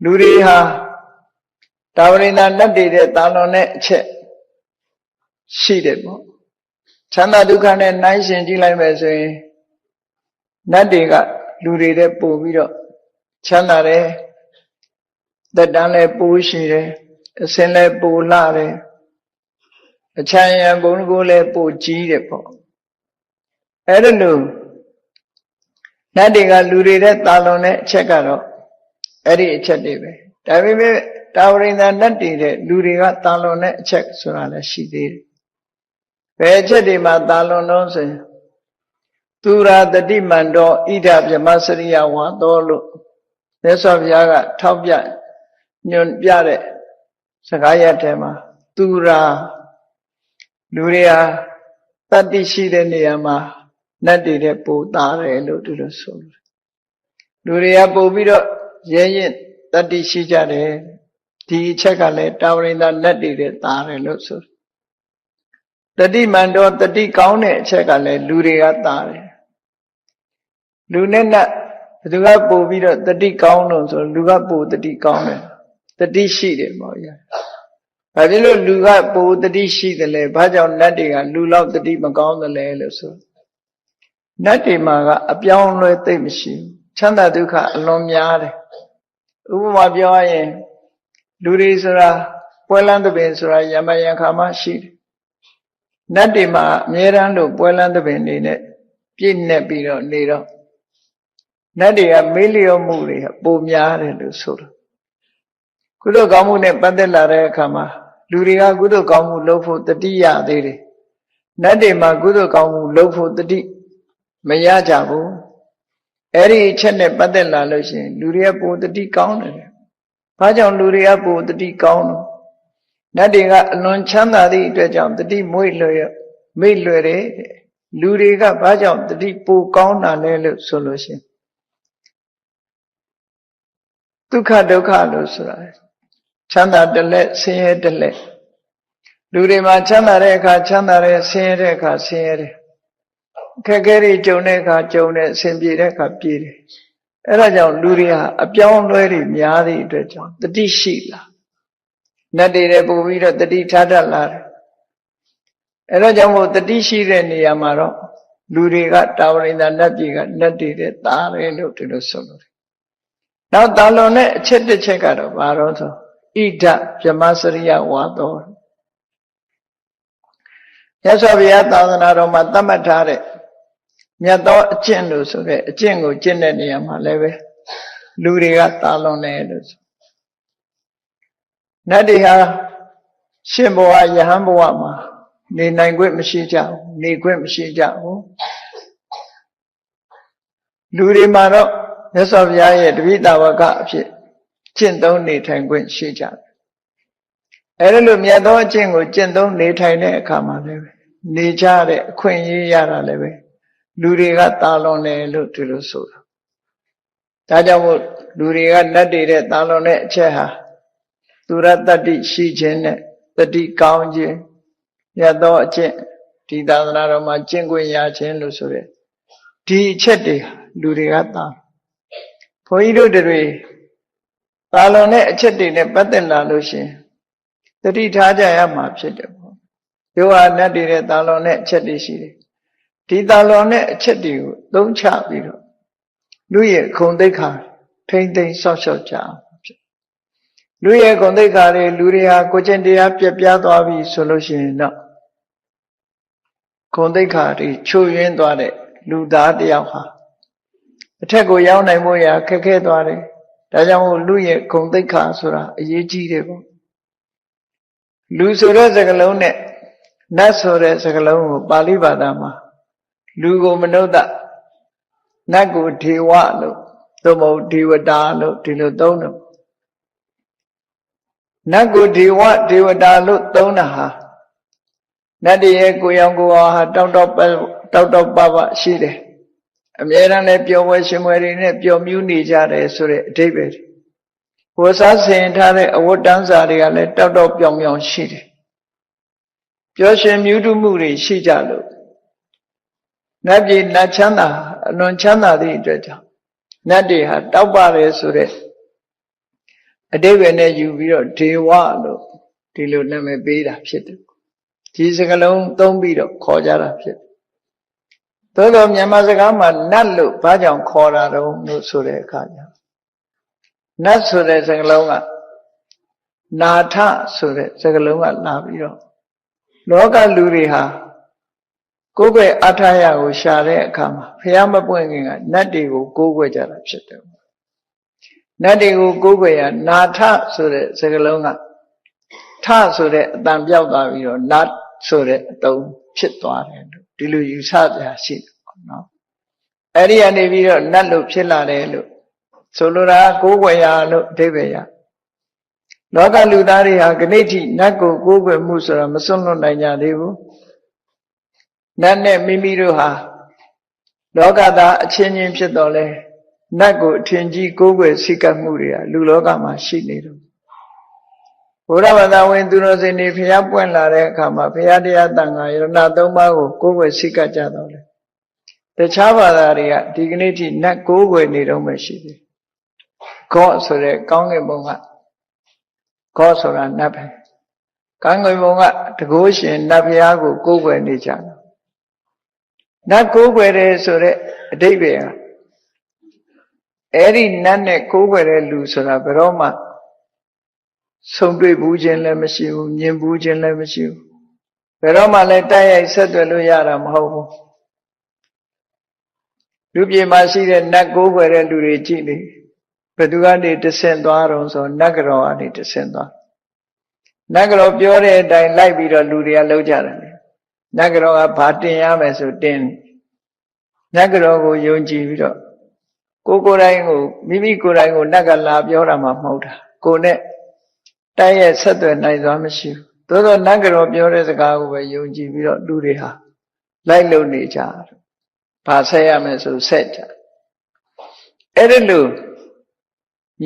လူတွေဟာတာဝရိန္ဒနတ်တွေတဲ့တာလွန်တဲ့အချက်ရှိတယ်ပေါ့ချမ်းသာဒုက္ခနဲ့နှိုင်းရှင်ကြည့်လိုက်မယ်ဆိုရင်နတ်တွေကလူတွေတဲ့ပို့ပြီးတော့ချမ်းသာတယ်သက်တမ်းလည်းပိုးရှိတယ်အစင်လည်းပိုလှတယ်အချမ်းရံဘုံကိုလည်းပိုကြီးတယ်ပေါ့အဲ့ဒါလို့နတ်တွေကလူတွေတဲ့တာလွန်တဲ့အချက်ကတော့အဲ့ဒီအချက်တွေပဲဒါပေမဲ့တာဝရိန္ဒနတ်တွေတဲ့လူတွေကတာလွန်တဲ့အချက်ဆိုတာလည်းရှိသေးတယ်ဘယ်အချက်တွေမှာတာလွန်တော့ဆိုရင်သူရာတတိမန္တောဣဒဗြဟ္မစရိယဝါသောလို့မြတ်စွာဘုရားကထောက်ပြညွှန်ပြတဲ့စကားရပ်ထဲမှာသူရာလူတွေဟာတတ္တိရှိတဲ့နေရာမှာနတ်တွေတဲ့ပိုသားတယ်လို့ဒီလိုဆိုတယ်လူတွေကပို့ပြီးတော့ရဲရင်တတ္တိရှိကြတယ်ဒီအချက်ကလည်းတာဝရိန္ဒနတ်တွေတဲ့သားတယ်လို့ဆိုတတိမန္တောတတိကောင်းတဲ့အချက်ကလည်းလူတွေကသားတယ်လူနဲ့နတ်ဘယ်သူကပို့ပြီးတော့တတိကောင်းလို့ဆိုလူကပို့တတိကောင်းတယ်တတိရှိတယ်ပေါ့ဗျာဘာဖြစ်လို့လူကပို့တတိရှိတယ်လဲဘာကြောင့်နတ်တွေကလူလောက်တတိမကောင်းတယ်လဲလို့ဆိုနတ်တွေမှာကအပြောင်းလဲသိမရှိဘူးချမ်းသာဒုက္ခအလွန်များတယ်ဥပမာပြောရရင်လူတွေဆိုတာပွဲလန်းသဘင်ဆိုတာယမယံခါမှရှိတယ်နတ်တွေမှာအမြဲတမ်းလို့ပွဲလန်းသဘင်နေနဲ့ပြည့်နေပြီးတော့နေတော့နတ်တွေကမေးလျော့မှုတွေပိုများတယ်လို့ဆိုတော့ကုသိုလ်ကောင်းမှုနဲ့ပတ်သက်လာတဲ့အခါမှာလူတွေကကုသိုလ်ကောင်းမှုလုပ်ဖို့တတိယသေးတယ်နတ်တွေမှာကုသိုလ်ကောင်းမှုလုပ်ဖို့တတိမရကြဘူးအဲ့ဒီအချက်နဲ့ပတ်သက်လာလို့ရှိရင်လူတွေကပိုတတိကောင်းတယ်ဘာကြောင့်လူတွေကပိုတတိကောင်းလို့နတ်တွေကအလွန်ချမ်းသာသည့်အတွက်ကြောင့်တတိမွေ့လွယ်မိတ်လွယ်တယ်လူတွေကဘာကြောင့်တတိပိုကောင်းတာလဲလို့ဆိုလို့ရှိရင်ဒုက္ခဒုက္ခလို့ဆိုတာချမ်းသာတလက်ဆင်းရဲတလက်လူတွေမှာချမ်းသာတဲ့အခါချမ်းသာတယ်ဆင်းရဲတဲ့အခါဆင်းရဲတယ်ခက်ခဲတွေကြုံတဲ့အခါကြုံတယ်အဆင်ပြေတဲ့အခါပြေတယ်အဲ့ဒါကြောင့်လူတွေဟာအပြောင်းလဲတွေများသည့်အတွက်ကြောင့်တတိရှိလာနတ်တွေပို့ပြီးတော့တတိထားတတ်လာတယ်အဲ့ဒါကြောင့်မို့တတိရှိတဲ့နေရာမှာတော့လူတွေကတာဝရိန္ဒနတ်ပြည်ကနတ်တွေတဲ့သားတယ်လို့ဒီလိုဆိုလို့နောက်တာလွန်တဲ့အချက်တစ်ချက်ကတော့ဘာလို့ဆိုဣဒဗြဟ္မစရိယဝါသောမြတ်စွာဘုရားသာသနာတော်မှာသတ်မှတ်ထားတဲ့မြတ်သောအကျင့်လို့ဆိုတဲ့အကျင့်ကိုကျင့်တဲ့နေရာမှာလည်းပဲလူတွေကတာလွန်တယ်လို့ဆိုနတ်တွေဟာရှင်ဘဝယဟန်ဘဝမှာနေနိုင်ခွင့်မရှိကြဘူးနေခွင့်မရှိကြဘူးလူတွေမှာတော့မြတ်စွာဘုရားရဲ့တပိဋဝကအဖြစ်ကျင့်သုံးနေထိုင်ခွင့်ရှိကြတယ်အဲဒါလို့မြတ်သောအကျင့်ကိုကျင့်သုံးနေထိုင်တဲ့အခါမှာလည်းနေကြတဲ့အခွင့်အရေးရတာလည်းပဲလူတွေကတာလွန်တယ်လို့ဒီလိုဆိုတာဒါကြောင့်မို့လူတွေကနတ်တွေတဲ့တာလွန်တဲ့အချက်ဟာသူရတ္တိရှိခြင်းနဲ့တတိကောင်းခြင်းမြတ်သောအကျင့်ဒီသာသနာတော်မှာကျင့်ခွင့်ရခြင်းလို့ဆိုတဲ့ဒီအချက်တွေလူတွေကတာဘုန်းကြီးတို့တွေတာလွန်တဲ့အချက်တွေနဲ့ပတ်သက်လာလို့ရှင်တတိထားကြရမှာဖြစ်တယ်ပေါ့ယောဟာနတ်တွေတဲ့တာလွန်တဲ့အချက်တွေရှိတယ်ဒီတာလွန်တဲ့အချက်တွေကိုသုံးချပြီးတော့လူရဲ့ဂုဏ်သိက္ခာထိမ့်သိမ်းဆောက်ရှောက်ကြအောင်ဖြစ်လူရဲ့ဂုဏ်သိက္ခာတွေလူတွေဟာကိုယ်ချင်းတရားပြက်ပြားသွားပြီဆိုလို့ရှိရင်တော့ဂုဏ်သိက္ခာတွေချိုးယွင်းသွားတဲ့လူသားတယောက်ဟာအထက်ကိုရောက်နိုင်ဖို့ရာခက်ခဲသွားတယ်ဒါကြောင့်မို့လူရဲ့ဂုဏ်သိက္ခာဆိုတာအရေးကြီးတယ်ပေါ့လူဆိုတဲ့စကားလုံးနဲ့နတ်ဆိုတဲ့စကားလုံးကိုပါဠိဘာသာမှာလူကိုမနုဿနတ်ကိုဒေဝလို့သို့မဟုတ်ဒေဝတာလို့ဒီလိုသုံးတယ်နတ်ကိုဒေဝဒေဝတာလို့သုံးတာဟာနတ်တည်းရဲ့ကိုယ်ရောင်ကိုယ်ဟာတောက်တောက်ပပရှိတယ်အမြဲတမ်းလည်းပျော်ပွဲရှင်ပွဲတွေနဲ့ပျော်မြူးနေကြတယ်ဆိုတဲ့အဓိပ္ပာယ်ဝတ်စားဆင်ထားတဲ့အဝတ်တန်းစာတွေကလည်းတောက်ပြောင်ပြောင်ရှိတယ်ပျော်ရွှင်မြူးတုမှုတွေရှိကြလို့နတ်ပြည်နတ်ချမ်းသာအလွန်ချမ်းသာသည့်အတွက်ကြောင့်နတ်တွေဟာတောက်ပါတယ်ဆိုတဲ့ အတိပ္ပယ်နဲ့ယူပြီးတော့ဒေဝလို့ဒီလိုနာမည်ပေးတာဖြစ်တယ်ဒီစကားလုံးသုံးပြီးတော့ခေါ်ကြတာဖြစ်သို့သောမြန်မာစကားမှာနတ်လို့ဘာကြောင့်ခေါ်တာတော့လို့ဆိုတဲ့အခါကျနတ်ဆိုတဲ့စကားလုံးကနာထဆိုတဲ့စကားလုံးကလာပြီးတော့လောကလူတွေဟာကိုယ်ွယ်အထာယကိုရှာတဲ့အခါမှာဖျားမပွင့်ခင်ကနတ်တွေကိုကိုးကွယ်ကြတာဖြစ်တယ်နတ်တွေကိုကိုးကွယ်ရနာထဆိုတဲ့စကားလုံးကထဆိုတဲ့အတန်ပြောက်သွားပြီးတော့နတ်ဆိုတဲ့အတုံးဖြစ်သွားတယ်လို့ဒီလိုယူဆကြရှိတယ်ပေါ့နော်အဲ့ဒီကနေပြီးတော့နတ်လို့ဖြစ်လာတယ်လို့ဆိုလိုတာကိုးကွယ်ရလို့အဓိပ္ပာယ်ရလောကလူသားတွေဟာခဏိတိနတ်ကိုကိုးကွယ်မှုဆိုတာမစွန့်လွတ်နိုင်ကြသေးဘူးနတ်နဲ့မိမိတို့ဟာလောကသားအချင်းချင်းဖြစ်တော်လဲနတ်ကိုအထင်ကြီးကိုးကွယ်စိတ်ကပ်မှုတွေကလူလောကမှာရှိနေတယ်ဘုရားဘာသာဝင်သူတော်စင်တွေဖျားပွင့်လာတဲ့အခါမှာဘုရားတရားတန်ခါယရဏသုံးပါးကိုကိုးကွယ်စိတ်ကပ်ကြတော်လဲတခြားဘာသာတွေကဒီကနေ့ထိနတ်ကိုးကွယ်နေတော့မှရှိတယ်ခော့ဆိုတဲ့ကောင်းကင်ဘုံကခော့ဆိုတာနတ်ပဲကောင်းကင်ဘုံကတကိုးရှင်နတ်ဘုရားကိုကိုးကွယ်နေကြတယ်နတ်ကိုးကွယ်တယ်ဆိုတဲ့အဓိပ္ပာယ်ကအဲ့ဒီနတ်နဲ့ကိုးကွယ်တဲ့လူဆိုတာဘယ်တော့မှဆုံတွေ့ဘူးခြင်းလည်းမရှိဘူးမြင်ဘူးခြင်းလည်းမရှိဘူးဘယ်တော့မှလည်းတိုက်ရိုက်ဆက်သွယ်လို့ရတာမဟုတ်ဘူးလူပြေမှာရှိတဲ့နတ်ကိုးကွယ်တဲ့လူတွေကြည့်လေဘယ်သူကနေတဆင့်သွားတော့ဆိုနတ်ကတော်ကနေတဆင့်သွားနတ်ကတော်ပြောတဲ့အတိုင်းလိုက်ပြီးတော့လူတွေကလောက်ကြတယ်နတ်ကတော်ကဘာတင်ရမယ်ဆိုတင်နတ်ကတော်ကိုယုံကြည်ပြီးတော့ကိုယ်တိုင်ကိုမိမိကိုယ်တိုင်ကိုနတ်ကလာပြောတာမှမဟုတ်တာကိုယ်နဲ့တိုက်ရိုက်ဆက်သွယ်နိုင်စွာမရှိဘူးသို့သောနတ်ကတော်ပြောတဲ့စကားကိုပဲယုံကြည်ပြီးတော့လူတွေဟာလိုက်လုံနေကြတယ်ဘာဆက်ရမယ်ဆိုဆက်ကြအဲ့ဒီလို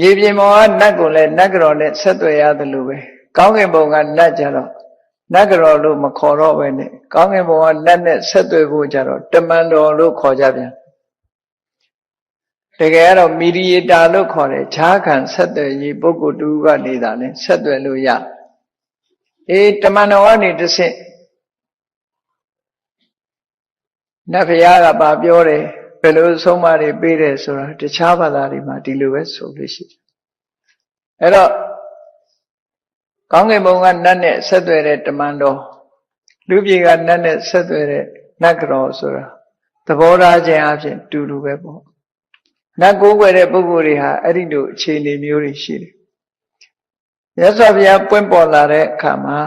ရေပြင်ပေါ်ကနတ်ကိုလည်းနတ်ကတော်နဲ့ဆက်သွယ်ရတယ်လို့ပဲကောင်းကင်ဘုံကနတ်ကြတော့နတ်ကတော်လို့မခေါ်တော့ပဲနဲ့ကောင်းကင်ဘုံကနတ်နဲ့ဆက်သွယ်ဖို့ကြတော့တမန်တော်လို့ခေါ်ကြပြန်တကယ်ကတော့မီဒီယေတာလို့ခေါ်တယ်ဈာခံဆက်သွယ်ရေးပုဂ္ဂိုလ်တူကနေတာလဲဆက်သွယ်လို့ရတမန်တော်ကနေတစ်ဆင့်နတ်ဘုရားကပါပြောတယ်ဘယ်လိုဆုံးမတွေပေးတယ်ဆိုတာတခြားဘာသာတွေမှာဒီလိုပဲဆိုလို့ရှိတယ်အဲ့တော့ကောင်းကင်ဘုံကနတ်နဲ့ဆက်သွယ်တဲ့တမန်တော်လူပြေကနတ်နဲ့ဆက်သွယ်တဲ့နတ်ကတော်ဆိုတာသဘောထားခြင်းအဖြစ်တူတူပဲပေါ့နတ်ကိုးကွယ်တဲ့ပုဂ္ဂိုလ်တွေဟာအဲ့ဒီလိုအခြေအနေမျိုးတွေရှိတယ်မြတ်စွာဘုရားပွင့်ပေါ်လာတဲ့အခါမှာ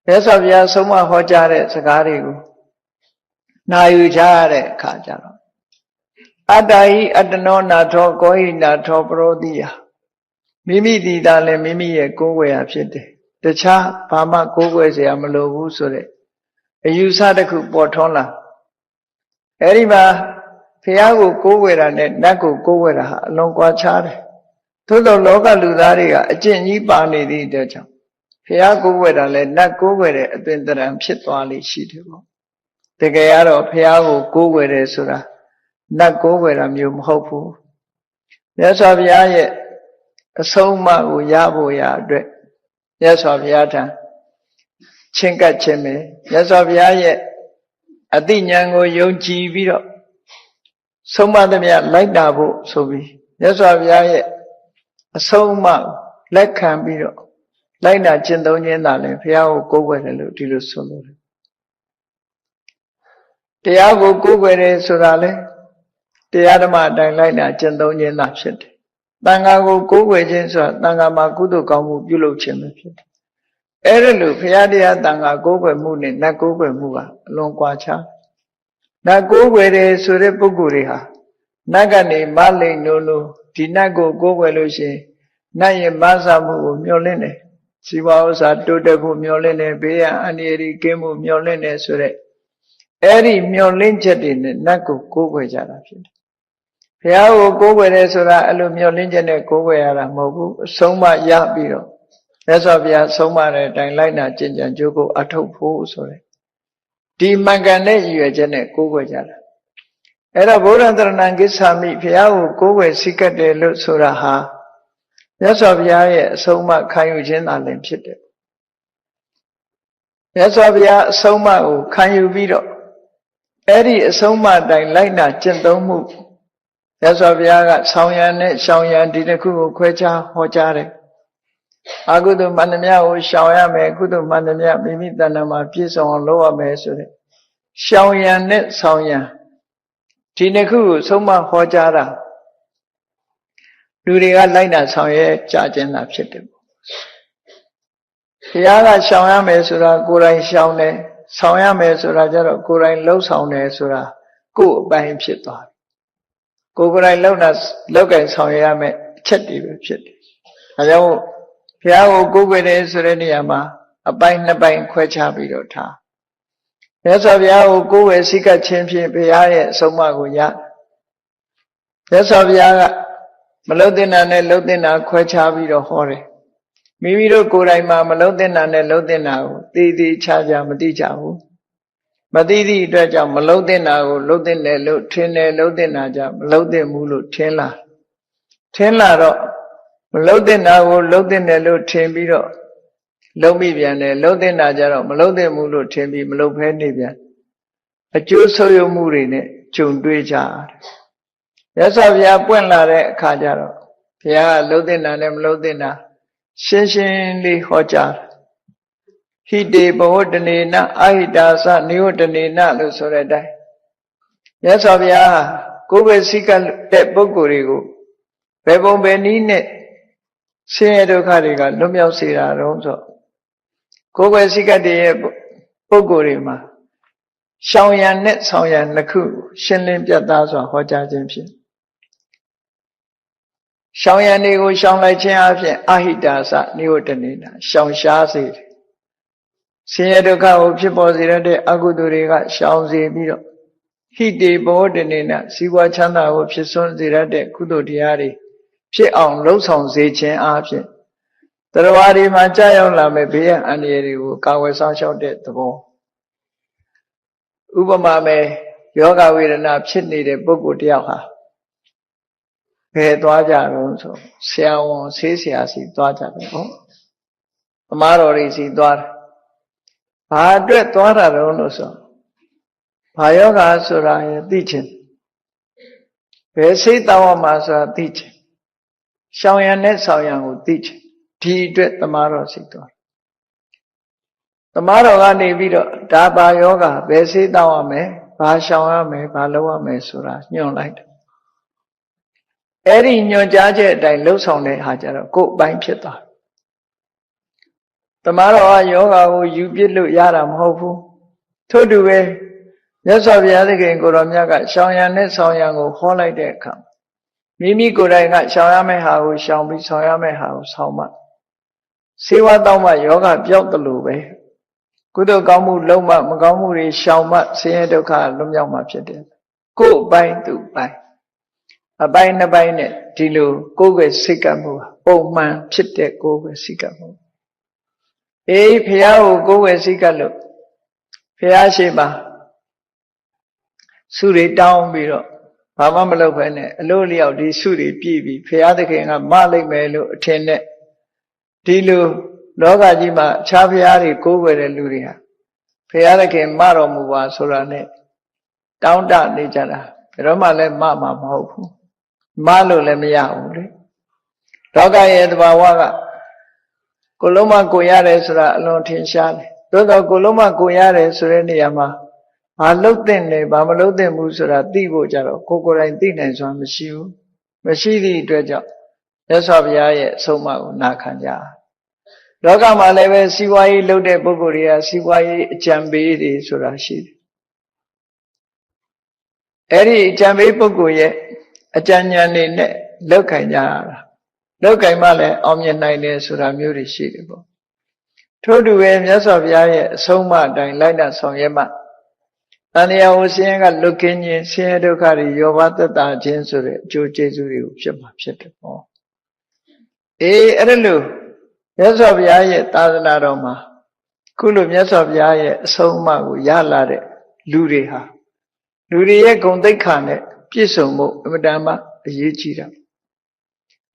မြတ်စွာဘုရားဆုံးမဟောကြားတဲ့စကားတွေကိုနာယူကြရတဲ့အခါကျတော့အတ္တဟိအတ္တနောနာထောကောဟိနာထောပရောတိယမိမိတည်တာလည်းမိမိရဲ့ကိုးကွယ်ရာဖြစ်တယ်တခြားဘာမှကိုးကွယ်เสียမလိုဘူးဆိုတဲ့အယူဆတစ်ခုပေါ်ထွန်းလာအဲ့ဒီမှာဘုရားကိုကိုးကွယ်တာနဲ့နတ်ကိုကိုးကွယ်တာဟာအလွန်ကွာခြားတယ်သို့သောလောကလူသားတွေကအကျင့်ကြီးပါနေသည့်အတွက်ကြောင့်ဘုရားကိုးကွယ်တာလည်းနတ်ကိုးကွယ်တဲ့အသွင်သဏ္ဍာန်ဖြစ်သွားလိမ့်ရှိတယ်ပေါ့တကယ်ကတော့ဘုရားကိုကိုးကွယ်တယ်ဆိုတာနတ်ကိုးကွယ်တာမျိုးမဟုတ်ဘူးမြတ်စွာဘုရားရဲ့အဆုံးအမကိုရဖို့ရအတွက်မြတ်စွာဘုရားထံချဉ်ကပ်ခြင်းပဲမြတ်စွာဘုရားရဲ့အသိဉာဏ်ကိုယုံကြည်ပြီးတော့ဆုံးမသမျှလိုက်တာဖို့ဆိုပြီးမြတ်စွာဘုရားရဲ့အဆုံးအမလက်ခံပြီးတော့လိုက်တာကျင့်သုံးခြင်းသာလဲဘုရားကိုကိုးကွယ်တယ်လို့ဒီလိုဆိုလို့တရားကိုကိုးကွယ်တယ်ဆိုတာလဲတရားဓမ္မအတိုင်းလိုက်တာကျင့်သုံးခြင်းသာဖြစ်တယ်တန်ခါကိုကိုးကွယ်ခြင်းဆိုတာတန်ခါမှာကုသိုလ်ကောင်းမှုပြုလုပ်ခြင်းပဲဖြစ်တယ်အဲ့ဒါလို့ဘုရားတရားတန်ခါကိုးကွယ်မှုနဲ့နတ်ကိုးကွယ်မှုကအလွန်ကွာခြားနတ်ကိုးကွယ်တယ်ဆိုတဲ့ပုဂ္ဂိုလ်တွေဟာနတ်ကနေမလိမ့်လို့ဒီနတ်ကိုကိုးကွယ်လို့ရှိရင်နတ်ရဲ့မဆာမှုကိုမျှော်လင့်တယ်စီဝါဥစ္စာတိုးတက်ဖို့မျှော်လင့်တယ်ဘေးရန်အန္တရာယ်ကင်းဖို့မျှော်လင့်တယ်ဆိုတဲ့အဲ့ဒီမျှော်လင့်ချက်တွေနဲ့နတ်ကိုကိုးကွယ်ကြတာဖြစ်တယ်ဘုရားကိုကိုးကွယ်တယ်ဆိုတာအဲ့လိုမျှော်လင့်ချက်နဲ့ကိုးကွယ်ရတာမဟုတ်ဘူးအဆုံးမရပြီးတော့မြတ်စွာဘုရားဆုံးမတဲ့အတိုင်းလိုက်နာကျင့်ကြံကြိုးကိုအထောက်ဖို့ဆိုတဲ့ဒီမှန်ကန်တဲ့ရည်ရွယ်ချက်နဲ့ကိုးကွယ်ကြတာအဲ့တော့ဗုဒ္ဓံတရဏံကိစ္ဆာမိဘုရားကိုကိုးကွယ်စိတ်ကပ်တယ်လို့ဆိုတာဟာ မြတ်စွာဘုရားရဲ့အဆုံးအမခံယူခြင်းသာလျှင်ဖြစ်တယ်မြတ်စွာဘုရားအဆုံးအမကိုခံယူပြီးတော့အဲ့ဒီအဆုံးအမတိုင်းလိုက်နာကျင့်သုံးမှုမြတ်စွာဘုရားကဆောင်ရံနဲ့ရှောင်ရံဒီတစ်ခုကိုခွဲခြားဟောကြားတယ်အကုသိုလ်မှန်သမျှကိုရှောင်ရမယ်ကုသိုလ်မှန်သမျှမိမိတဏ္ဍာမှာပြည့်စုံအောင်လုပ်ရမယ်ဆိုတဲ့ရှောင်ရံနဲ့ဆောင်ရံဒီနှစ်ခုကိုဆုံးမဟောကြားတာလူတွေကလိုက်နာဆောင်ရွက်ကြခြင်းသာဖြစ်တယ်ဘုရားကရှောင်ရမယ်ဆိုတာကိုယ်တိုင်ရှောင်တယ်ဆောင်ရမယ်ဆိုတာကြတော့ကိုယ်တိုင်လှုပ်ဆောင်တယ်ဆိုတာကိုယ်အပိုင်းဖြစ်သွားတယ်ကိုယ်တိုင်လှုပ်ကင်ဆောင်ရမယ်အချက်တွေပဲဖြစ်တယ်အဲကြောင့်ဘုရားကိုကိုးကွယ်တယ်ဆိုတဲ့နေရာမှာအပိုင်းနှစ်ပိုင်းခွဲခြားပြီးတော့ထားမြတ်စွာဘုရားကိုကိုးကွယ်စိတ်ကပ်ခြင်းဖြင့်ဘုရားရဲ့အဆုံးအမကိုရမြတ်စွာဘုရားကမလုတ်တင်တာနဲ့လုတ်တင်တာခွဲခြားပြီးတော့ဟောတယ်မိမိတို့ကိုယ်တိုင်မှာမလုတ်တင်တာနဲ့လုတ်တင်တာကိုသိသိချာချာမသိကြဘူးမသိသည့်အတွက်ကြောင့်မလုတ်တင်တာကိုလုတ်တင်တယ်လို့ထင်တယ်လုတ်တင်တာကြောင့်မလုတ်တင်ဘူးလို့ထင်လာတော့မလုတ်တင်တာကိုလုတ်တင်တယ်လို့ထင်ပြီးတော့လုံးမိပြန်တယ်လုတ်တင်တာကြတော့မလုတ်တင်ဘူးလို့ထင်ပြီးမလုတ်ဖဲနေပြန်အကျိုးဆုပ်ယုပ်မှုတွေနဲ့ဂျုံတွေ့ကြတယ်မြတ်စွာဘုရားပွင့်လာတဲ့အခါကျတော့ဘုရားကလှုပ်တင်တာနဲ့မလှုပ်တင်တာရှင်းရှင်းလေးဟောကြားဟိတေဘဝတနေနအဟိတာသနိဝတနေနလို့ဆိုတဲ့အတိုင်းမြတ်စွာဘုရားကိုယ်ပဲစိတ်ကတဲ့ပုဂ္ဂိုလ်တွေကိုဘယ်ပုံဘယ်နည်းနဲ့ဆင်းရဲဒုက္ခတွေကလွတ်မြောက်စေတာတော့ဆိုကိုယ်ပဲစိတ်ကတဲ့ပုဂ္ဂိုလ်တွေမှာရှောင်ရံနဲ့ဆောင်ရံနှစ်ခုရှင်းလင်းပြတ်သားစွာဟောကြားခြင်းဖြင့်ရှောင်ရံတွေကိုရှောင်လိုက်ခြင်းအပြင်အဟိတာသနိဝတနေနရှောင်ရှားစေတယ်ဆင်းရဲဒုက္ခကိုဖြစ်ပေါ်စေတဲ့အကုသိုလ်တွေကရှောင်စေပြီးတော့ဟိတေဘောတနေနစီးပွားချမ်းသာကိုဖြစ်စွန်းစေတဲ့ကုသိုလ်တရားတွေဖြစ်အောင်လှုံ့ဆော်စေခြင်းအပြင်တရားတွေမှာကြာရောက်လာမဲ့ဘေးရန်အန္တရာယ်တွေကိုကာဝယ်ဆောင်ရှောက်တဲ့သဘောဥပမာမဲ့ယောဂဝေဒနာဖြစ်နေတဲ့ပုဂ္ဂိုလ်တယောက်ဟာဘယ်သွားကြတော့ဆိုဆရာဝန်ဆေးဆရာစီသွားကြတယ်ဟုတ်သမားတော်တွေစီသွားတယ်ဘာအတွက်သွားတာတော့လို့ဆိုဘာယောဂဆိုတာရသိချင်းဘယ်စိတ်တောင်းမှဆိုတာသိချင်းရှောင်ရံနဲ့ဆောင်ရံကိုသိချင်းဒီအတွက်သမားတော်စီသွားသမားတော်ကနေပြီးတော့ဒါပါယောဂဘယ်စိတ်တောင်းရမယ်ဘာရှောင်ရမယ်ဘာလုပ်ရမယ်ဆိုတာညွှန်လိုက်တယ်အဲ့ဒီညွှန်ကြားချက်အတိုင်းလှုပ်ဆောင်တဲ့ဟာကြတော့ကိုယ်အပိုင်းဖြစ်သွားသမားတော်ကယောဂကိုယူပြစ်လို့ရတာမဟုတ်ဘူးထို့တူပဲမြတ်စွာဘုရားသခင်ကိုတော်မြတ်ကရှောင်ရံနဲ့ဆောင်ရံကိုဟောလိုက်တဲ့အခါမိမိကိုယ်တိုင်ကရှောင်ရမယ့်ဟာကိုရှောင်ပြီးဆောင်ရမယ့်ဟာကိုဆောင်မှစေဝါတောင်းမှယောဂပျောက်တယ်လို့ပဲကုသိုလ်ကောင်းမှုလုံးမှမကောင်းမှုတွေရှောင်မှဆင်းရဲဒုက္ခလွတ်မြောက်မှဖြစ်တယ်ကိုယ်ပိုင်းသူပိုင်းအပိုင်းနှစ်ပိုင်းနဲ့ဒီလိုကိုယ်ပဲစိတ်ကပ်မှုပုံမှန်ဖြစ်တဲ့ကိုယ်ပဲစိတ်ကပ်မှုအေးဖះကိုကိုယ်ပဲစိတ်ကပ်လို့ဖះရှိပါစုတွေတောင်းပြီးတော့ဘာမှမလုပ်ဘဲနဲ့အလို့လျောက်ဒီစုတွေပြည့်ပြီးဖះသခင်ကမလိုက်မယ်လို့အထင်နဲ့ဒီလိုလောကကြီးမှာအခြားဖះတွေကိုးကွယ်တဲ့လူတွေဟာဖះသခင်မတော်မူပါဆိုတာနဲ့တောင်းတနေကြတာဘယ်တော့မှလည်းမမှာမဟုတ်ဘူးမလို့လည်းမရဘူးလေလောကရဲ့သဘာဝကကိုလုံးမကိုရတယ်ဆိုတာအလွန်ထင်ရှားတယ်သို့တော့ကိုလုံးမကိုရတယ်ဆိုတဲ့နေရာမှာဘာလှုပ်တဲ့လဲဘာမလှုပ်တဲ့ဘူးဆိုတာသိဖို့ကြတော့ကိုယ်တိုင်သိနိုင်စွာမရှိဘူးမရှိသည့်အတွက်ကြောင့်မြတ်စွာဘုရားရဲ့အဆုံးအမကိုနာခံကြလောကမှာလည်းပဲစီးပွားရေးလုပ်တဲ့ပုဂ္ဂိုလ်တွေကစီးပွားရေးအကြံပေးတွေဆိုတာရှိတယ်အဲ့ဒီအကြံပေးပုဂ္ဂိုလ်ရဲ့အကြံဉာဏ်တွေနဲ့လောက်ခိုင်ကြရတာလောက်ခိုင်မှလည်းအောင်မြင်နိုင်တယ်ဆိုတာမျိုးတွေရှိတယ်ပေါ့ထို့တူပဲမြတ်စွာဘုရားရဲ့အဆုံးအမအတိုင်းလိုက်နာဆောင်ရွက်မှတဏှာဝဆင်းရဲကလွတ်ကင်းခြင်းဆင်းရဲဒုက္ခတွေရောပါသက်သာခြင်းဆိုတဲ့အကျိုးကျေးဇူးတွေကိုဖြစ်မှာဖြစ်တယ်ပေါ့အေးအဲ့ဒါလို့မြတ်စွာဘုရားရဲ့သာသနာတော်မှာခုလိုမြတ်စွာဘုရားရဲ့အဆုံးအမကိုရလာတဲ့လူတွေဟာလူတွေရဲ့ဂုဏ်သိက္ခာနဲ့ပြည့်စုံဖို့အမတန်မှအရေးကြီးတာ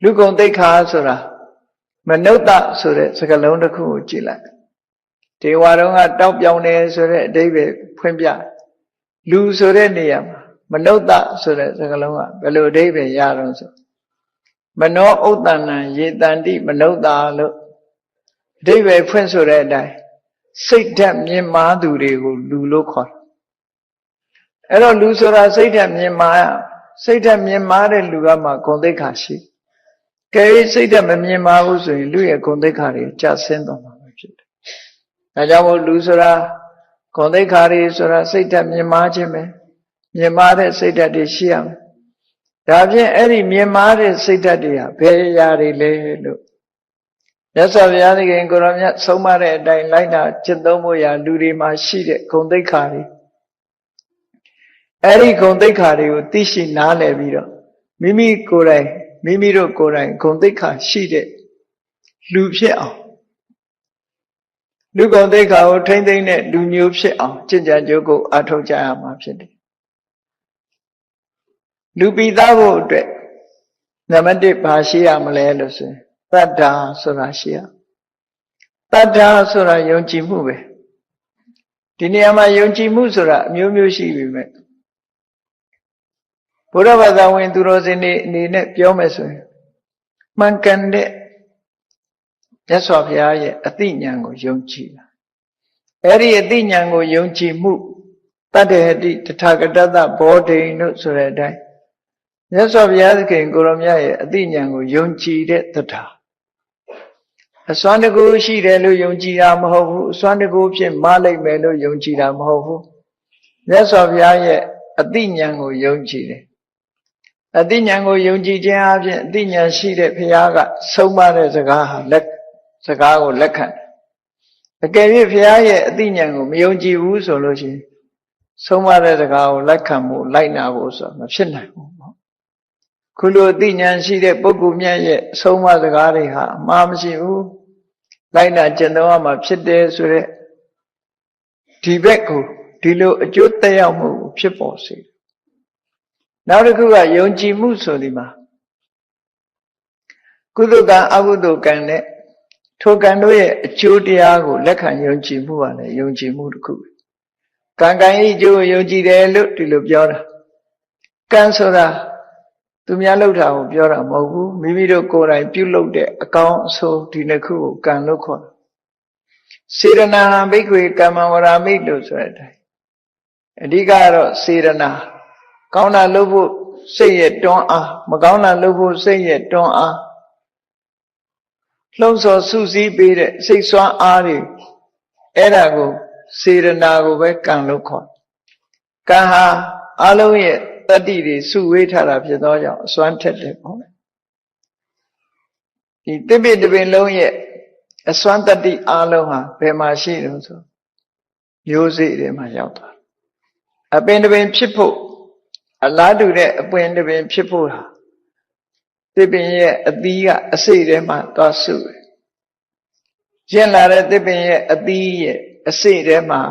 လူဂုဏ်သိက္ခာဆိုတာ မနုဿဆိုတဲ့စကားလုံးတစ်ခုကိုကြည့်လိုက်ဒေဝတော်ကတောက်ပြောင်တယ်ဆိုတဲ့အဓိပ္ပာယ်ဖွင့်ပြလူဆိုတဲ့နေရာမှာမနုဿဆိုတဲ့စကားလုံးကဘယ်လိုအဓိပ္ပာယ်ရတော့ဆိုမနောဥတ္တဏံယေတန္တိမနုဿလို့အဓိပ္ပာယ်ဖွင့်ဆိုတဲ့အတိုင်းစိတ်ဓာတ်မြင့်မားသူတွေကိုလူလို့ခေါ်တယ်အဲ့တော့လူဆိုတာစိတ်ဓာတ်မြင့်မားစိတ်ဓာတ်မြင့်မားတဲ့လူကမှဂုဏ်သိက္ခာရှိကဲစိတ်ဓာတ်မမြင့်မားဘူးဆိုရင်လူရဲ့ဂုဏ်သိက္ခာတွေကျဆင်းသွားမှာဖြစ်တယ်ဒါကြောင့်မို့လူဆိုတာဂုဏ်သိက္ခာတွေဆိုတာစိတ်ဓာတ်မြင့်မားခြင်းပဲမြင့်မားတဲ့စိတ်ဓာတ်တွေရှိရမယ်ဒါဖြင့်အဲ့ဒီမြင့်မားတဲ့စိတ်ဓာတ်တွေဟာဘယ်အရာတွေလဲလို့မြတ်စွာဘုရားသခင်ကိုရောမြတ်ဆုံးမတဲ့အတိုင်းလိုက်တာจิตသုံးဖို့ရာလူတွေမှာရှိတဲ့ဂုဏ်သိက္ခာတွေအဲ့ဒီဂုဏ်သိက္ခာတွေကိုသိရှိနားလည်ပြီးတော့မိမိတို့ကိုယ်တိုင်ဂုဏ်သိက္ခာရှိတဲ့လူဖြစ်အောင်လူဂုဏ်သိက္ခာကိုထိမ့်သိမ့်တဲ့လူမျိုးဖြစ်အောင်ကျင့်ကြံကြိုးကိုအထောက်ကြရမှာဖြစ်တယ်လူပိသားဖို့အတွက်နံပါတ်1ဘာရှိရမလဲလို့ဆိုရင်တတ္ထာဆိုတာရှိရတတ္ထာဆိုတာယုံကြည်မှုပဲဒီနေရာမှာယုံကြည်မှုဆိုတာအမျိုးမျိုးရှိပြီမဲ့ဘုရားဘာသာဝင်သူတော်စင်တွေအနေနဲ့ပြောမယ်ဆိုရင်မှန်ကန်တဲ့မြတ်စွာဘုရားရဲ့အသိဉာဏ်ကိုယုံကြည်တာအဲ့ဒီအသိဉာဏ်ကိုယုံကြည်မှုတတ္တဟတိတထာဂတတဘောဓိလို့ဆိုတဲ့အတိုင်းမြတ်စွာဘုရားသခင်ကိုရောမြတ်ရဲ့အသိဉာဏ်ကိုယုံကြည်တဲ့တထာအစွမ်းတကူရှိတယ်လို့ယုံကြည်တာမဟုတ်ဘူးအစွမ်းတကူဖြင့်မလိုက်မယ်လို့ယုံကြည်တာမဟုတ်ဘူးမြတ်စွာဘုရားရဲ့အသိဉာဏ်ကိုယုံကြည်တယ်အသိဉာဏ်ကိုယုံကြည်ခြင်းအပြင်အသိဉာဏ်ရှိတဲ့ဘုရားကဆုံးမတဲ့စကားဟာစကားကိုလက်ခံတယ်အကယ်၍ဘုရားရဲ့အသိဉာဏ်ကိုမယုံကြည်ဘူးဆိုလို့ရှိရင်ဆုံးမတဲ့စကားကိုလက်ခံဖို့လိုက်နာဖို့ဆိုတာမဖြစ်နိုင်ဘူးပေါ့ခုလိုအသိဉာဏ်ရှိတဲ့ပုဂ္ဂိုလ်မြတ်ရဲ့ဆုံးမစကားတွေဟာအမှားမရှိဘူးလိုက်နာကျင့်သုံးရမှာဖြစ်တယ်ဆိုတဲ့ဒီဘက်ကိုဒီလိုအကျိုးသက်ရောက်မှုဖြစ်ပေါ်စေနောက်တစ်ခုကယုံကြည်မှုဆိုဒီမှာကုသကံအကုသိုလ်ကံနဲ့ထိုကံတို့ရဲ့အကျိုးတရားကိုလက်ခံယုံကြည်မှုပါလေယုံကြည်မှုတစ်ခုကံကံဤအကျိုးကိုယုံကြည်တယ်လို့ဒီလိုပြောတာကံဆိုတာသူများလုပ်တာကိုပြောတာမဟုတ်ဘူးမိမိတို့ကိုယ်တိုင်ပြုလုပ်တဲ့အကောင်းအဆိုးဒီနှစ်ခုကိုကံလို့ခေါ်တယ်စေရနာဘိက္ခွေကမ္မဝရမိတ်လို့ဆိုတဲ့အတိုင်းအဓိကကတော့စေရနာကောင်းတာလုပ်ဖို့စိတ်ရဲ့တွန်းအားမကောင်းတာလုပ်ဖို့စိတ်ရဲ့တွန်းအားလှုံ့ဆော်စုစည်းပေးတဲ့စိတ်ဆွမ်းအားတွေအဲ့ဒါကိုစေရနာကိုပဲကံလို့ခေါ်ကံဟာအလုံးရဲ့တတ္တိတွေစုဝေးထားတာဖြစ်သောကြောင့်အစွမ်းထက်တယ်ပေါ့ဒီတပိတပင်လုံးရဲ့အစွမ်းတတ္တိအလုံးဟာဘယ်မှာရှိလို့ဆိုမျိုးစေ့တွေမှာရောက်သွားအပင်တပင်ဖြစ်ဖို့အလားတူတဲ့အပင်တပင်ဖြစ်ဖို့ဟာတပင်ရဲ့အသီးကအစိတ်ထဲမှာသွားစုတယ်ရင့်လာတဲ့တပင်ရဲ့အသီးရဲ့အစိတ်ထဲမှာ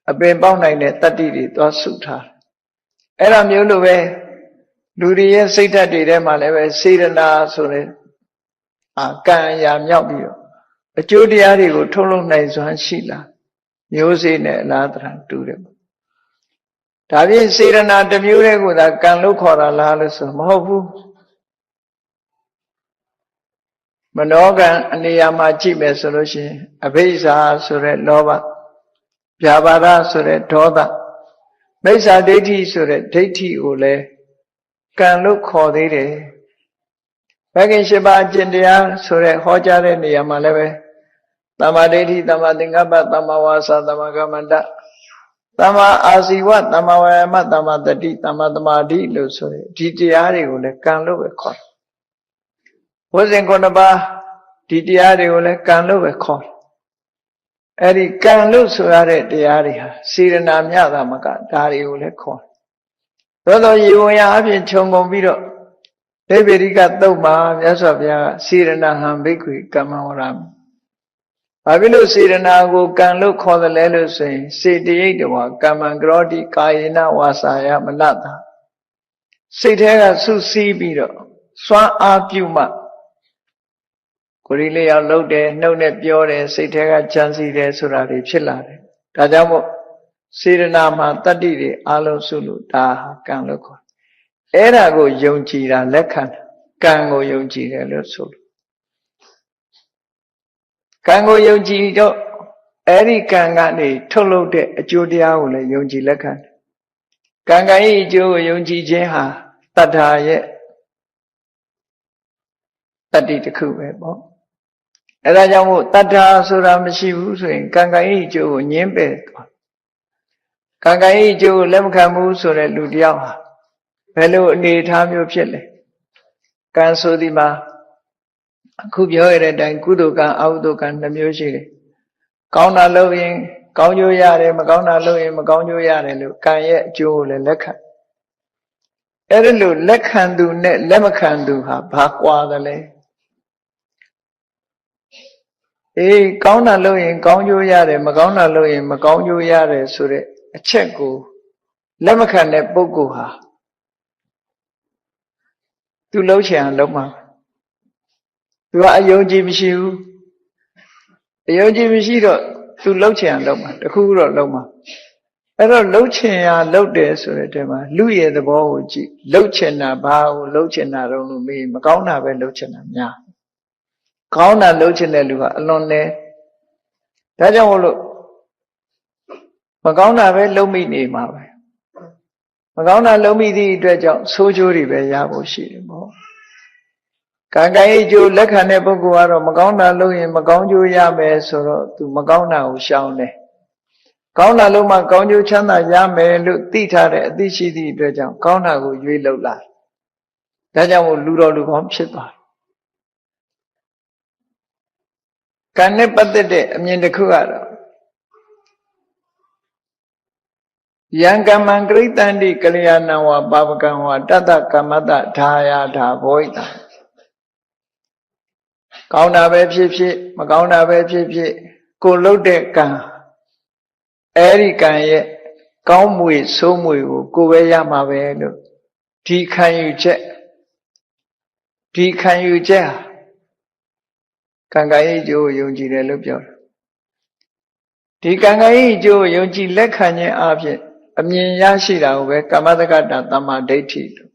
အပင်ပေါက်နိုင်တဲ့တတ္တိတွေသွားစုထားအဲ့ဒါမျိုးလိုပဲလူတွေရဲ့စိတ်ဓာတ်တွေထဲမှာလည်းပဲစေရနာဆိုတဲ့ကံအရာမြောက်ပြီးတော့အကျိုးတရားတွေကိုထုတ်လုပ်နိုင်စွမ်းရှိလာမျိုးစေ့နဲ့အလားတရတူတယ်ဒါဖြင့်စေရနာတစ်မျိုးတည်းကိုသာကံလို့ခေါ်တာလားလို့ဆိုမဟုတ်ဘူးမနောကံအနေရာမှာကြည့်မယ်ဆိုလို့ရှိရင်အဘိဇာဆိုတဲ့လောဘဗျာပါဒဆိုတဲ့ဒေါသမိစ္ဆာဒိဋ္ဌိဆိုတဲ့ဒိဋ္ဌိကိုလည်းကံလို့ခေါ်သေးတယ်ဘဂင်၈ပါးအကျင့်တရားဆိုတဲ့ဟောကြားတဲ့နေရာမှာလည်းပဲသမ္မာဒိဋ္ဌိသမ္မာသင်္ကပ္ပသမ္မာဝါစာသမ္မာကမ္မန္တသမ္မာအာဇီဝသမ္မာဝါယာမသမ္မာတတိသမ္မာသမာဓိလို့ဆိုတဲ့ဒီတရားတွေကိုလည်းကံလို့ပဲခေါ်တယ်ဝိဇ္ဇင်9ပါးဒီတရားတွေကိုလည်းကံလို့ပဲခေါ်တယ်အဲ့ဒီကံလို့ဆိုရတဲ့တရားတွေဟာစေရနာမြတာမကဒါတွေကိုလည်းခေါ်တယ်သို့သောယေဝံယအပြင်ခြုံငုံပြီးတော့ဒေဝရိကသုတ်မှာမြတ်စွာဘုရားကစေရနာဟံဘိက္ခွေကမ္မဝရမိဘာဖြစ်လို့စေရနာကိုကံလို့ခေါ်တယ်လဲလို့ဆိုရင်စေတရိတ်တဝါကမ္မံကရောတိကာယေနဝါစာယမနတစိတ်ထဲကဆုစည်းပြီးတော့စွမ်းအားပြုမှ ကိုရီလေးရောက်လှုပ်တယ်နှုတ်နဲ့ပြောတယ်စိတ်ထဲကကြံစီတယ်ဆိုတာတွေဖြစ်လာတယ်ဒါကြောင့်မို့စေတနာမှာတတ္တိတွေအလုံးစုလို့ဒါဟာကံလို့ခေါ်အဲ့ဒါကိုယုံကြည်တာလက်ခံကံကိုယုံကြည်တယ်လို့ဆိုလို့ကံကိုယုံကြည်တော့အဲ့ဒီကံကနေထုတ်လုပ်တဲ့အကျိုးတရားကိုလည်းယုံကြည်လက်ခံကံကံရဲ့အကျိုးကိုယုံကြည်ခြင်းဟာတတ္ထာရဲ့တတ္တိတစ်ခုပဲပေါ့အဲဒါကြောင့်မို့တတ္ထာဆိုတာမရှိဘူးဆိုရင်ကံကံရဲ့အကျိုးကိုညှင်းပယ်သွားကံကံရဲ့အကျိုးကိုလက်မခံဘူးဆိုတဲ့လူတယောက်ဟာဘယ်လိုအနေအထားမျိုးဖြစ်လဲကံဆိုဒီမှာအခုပြောရတဲ့အတိုင်းကုသိုလ်ကံအကုသိုလ်ကံနှမျိုးရှိတယ်ကောင်းတာလုပ်ရင်ကောင်းကျိုးရတယ်မကောင်းတာလုပ်ရင်မကောင်းကျိုးရတယ်လို့ကံရဲ့အကျိုးကိုလည်းလက်ခံအဲ့ဒါလို့လက်ခံသူနဲ့လက်မခံသူဟာဘာကွာသလဲအေးကောင်းတာလုပ်ရင်ကောင်းကျိုးရတယ်မကောင်းတာလုပ်ရင်မကောင်းကျိုးရတယ်ဆိုတဲ့အချက်ကိုလက်မခံတဲ့ပုဂ္ဂိုလ်ဟာသူလှုပ်ချင်အောင်လုပ်မှာသူကအယုံကြည်မရှိဘူးအယုံကြည်မရှိတော့သူလှုပ်ချင်အောင်လုပ်မှာတခုတော့လုပ်မှာအဲ့တော့လှုပ်ချင်ရလှုပ်တယ်ဆိုတဲ့တဲမှာလူရဲ့သဘောကိုကြည့်လှုပ်ချင်တာဘာကိုလှုပ်ချင်တာတော့လို့မေးမကောင်းတာပဲလှုပ်ချင်တာများကောင်းတာလှုပ်ချင်တဲ့လူကအလွန်နဲ့ဒါကြောင့်မို့လို့မကောင်းတာပဲလှုပ်မိနေမှာပဲမကောင်းတာလှုပ်မိသည့်အတွက်ကြောင့်ဆိုးကျိုးတွေပဲရဖို့ရှိတယ်ပေါ့ကံကံရဲ့အကျိုးလက်ခံတဲ့ပုဂ္ဂိုလ်ကတော့မကောင်းတာလုပ်ရင်မကောင်းကျိုးရမယ်ဆိုတော့သူမကောင်းတာကိုရှောင်တယ်ကောင်းတာလုပ်မှကောင်းကျိုးချမ်းသာရမယ်လို့သိထားတဲ့အသိရှိသည့်အတွက်ကြောင့်ကောင်းတာကိုရွေးလုပ်လာဒါကြောင့်မို့လူတော်လူကောင်းဖြစ်သွားကံနဲ့ပတ်သက်တဲ့အမြင်တစ်ခုကတော့ယံကမ္မံကရိတန္တိကလျာဏဝါပါပကံဝါတတ္တကမ္မတဓာယာဓာဘောဣတံကောင်းတာပဲဖြစ်ဖြစ်မကောင်းတာပဲဖြစ်ဖြစ်ကိုလှုပ်တဲ့ကံအဲ့ဒီကံရဲ့ကောင်းမွေဆိုးမွေကိုပဲရမှာပဲလို့ဒီခံယူချက်ဟာကံကံရဲ့အကျိုးကိုယုံကြည်တယ်လို့ပြောတယ်ဒီကံကံရဲ့အကျိုးကိုယုံကြည်လက်ခံခြင်းအပြင်အမြင်ရရှိတာကိုပဲကမ္မတက္ကတာသမ္မာဒိဋ္ဌိလို့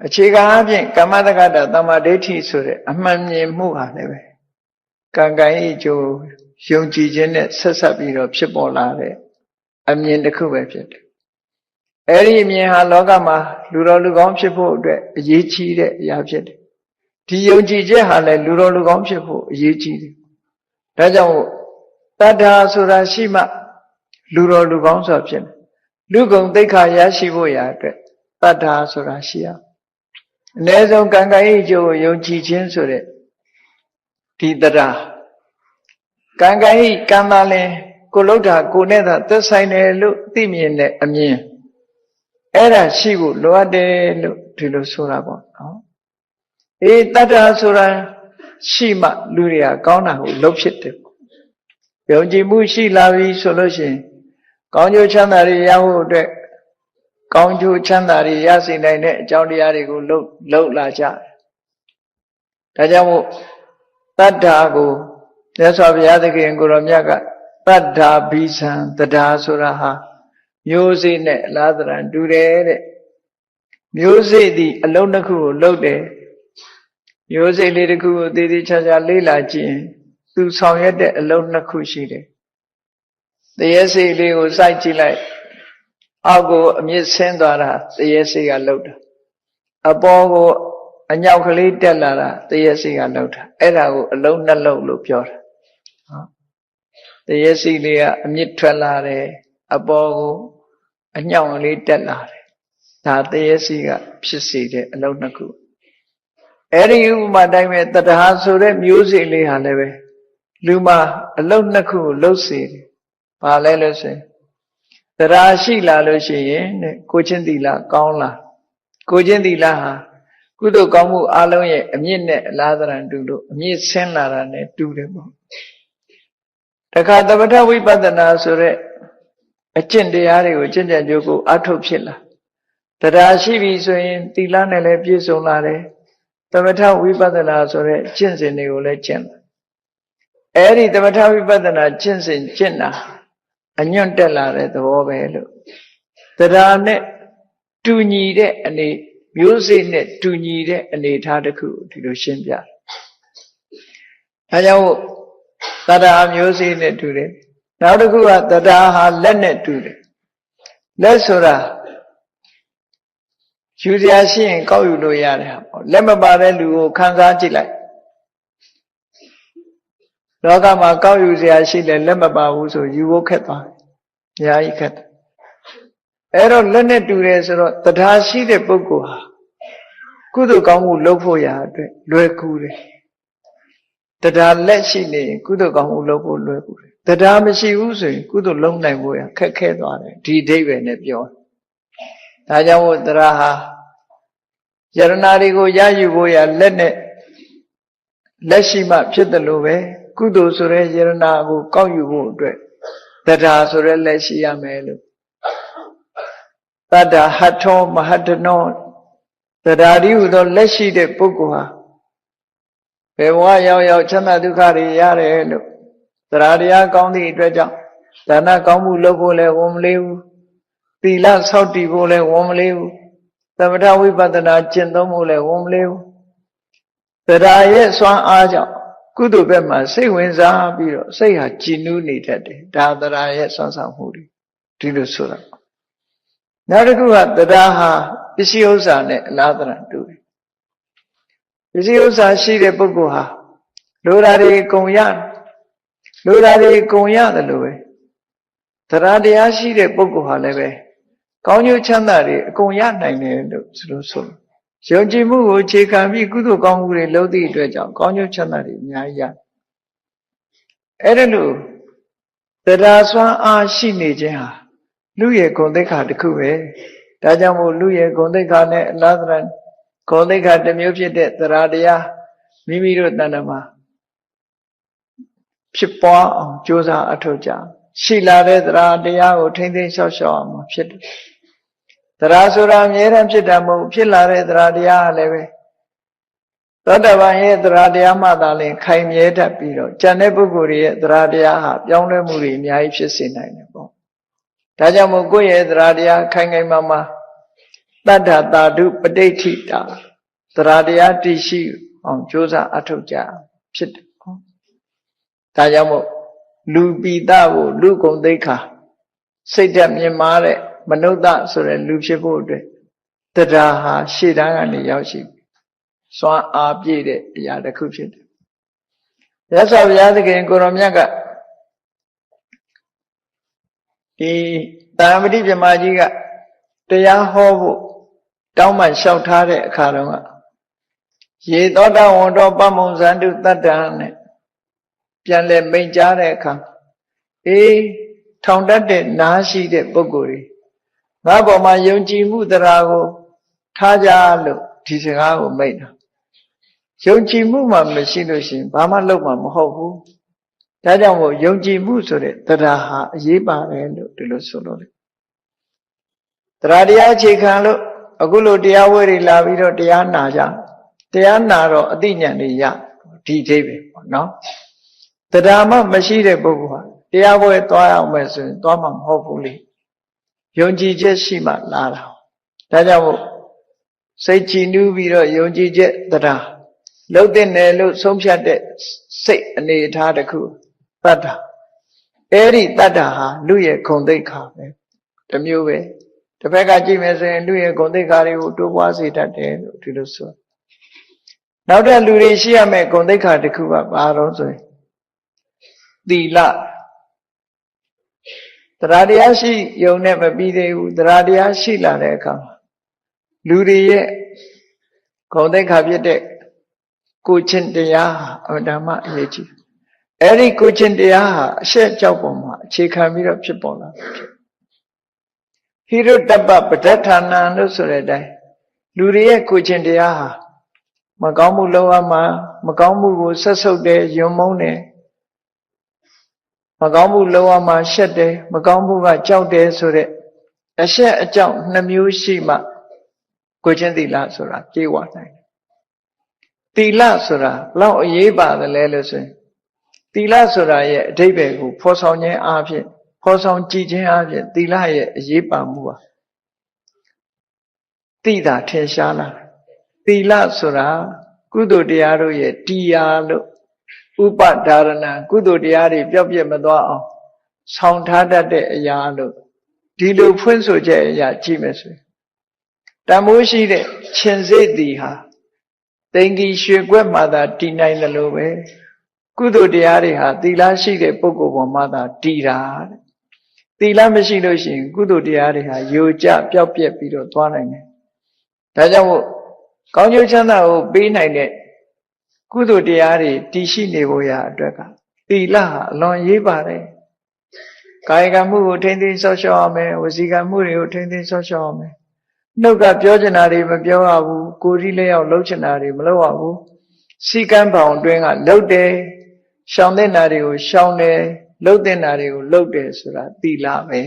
အခြေခံအပြင်ကမ္မတက္ကတာသမ္မာဒိဋ္ဌိဆိုတဲ့အမှန်မြင်မှုဟာလည်းပဲကံကံရဲ့အကျိုးယုံကြည်ခြင်းနဲ့ဆက်ဆက်ပြီးတော့ဖြစ်ပေါ်လာတဲ့အမြင်တစ်ခုပဲဖြစ်တယ်အဲ့ဒီအမြင်ဟာလောကမှာလူတော်လူကောင်းဖြစ်ဖို့အတွက်အရေးကြီးတဲ့အရာဖြစ်တယ်ဒီယုံကြည်ချက်ဟာလည်းလူတော်လူကောင်းဖြစ်ဖို့အရေးကြီးတယ်ဒါကြောင့်တတ္ထာဆိုတာရှိမှလူတော်လူကောင်းဆိုတာဖြစ်တယ်လူကုံသိက္ခာရရှိဖို့ရာအတွက်တတ္ထာဆိုတာရှိရအ ਨੇ ဆုံးကံကံရဲ့အကျိုးကိုယုံကြည်ခြင်းဆိုတဲ့ဒီတရားကံကံဤကံသာလင်ကိုလှုပ်တာကိုနဲ့သာသက်ဆိုင်တယ်လို့သိမြင်တဲ့အမြင်အဲ့ဒါရှိဖို့လိုအပ်တယ်လို့ဒီလိုဆိုတာပေါ့နော်အေးတတ္ထာဆိုတာရှိမှလူတွေကကောင်းတာကိုလှုပ်ဖြစ်တယ်ယုံကြည်မှုရှိလာပြီဆိုလို့ရှိရင်ကောင်းကျိုးချမ်းသာတွေရဖို့အတွက်ကောင်းကျိုးချမ်းသာတွေရစေနိုင်တဲ့အကြောင်းတရားတွေကိုလှုပ်လာကြဒါကြောင့်မို့တတ္ထာကိုမြတ်စွာဘုရားသခင်ကိုရောမြတ်ကတတ္ထာဘိဇံတရားဆိုတာဟာမျိုးစေ့နဲ့အလားတရံတူတယ်တဲ့မျိုးစေ့သည်အလုံးတစ်ခုကိုလှုပ်တယ်မျိုးစေ့လေးတစ်ခုကိုသေသေးချာချာလေ့လာကြည့်ရင်သူဆောင်ရွက်တဲ့အလုံးနှစ်ခုရှိတယ်သရဲစေ့လေးကိုစိုက်ကြည့်လိုက်အောက်ကိုအမြင့်ဆင်းသွားတာသရဲစေ့ကလှုပ်တာအပေါ်ကိုအညောက်ကလေးတက်လာတာသရဲစေ့ကလှုပ်တာအဲ့ဒါကိုအလုံးနှစ်လုံးလို့ပြောတာသရဲစေ့လေးကအမြင့်ထွက်လာတယ်အပေါ်ကိုအညောက်ကလေးတက်လာတယ်ဒါသရဲစေ့ကဖြစ်စေတဲ့အလုံးနှစ်ခုအဲ့ဒီဥပမာတိုင်းပဲတတဟာဆိုတဲ့မျိုးစေ့လေးဟာလည်းပဲလူမှာအလုံးနှစ်ခုကိုလှုပ်စေတယ်ဘာလဲလို့ဆိုရင်တရားရှိလာလို့ရှိရင်ကိုချင်းသီလကောင်းလာကိုချင်းသီလဟာကုသိုလ်ကောင်းမှုအလုံးရဲ့အမြင့်နဲ့အလားတရံတူလို့အမြင့်ဆင်းလာတာနဲ့တူတယ်ပေါ့တခါသမထဝိပဿနာဆိုတဲ့အကျင့်တရားတွေကိုကျင့်ကြံကြိုးကိုအထုတ်ဖြစ်လာတရားရှိပြီဆိုရင်သီလနဲ့လည်းပြည့်စုံလာတယ် သမထဝိပဿနာဆိုတဲ့ကျင့်စဉ်တွေကိုလည်းကျင့်တယ်အဲ့ဒီသမထဝိပဿနာကျင့်စဉ်ကျင့်တာအညွန့်တက်လာတဲ့သဘောပဲလို့တရားနဲ့တူညီတဲ့အနေမျိုးစိတ်နဲ့တူညီတဲ့အနေထားတစ်ခုဒီလိုရှင်းပြတယ်အဲကြောင့်တရားမျိုးစိတ်နဲ့တူတယ်နောက်တစ်ခုကတရားဟာလက်နဲ့တူတယ်လက်ဆိုတာယူစရာရှိရင်ကောက်ယူလို့ရတယ်ဟာပေါ့လက်မပါတဲ့လူကိုခံစားကြည့်လိုက်လောကမှာကောက်ယူစရာရှိတယ်လက်မပါဘူးဆိုယူဖို့ခက်သွားတယ်အများကြီးခက်တယ်အဲ့တော့လက်နဲ့တူတယ်ဆိုတော့တရားရှိတဲ့ပုဂ္ဂိုလ်ဟာကုသိုလ်ကောင်းမှုလုပ်ဖို့ရာအတွက်လွယ်ကူတယ်တရားလက်ရှိနေရင်ကုသိုလ်ကောင်းမှုလုပ်ဖို့လွယ်ကူတယ်တရားမရှိဘူးဆိုရင်ကုသိုလ်လုပ်နိုင်ဖို့ရခက်ခဲသွားတယ်ဒီအဓိပ္ပာယ်နဲ့ပြောဒါကြောင့်မို့တရားဟာယရနာတွေကိုရယူဖို့ရလက်နဲ့လက်ရှိမှဖြစ်တယ်လို့ပဲကုသိုလ်ဆိုတဲ့ယရနာကိုကောက်ယူဖို့အတွက်တရားဆိုတဲ့လက်ရှိရမယ်လို့တတ္တဟတ်ထောမဟတနောတရားဒီဟူသောလက်ရှိတဲ့ပုဂ္ဂိုလ်ဟာဘယ်ဘဝရောက်ရောက်ချမ်းသာဒုက္ခတွေရတယ်လို့တရားတရားကောင်းသည့်အတွက်ကြောင့်ဒါနကောင်းမှုလုပ်ဖို့လည်းဝန်မလေးဘူးသီလဆောက်တည်ဖို့လည်းဝန်မလေးဘူးသမထဝိပဿနာကျင့်သုံးဖို့လည်းဝန်မလေးဘူးတရားရဲ့စွမ်းအားကြောင့်ကုသိုလ်ဘက်မှာစိတ်ဝင်စားပြီးတော့စိတ်ဟာကြည်နူးနေတတ်တယ်ဒါတရားရဲ့စွမ်းဆောင်မှုတွေဒီလိုဆိုတာနောက်တစ်ခုကတရားဟာပစ္စည်းဥစ္စာနဲ့အလားတရတူတယ်ပစ္စည်းဥစ္စာရှိတဲ့ပုဂ္ဂိုလ်ဟာလိုတာတွေကုန်ရလိုတာတွေကုန်ရတယ်လို့ပဲတရားတရားရှိတဲ့ပုဂ္ဂိုလ်ဟာလည်းပဲကောင်းကျိုးချမ်းသာတွေအကုန်ရနိုင်တယ်လို့ဆိုလို့ဆိုယုံကြည်မှုကိုအခြေခံပြီးကုသိုလ်ကောင်းမှုတွေလုပ်သည့်အတွက်ကြောင့်ကောင်းကျိုးချမ်းသာတွေအများကြီးရအဲ့ဒါလို့တရားစွမ်းအားရှိနေခြင်းဟာလူရဲ့ဂုဏ်သိက္ခာတစ်ခုပဲဒါကြောင့်မို့လူရဲ့ဂုဏ်သိက္ခာနဲ့အလားတရဂုဏ်သိက္ခာတစ်မျိုးဖြစ်တဲ့တရားတရားမိမိတို့တဏ္ဍာမှာဖြစ်ပွားအောင်ကြိုးစားအထောက်ကြရှိလာတဲ့တရားတရားကိုထိမ့်သိမ်းလျှောက်ရှောက်အောင်ဖြစ်တယ်တရားဆိုတာအမြဲတမ်းဖြစ်တာမဟုတ်ဖြစ်လာတဲ့တရားတရားလည်းပဲသောတပန်ရဲ့တရားတရားမှသာလျှင်ခိုင်မြဲတတ်ပြီးတော့ဉာဏ်တဲ့ပုဂ္ဂိုလ်ရဲ့တရားတရားဟာပြောင်းလဲမှုတွေအများကြီးဖြစ်စေနိုင်တယ်ပေါ့ဒါကြောင့်မို့ကိုယ့်ရဲ့တရားတရားခိုင်ခိုင်မာမာတတ္ထတာဓုပဋိဋ္ဌိတာတရားတရားတည်ရှိအောင်ကြိုးစားအထောက်ကြဖြစ်တယ်ပေါ့ဒါကြောင့်မို့လူပိတကိုလူဂုဏ်သိက္ခာစိတ်ဓာတ်မြင့်မားတဲ့မနုဿဆိုတဲ့လူဖြစ်ဖို့အတွက်တရားဟာရှေ့တန်းကနေရောက်ရှိစွမ်းအားပြည့်တဲ့အရာတစ်ခုဖြစ်တယ်။မြတ်စွာဘုရားသခင်ကိုရောမြတ်ကဒီတာမတိပြမကြီးကတရားဟောဖို့တောင်းပန်လျှောက်ထားတဲ့အခါတုန်းကရေသောတဝန္တောပမုံဇန္တုတတ္တံနဲ့ပြန်လဲမိန့်ကြားတဲ့အခါထောင်တတ်တဲ့နားရှိတဲ့ပုဂ္ဂိုလ်တွေငါပေါ်မှာယုံကြည်မှုတရားကိုထားကြလို့ဒီစကားကိုမိန့်တာယုံကြည်မှုမှမရှိလို့ရှိရင်ဘာမှလုပ်မှာမဟုတ်ဘူးဒါကြောင့်မို့ယုံကြည်မှုဆိုတဲ့တရားဟာအရေးပါတယ်လို့ဒီလိုဆိုလို့တရားတရားအခြေခံလို့အခုလိုတရားဝဲတွေလာပြီးတော့တရားနာကြတရားနာတော့အသိဉာဏ်တွေရဒီအိပဲပေါ့နော်တရားမှမရှိတဲ့ပုဂ္ဂိုလ်ဟာတရားပွဲသွားအောင်မယ်ဆိုရင်သွားမှာမဟုတ်ဘူးလေယုံကြည်ချက်ရှိမှလာတာဒါကြောင့်မို့စိတ်ကြည်နူးပြီးတော့ယုံကြည်ချက်တရားလှုပ်တဲ့နယ်လို့ဆုံးဖြတ်တဲ့စိတ်အနေအထားတစ်ခုတတ္တအဲ့ဒီတတ္တဟာလူရဲ့ဂုဏ်သိက္ခာပဲတစ်မျိုးပဲတစ်ဖက်ကကြည့်မယ်ဆိုရင်လူရဲ့ဂုဏ်သိက္ခာတွေကိုတိုးပွားစေတတ်တယ်လို့ဒီလိုဆိုနောက်တဲ့လူတွေရှိရမယ့်ဂုဏ်သိက္ခာတစ်ခုကဘာတော့ဆိုရင်သီလတရားတရားရှိယုံနဲ့မပြီးသေးဘူးတရားတရားရှိလာတဲ့အခါလူတွေရဲ့ဂုဏ်သိက္ခာဖြစ်တဲ့ကိုချင်းတရားဟာအဓမ္မအရေးကြီးအဲ့ဒီကိုချင်းတရားဟာအရှက်ကြောက်ပေါ်မှာအခြေခံပြီးတော့ဖြစ်ပေါ်လာတယ်ဟိရုတ္တပပဋ္ဌာဏံလို့ဆိုတဲ့အတိုင်းလူတွေရဲ့ကိုချင်းတရားဟာမကောင်းမှုလုပ်ရမှာမကောင်းမှုကိုဆက်ဆုပ်တယ်ယွံမုန်းတယ်မကောင်းမှုလုပ်ရမှာရှက်တယ်မကောင်းမှုကကြောက်တယ်ဆိုတဲ့အရှက်အကြောက်နှမျိုးရှိမှကိုချင်းသီလဆိုတာပြေဝနိုင်တယ် တီလဆိုတာဘလောက်အရေးပါတယ်လဲလို့ဆိုရင်တီလဆိုတာရဲ့အဓိပ္ပာယ်ကိုဖော်ဆောင်ခြင်းအပြင်ဖော်ဆောင်ကြည့်ခြင်းအပြင်တီလရဲ့အရေးပါမှုဟာသိတာထင်ရှားလာတီလဆိုတာကုသိုလ်တရားတို့ရဲ့တရားလို့ဥပဒါရဏကုသိုလ်တရားတွေပျောက်ပြက်မသွားအောင်ဆောင်ထားတတ်တဲ့အရာလို့ဒီလိုဖွင့်ဆိုချက်အရာကြည့်မယ်ဆိုရင်တန်မိုးရှိတဲ့ရှင်စေ့တီဟာတိမ်ကြီးရွှေကွက်မှသာတည်နိုင်တယ်လို့ပဲကုသိုလ်တရားတွေဟာသီလရှိတဲ့ပုဂ္ဂိုလ်ပေါ်မှာသာတည်တာတဲ့သီလမရှိလို့ရှိရင်ကုသိုလ်တရားတွေဟာယိုကျပျောက်ပြက်ပြီးတော့သွားနိုင်တယ်ဒါကြောင့်မို့ကောင်းကျိုးချမ်းသာကိုပေးနိုင်တဲ့ကုသိုလ်တရားတွေတည်ရှိနေဖို့ရာအတွက်ကသီလဟာအလွန်ရေးပါတယ်ကာယကံမှုကိုထိန်းသိမ်းစောင့်ရှောက်ရမယ်ဝစီကံမှုတွေကိုထိန်းသိမ်းစောင့်ရှောက်ရမယ်နှုတ်ကပြောချင်တာတွေမပြောရဘူးကိုယ်ကြီးလျောက်လှုပ်ချင်တာတွေမလုပ်ရဘူးစီကံပေါင်အတွင်းကလှုပ်တယ်ရှောင်တဲ့နာတွေကိုရှောင်တယ်လှုပ်တဲ့နာတွေကိုလှုပ်တယ်ဆိုတာသီလပဲ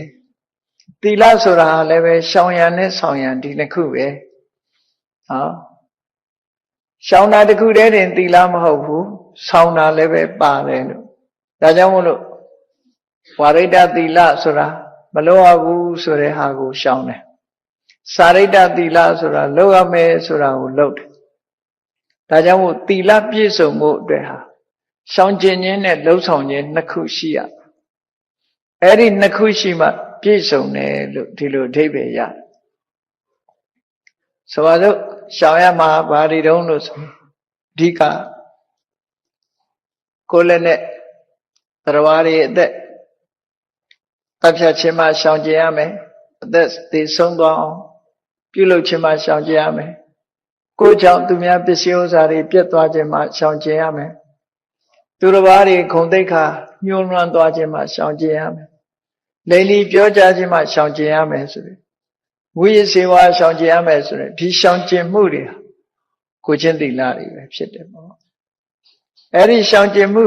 သီလဆိုတာလည်းပဲရှောင်ရံနဲ့ဆောင်ရံဒီနှစ်ခုပဲဟောရှောင်တာတစ်ခုတည်းတင်သီလမဟုတ်ဘူးဆောင်တာလည်းပဲပါတယ်လို့ဒါကြောင့်မို့လို့ဝါရိတသီလဆိုတာမလုပ်ရဘူးဆိုတဲ့ဟာကိုရှောင်တယ်စာရိတ္တသီလဆိုတာလုပ်ရမယ်ဆိုတာကိုလုပ်တယ်ဒါကြောင့်မို့သီလပြည့်စုံမှုအတွက်ဟာရှောင်ကျင်ခြင်းနဲ့လှုပ်ဆောင်ခြင်းနှစ်ခုရှိရအဲ့ဒီနှစ်ခုရှိမှပြည့်စုံတယ်လို့ဒီလိုအဓိပ္ပာယ်ရတယ်ဆိုပါစို့ရှောင်ရမှာဘာတွေတုံးလို့ဆိုအဓိကကိုယ်လည်းနဲ့တရားတွေအသက်တပ်ဖြတ်ခြင်းမှရှောင်ကျင်ရမယ်အသက်သေဆုံးသွားအောင်ပြုလုပ်ခြင်းမှရှောင်ကျင်ရမယ်ကိုယ်ကြောင့်သူများပစ္စည်းဥစ္စာတွေပြတ်သွားခြင်းမှရှောင်ကျင်ရမယ်သူတစ်ပါးတွေခုံသိက္ခာညှိုးနွမ်းသွားခြင်းမှရှောင်ကျင်ရမယ်လိန်လီပြောကြားခြင်းမှရှောင်ကျင်ရမယ်ဆိုရင်ဝိရစေဝါရှောင်ကျင်ရမယ်ဆိုရင်ဒီရှောင်ကျင်မှုတွေကိုချင်းသီလတွေပဲဖြစ်တယ်ပေါ့အဲ့ဒီရှောင်ကျင်မှု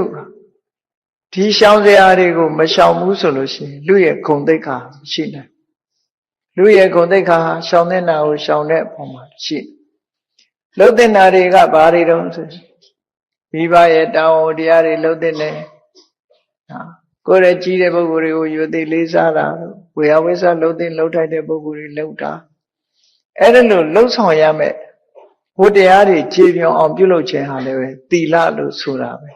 ဒီရှောင်စရာတွေကိုမရှောင်ဘူးဆိုလို့ရှိရင်လူရဲ့ခုံသိက္ခာရှိနိုင်လူရဲ့ဂုဏ်သိက္ခာရှောင်တဲ့နာကိုရှောင်တဲ့အပေါ်မှာရှိလှုပ်တဲ့နာတွေကဘာတွေတုံးဆိုမိဘရဲ့တာဝန်တရားတွေလှုပ်တဲ့နေကိုယ်ရဲ့ကြီးတဲ့ပုဂ္ဂိုလ်တွေကိုယူသိလေးစားတာဝေယဝိဆလှုပ်တဲ့လှုပ်ထိုက်တဲ့ပုဂ္ဂိုလ်တွေလှုပ်တာအဲ့ဒါလို့လှုပ်ဆောင်ရမယ်ဘုတရားတွေခြေပြောင်းအောင်ပြုလုပ်ခြင်းဟာလည်းပဲသီလလို့ဆိုတာပဲ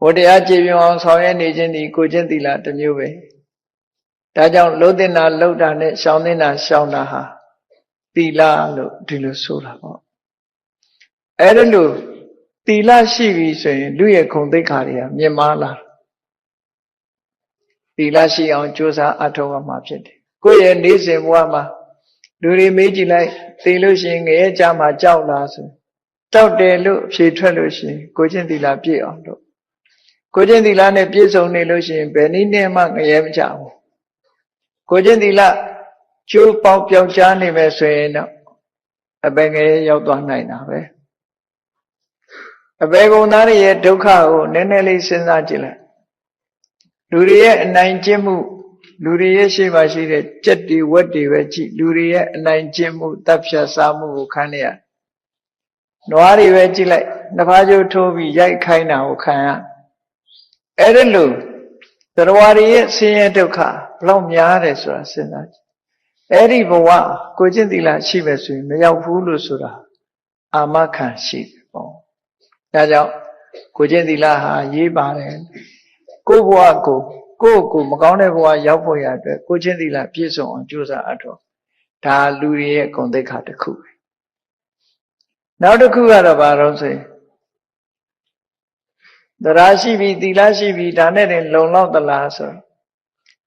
ဘုတရားခြေပြောင်းအောင်ဆောင်ရွက်နေခြင်းဒီကိုချင်းသီလတစ်မျိုးပဲဒါကြောင့်လှုပ်တဲ့နာလှုပ်တာနဲ့ရှောင်တဲ့နာရှောင်တာဟာသီလလို့ဒီလိုဆိုတာပေါ့အဲ့ဒါလို့သီလရှိပြီဆိုရင်လူရဲ့ဂုဏ်သိက္ခာတွေကမြင့်မားလာသီလရှိအောင်ကြိုးစားအထောက်အမှာဖြစ်တယ်ကိုယ့်ရဲ့နေ့စဉ်ဘဝမှာလူတွေမေးကြည့်လိုက်သိလို့ရှိရင်ငရဲကြမှာကြောက်လားဆိုကြောက်တယ်လို့ဖြေထွက်လို့ရှိရင်ကိုချင်းသီလပြည့်အောင်လို့ကိုချင်းသီလနဲ့ပြည့်စုံနေလို့ရှိရင်ဘယ်နည်းနဲ့မှငရဲမကြဘူးကိုချင်းသီလကျိုးပေါက်ပြောင်းချနေမယ်ဆိုရင်တော့အပင်ငယ်ရောက်သွားနိုင်တာပဲအပေကုန်သားရဲ့ဒုက္ခကိုနည်းနည်းလေးစဉ်းစားကြည့်လိုက်လူတွေရဲ့အနိုင်ကျင့်မှုလူတွေရဲ့ရှိမှရှိတဲ့ကြက်တွေဝက်တွေပဲကြည့်လူတွေရဲ့အနိုင်ကျင့်မှုတပ်ဖြတ်စားမှုကိုခံရနွားတွေပဲကြည့်လိုက်နှစ်ဖားကျိုးထိုးပြီးရိုက်ခိုင်းတာကိုခံရအဲ့ဒါလို့တရားတွေရဲ့ဆင်းရဲဒုက္ခဘလောက်များတယ်ဆိုတာစဉ်းစားကြည့်အဲ့ဒီဘဝကိုကျင့်သီလရှိပဲဆိုရင်မရောက်ဘူးလို့ဆိုတာအာမခံရှိတယ်ပေါ့ဒါကြောင့်ကိုကျင့်သီလဟာရေးပါတယ်ကိုယ့်ဘဝကိုမကောင်းတဲ့ဘဝရောက်ဖို့ရအတွက်ကိုကျင့်သီလပြည့်စုံအောင်ကြိုးစားအထောက်ဒါလူတွေရဲ့ဂုဏ်သိက္ခာတစ်ခုပဲနောက်တစ်ခုကတော့ဘာလို့ဆိုရင်တရားရှိပြီသီလရှိပြီဒါနဲ့တင်လုံလောက်သလားဆို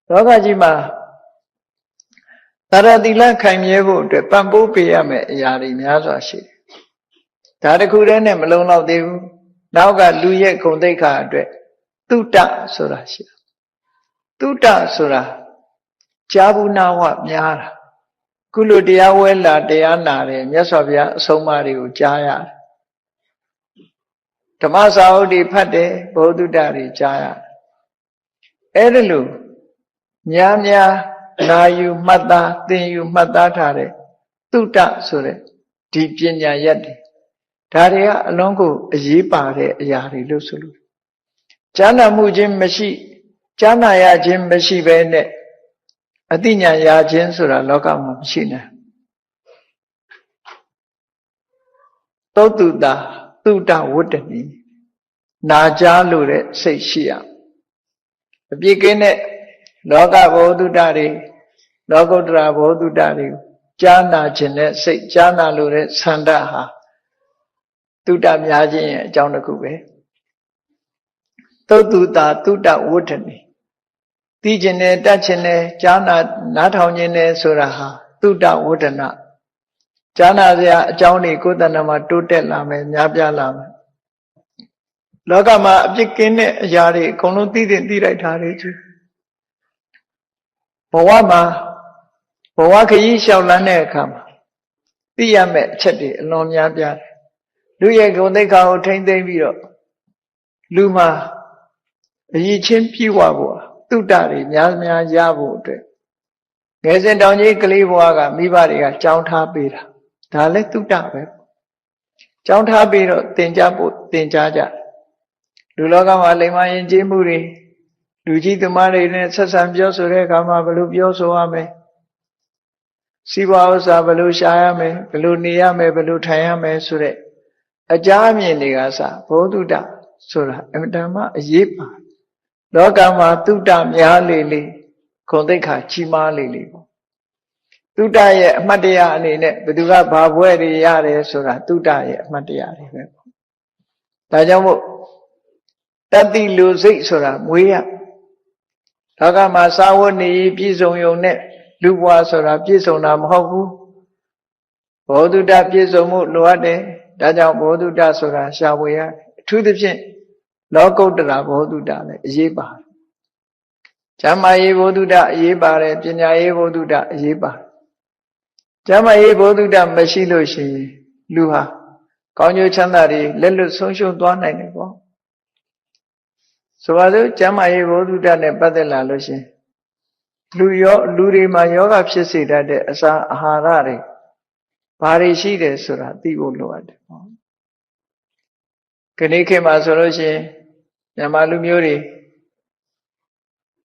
လောကကြီးမှာတရားသီလခိုင်မြဲဖို့အတွက်ပံ့ပိုးပေးရမယ့်အရာတွေများစွာရှိတယ်ဒါတစ်ခုတည်းနဲ့မလုံလောက်သေးဘူးနောက်ကလူရဲ့ဂုဏ်သိက္ခာအတွက်သုတဆိုတာရှိတယ်သုတဆိုတာကြာဘူးနာဝများတာခုလိုတရားဝဲလာတရားနာတယ်မြတ်စွာဘုရားအဆုံးအမတွေကိုကြားရတယ်ဓမ္မစာအုပ်တွေဖတ်တယ်ဘုဒ္ဓတွေကြားရတယ်အဲ့ဒါလို့များနာယူမှတ်သားသင်ယူမှတ်သားထားတဲ့သုတဆိုတဲ့ဒီပညာရက်တွေ ဒါတွေကအလုံးကိုအရေးပါတဲ့အရာတွေလို့ဆိုလို့ကြားနာမှုချင်းမရှိကြားနာရခြင်းမရှိဘဲနဲ့အသိဉာဏ်ရခြင်းဆိုတာလောကမှာမရှိနိုင်သုတ္တုတာသုတဝတ္တနီနာကြားလို့တဲ့စိတ်ရှိရအပြည့်ကင်းတဲ့လောကဘောဓုတ္တတွေလောကုတ္တရာဘောဓုတ္တတွေကြားနာခြင်းနဲ့စိတ်ကြားနာလို့တဲ့ဆန္ဒဟာသုတများခြင်းရဲ့အကြောင်းတစ်ခုပဲသုတ္တုတာသုတဝတ္တနီသိခြင်းနဲ့တတ်ခြင်းနဲ့ကြားနားထောင်ခြင်းနဲ့ဆိုတာဟာသုတဝတ္တနာကြားနာစရာအကြောင်းတွေကိုယ်တဏ္ဍမှာတိုးတက်လာမယ်များပြားလာမယ်လောကမှာအပြစ်ကင်းတဲ့အရာတွေအကုန်လုံးသိလိုက်တာတွေကြီးဘဝမှာဘဝခရီးလျှောက်လန်းတဲ့အခါမှာသိရမယ့်အချက်တွေအလွန်များပြားတယ်လူရဲ့ဂုဏ်သိက္ခာကိုထိမ့်သိမ့်ပြီးတော့လူမှာအရေးချင်းပြည့်ဝဖို့သုတ္တတွေများများရဖို့အတွက်ငယ်စဉ်တောင်ကြီးကလေးဘဝကမိဘတွေကကြောင်းထားပေးတာဒါလည်းသုတ္တပဲကြောင်းထားပြီးတော့သင်ကြားဖို့သင်ကြားကြလူလောကမှာလိမ္မာယဉ်ကျေးမှုတွေလူကြီးသမားတွေနဲ့ဆက်ဆံပြောဆိုတဲ့အခါမှာဘယ်လိုပြောဆိုရမလဲစီးပွားဥစ္စာဘယ်လိုရှာရမလဲဘယ်လိုနေရမလဲဘယ်လိုထိုင်ရမလဲဆိုတဲ့အကြအမြင်တွေကစဘောဓုတ္တဆိုတာအမှန်တမ်းအရေးပါလောကမှာသုတ္တများလေလေဂုဏ်သိက္ခာကြီးမားလေလေပေါ့သုတ္တရဲ့အမှတ်တရအနေနဲ့ဘယ်သူကဘာဘွဲ့တွေရတယ်ဆိုတာသုတ္တရဲ့အမှတ်တရတွေပဲပေါ့ဒါကြောင့်မို့တတိလူစိတ်ဆိုတာမွေးရလောကမှာစာဝတ်နေပြည့်စုံုံနဲ့လူဘဝဆိုတာပြည့်စုံတာမဟုတ်ဘူးဘောဓုတ္တပြည့်စုံမှုလိုအပ်တယ်ဒါကြောင့်ဘောဓုတ္တဆိုတာရှာဖွေရအထူးသဖြင့်လောကုတ္တရာဘောဓုတ္တလည်းအရေးပါတယ်။ကျမ်းမာရေးဘောဓုတ္တအရေးပါတယ်ပညာရေးဘောဓုတ္တအရေးပါတယ်။ကျမ်းမာရေးဘောဓုတ္တမရှိလို့ရှိရင်လူဟာကောင်းကျိုးချမ်းသာတွေလက်လွတ်ဆုံးရှုံးသွားနိုင်တယ်ပေါ့။ဆိုပါစို့ကျမ်းမာရေးဘောဓုတ္တနဲ့ပတ်သက်လာလို့ရှိရင်လူတွေမှာယောဂဖြစ်စေတတ်တဲ့အစာအာဟာရတွေဘာတွေရှိတယ်ဆိုတာသိဖို့လိုအပ်တယ်ပေါ့။ခဏခေတ်မှာဆိုလို့ရှိရင်မြန်မာလူမျိုးတွေ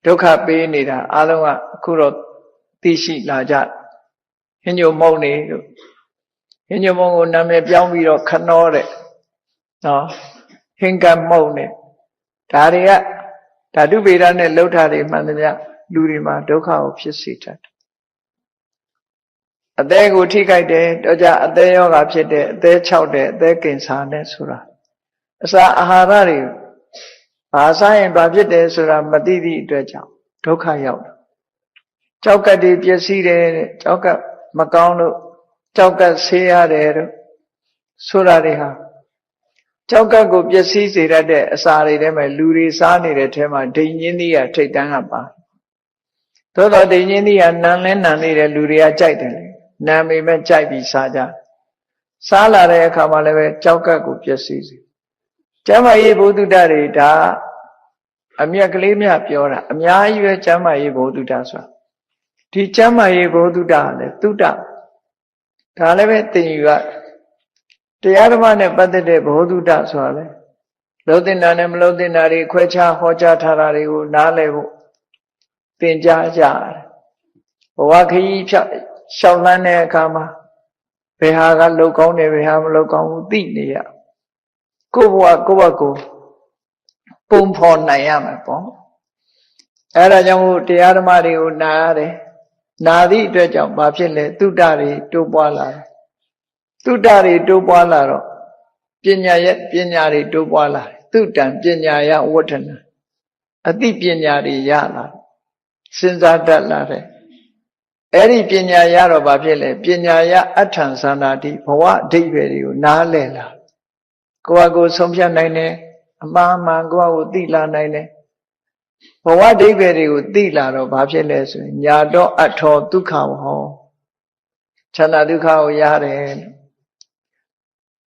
ဒုက္ခပေးနေတာအားလုံးကအခုတော့သိရှိလာကြဟင်းညိုမုံနေတို့ဟင်းညိုမုံကိုနာမည်ပြောင်းပြီးတော့ခနောတဲ့နော်ဟင်္ကမုံနဲ့ဒါတွေကဓာတုဗေဒနဲ့လှုပ်ထားတွေမှန်သမျှလူတွေမှာဒုက္ခကိုဖြစ်စေတတ်တယ်အသေးကိုထိခိုက်တယ်တော့ကြအသေးယောဂဖြစ်တယ်အသေး၆တယ်အသေးကင်ဆာနဲ့ဆိုတာအစာအာဟာရတွေဘာစားရင်ဘာဖြစ်တယ်ဆိုတာမသိသည့်အတွက်ကြောင့်ဒုက္ခရောက်တယ်ကြောက်ကတ်တွေပျက်စီးတယ်တဲ့ကြောက်ကတ်မကောင်းလို့ကြောက်ကတ်ဆေးရတယ်တို့ဆိုတာတွေဟာကြောက်ကတ်ကိုပျက်စီးစေတတ်တဲ့အစာတွေထဲမှာလူတွေစားနေတဲ့ထဲမှာဒိန်ညင်းသီးကထိတ်တန်းကပါသို့တော့ဒိန်ညင်းသီးကနံလဲနံနေတဲ့လူတွေကကြိုက်တယ်လေနံပေမဲ့ကြိုက်ပြီးစားကြစားလာတဲ့အခါမှာလည်းပဲကြောက်ကတ်ကိုပျက်စီးစေကျမ်းမာရေးဘုဒ္ဓတာတွေဒါအမြက်ကလေးများပြောတာအများကြီးပဲကျမ်းမာရေးဘုဒ္ဓတာဆိုတာဒီကျမ်းမာရေးဘုဒ္ဓတာလည်းသုတ္တဒါလည်းပဲသင်ယူရတရားဓမ္မနဲ့ပတ်သက်တဲ့ဘုဒ္ဓတာဆိုတာလေလုံးတင်တာနဲ့မလုံးတင်တာတွေခွဲခြားဟောကြားထားတာတွေကိုနားလည်ဖို့သင်ကြားကြရတယ်ဘဝခရီးဖြတ်ရှောက်လန်းတဲ့အခါမှာဘယ်ဟာကလောက်ကောင်းတယ်ဘယ်ဟာမလောက်ကောင်းဘူးသိနေရကိုယ့်ဘဝကိုပုံဖော်နိုင်ရမယ်ပေါ့အဲဒါကြောင့်မို့တရားဓမ္မတွေကိုနာရတယ်နာသည့်အတွက်ကြောင့်ဘာဖြစ်လဲသုတ္တတွေတိုးပွားလာတယ်သုတ္တတွေတိုးပွားလာတော့ပညာတွေတိုးပွားလာတယ်သုတ္တံပညာယဝဋ္ဌနာအသိပညာတွေရလာစဉ်းစားတတ်လာတယ်အဲ့ဒီပညာရတော့ဘာဖြစ်လဲပညာရအဋ္ဌံသန္တာတိဘဝအဓိပ္ပာယ်တွေကိုနားလည်လာကိုယ့်အကိုဆုံးဖြတ်နိုင်တယ်အမှားမှန်ကိုယ့်အကိုသိလာနိုင်တယ်ဘဝအဓိပ္ပာယ်တွေကိုသိလာတော့ဘာဖြစ်လဲဆိုရင်ညာတော့အထောဒုက္ခဝဟောချမ်းသာဒုက္ခကိုရတယ်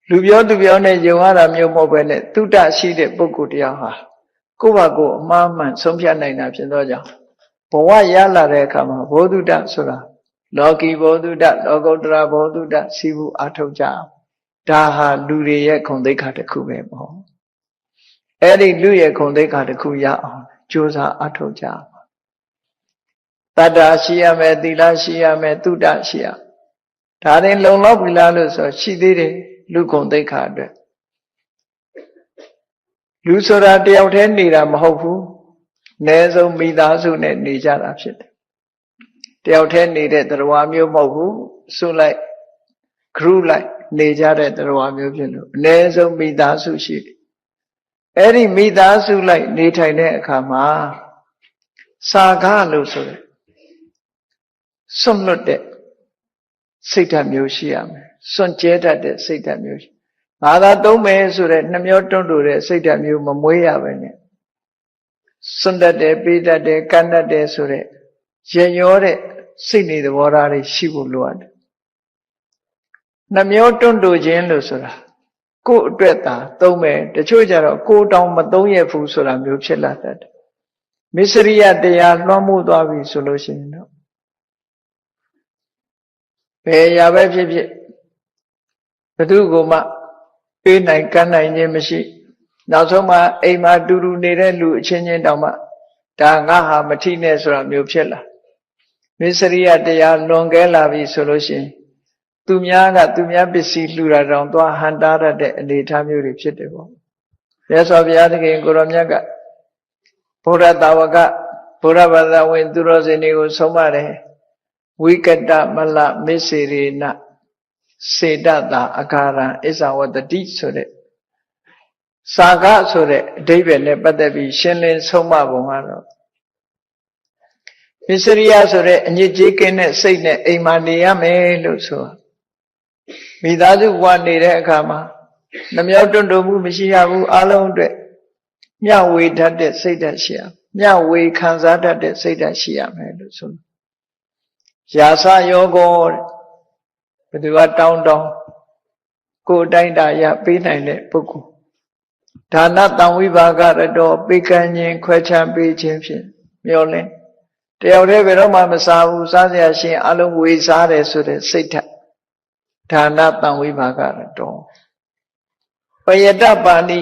လူပြောသူပြောနဲ့ယုံရတာမျိုးမဟုတ်ပဲနဲ့သုတ္တရှိတဲ့ပုဂ္ဂိုလ်တရားဟာကိုယ့်ဘာကိုအမှားမှန်ဆုံးဖြတ်နိုင်တာဖြစ်သောကြောင့်ဘဝရလာတဲ့အခါမှာဘောဓုတ္တဆိုတာလောကီဘောဓုတ္တလောကုတ္တရာဘောဓုတ္တစီဘူးအထုတ်ကြအောင် ဒါဟာလူတွေရဲ့ဂုဏ်သိက္ခာတစ်ခုပဲပေါ့အဲ့ဒီလူရဲ့ဂုဏ်သိက္ခာတစ်ခုရအောင်ကြိုးစားအထောက်ကြပါတတ္တာရှိရမယ်သီလရှိရမယ်သုတရှိရဒါရင်လုံလောက်ပြီလားလို့ဆိုရှိသေးတယ်လူဂုဏ်သိက္ခာအတွက်လူဆိုတာတယောက်တည်းနေတာမဟုတ်ဘူးအနည်းဆုံးမိသားစုနဲ့နေကြတာဖြစ်တယ်တယောက်တည်းနေတဲ့တရားမျိုးမဟုတ်ဘူးစုလိုက်ဂရုလိုက်နေကြတဲ့တရားမျိုးဖြစ်လို့အနည်းဆုံးမိသားစုရှိတယ်အဲ့ဒီမိသားစုလိုက်နေထိုင်တဲ့အခါမှာစာကားလို့ဆိုရယ်စွန့်လွတ်တဲ့စိတ်ဓာတ်မျိုးရှိရမယ်စွန့်ကြဲတတ်တဲ့စိတ်ဓာတ်မျိုးရှိငါသာသုံးမယ်ဆိုတဲ့နှမျောတွန့်တူတဲ့စိတ်ဓာတ်မျိုးမမွေးရပဲနဲ့စွန့်တတ်တယ်ပေးတတ်တယ်ကန့်တတ်တယ်ဆိုတဲ့ရရောတဲ့စိတ်နေသဘောထားတွေရှိဖို့လိုအပ်တယ်နှမျောတွန့်တူခြင်းလို့ဆိုတာကိုယ့်အတွက်သာသုံးမယ်တချို့ကြတော့ကိုယ်တောင်မသုံးရဘူးဆိုတာမျိုးဖြစ်လာတတ်တယ်မစ္စရိယတရားလွှမ်းမိုးသွားပြီဆိုလို့ရှိရင်တော့ဘယ်ရာပဲဖြစ်ဖြစ်ဘယ်သူကမှပေးနိုင်ကမ်းနိုင်ခြင်းမရှိနောက်ဆုံးမှအိမ်မှာတူတူနေတဲ့လူအချင်းချင်းတောင်မှဒါငါဟာမထိနဲ့ဆိုတာမျိုးဖြစ်လာမစ္စရိယတရားလွန်ကဲလာပြီဆိုလို့ရှိရင်သူများကသူများပစ္စည်းလှူတာတောင်သွားဟန်တားရတဲ့အနေအထားမျိုးတွေဖြစ်တယ်ပေါ့မြတ်စွာဘုရားသခင်ကိုရောမြတ်ကဘုရားတာဝကဘုရားဘာသာဝင်သူတော်စင်တွေကိုဆုံးမတယ်ဝိကတမလမစ္စေရေနစေတတာအကာရံအစ္ဆဝတ္တိဆိုတဲ့စာကဆိုတဲ့အဓိပ္ပာယ်နဲ့ပတ်သက်ပြီးရှင်းလင်းဆုံးမပုံကတော့မစ္စရိယဆိုတဲ့အညစ်အကြေးကင်းတဲ့စိတ်နဲ့အိမ်မှာနေရမယ်လို့ဆိုမိသားစုဘဝနေတဲ့အခါမှာနှမျောတွန့်တူမှုမရှိရဘူးအလုံးအတွက်မျှဝေတတ်တဲ့စိတ်ဓာတ်ရှိရမျှဝေခံစားတတ်တဲ့စိတ်ဓာတ်ရှိရမယ်လို့ဆိုရာစယောဂောဘယ်သူကတောင်းကိုယ်တိုင်းတာရပေးနိုင်တဲ့ပုဂ္ဂိုလ်ဒါနတံဝိဘာကရတောပေကံခြင်းခွဲခြားပေးခြင်းဖြင့်မျောလင်းတယောက်တည်းဘယ်တော့မှမစားဘူးစားစရာရှိရင်အလုံးဝေစားတယ်ဆိုတဲ့စိတ်ဓာတ်ဒါနတံဝိဘာကရတောပယတပါဏိ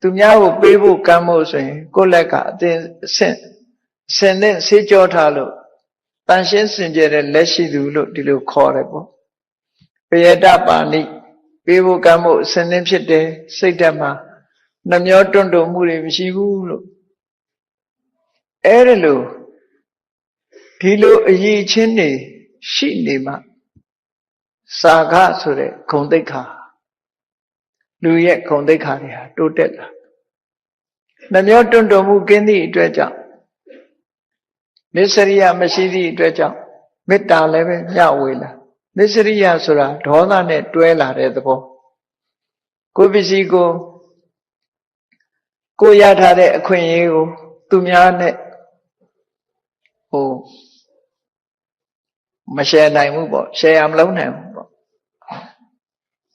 သူများကိုပေးဖို့ကမ်းဖို့ဆိုရင်ကိုယ့်လက်ကအသင်ဆင့်နဲ့ဆေးကြောထားလို့တန်ရှင်းစင်ကြယ်တဲ့လက်ရှိသူလို့ဒီလိုခေါ်တယ်ပေါ့ပယတပါဏိပေးဖို့ကမ်းဖို့အစင်းဖြစ်တယ်စိတ်ဓာတ်မှာနှမျောတွန့်တူမှုတွေမရှိဘူးလို့အဲ့ဒါလို့ဒီလိုအရေးချင်းနေရှိနေမှစာခဆိုတဲ့ဂုဏ်သိက္ခာလူရဲ့ဂုဏ်သိက္ခာတွေဟာတိုးတက်လာနှမျောတွန့်တူမှုကင်းသည့်အတွက်ကြောင့်မစ္စရိယမရှိသည့်အတွက်ကြောင့်မေတ္တာလည်းပဲမျှဝေလာမစ္စရိယဆိုတာဒေါသနဲ့တွဲလာတဲ့သဘောကိုယ်ပစ္စည်းကိုရထားတဲ့အခွင့်အရေးကိုသူများနဲ့မရှယ်နိုင်ဘူးပေါ့ရှယ်ရမလုံးနိုင်ဘူးပေါ့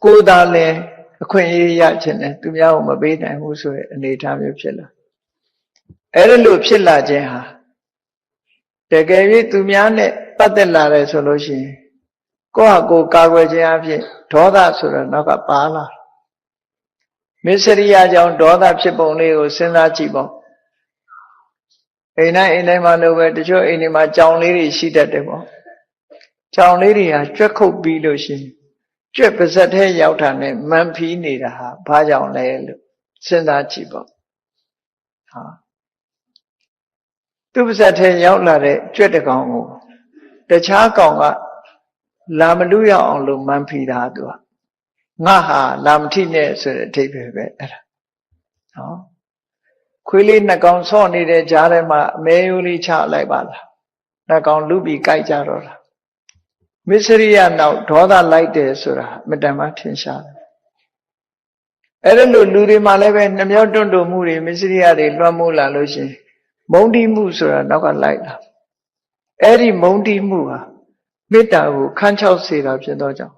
ကိုယ်သာလည်းအခွင့်အရေးရခြင်းနဲ့သူများကိုမပေးနိုင်ဘူးဆိုတဲ့အနေအထားမျိုးဖြစ်လာအဲ့ဒါလို့ဖြစ်လာခြင်းဟာတကယ်၍သူများနဲ့ပတ်သက်လာတယ်ဆိုလို့ရှိရင်ကိုယ့်ဟာကိုယ်ကာကွယ်ခြင်းအဖြစ်ဒေါသဆိုတာနောက်ကပါလာမစ္စရိယကြောင့်ဒေါသဖြစ်ပုံလေးကိုစဉ်းစားကြည့်ပေါ့အိမ်တိုင်းမှာလို့ပဲတချို့အိမ်တွေမှာကြောင်လေးတွေရှိတတ်တယ်ပေါ့ကြောင်လေးတွေဟာကြွက်ခုတ်ပြီးလို့ရှိရင်ကြွက်ပါဇက်ထဲရောက်တာနဲ့မန်ဖီးနေတာဟာဘာကြောင့်လဲလို့စဉ်းစားကြည့်ပေါ့သူပါဇက်ထဲရောက်လာတဲ့ကြွက်တကောင်ကိုတခြားကောင်ကလာမလူရောက်အောင်လို့မန်ဖီးတာသူကငါဟာလာမထိနဲ့ဆိုတဲ့အဓိပ္ပာယ်ပဲအဲ့ဒါနော်ခွေးလေးနှစ်ကောင်ဆော့နေတဲ့ကြားထဲမှာအမဲရိုးလေးချလိုက်ပါလားနှစ်ကောင်လူပြီးကြိုက်ကြတော့တာမစ္စရိယနောက်ဒေါသလိုက်တယ်ဆိုတာမတန်မှထင်ရှားတယ်အဲ့ဒါလို့လူတွေမှာလည်းပဲနှမျောတွန့်တူမှုတွေမစ္စရိယတွေလွှမ်းမိုးလာလို့ရှိရင်မုန်းတိမှုဆိုတာနောက်ကလိုက်လာအဲ့ဒီမုန်းတိမှုဟာမေတ္တာကိုခန်းချောက်စေတာဖြစ်သောကြောင့်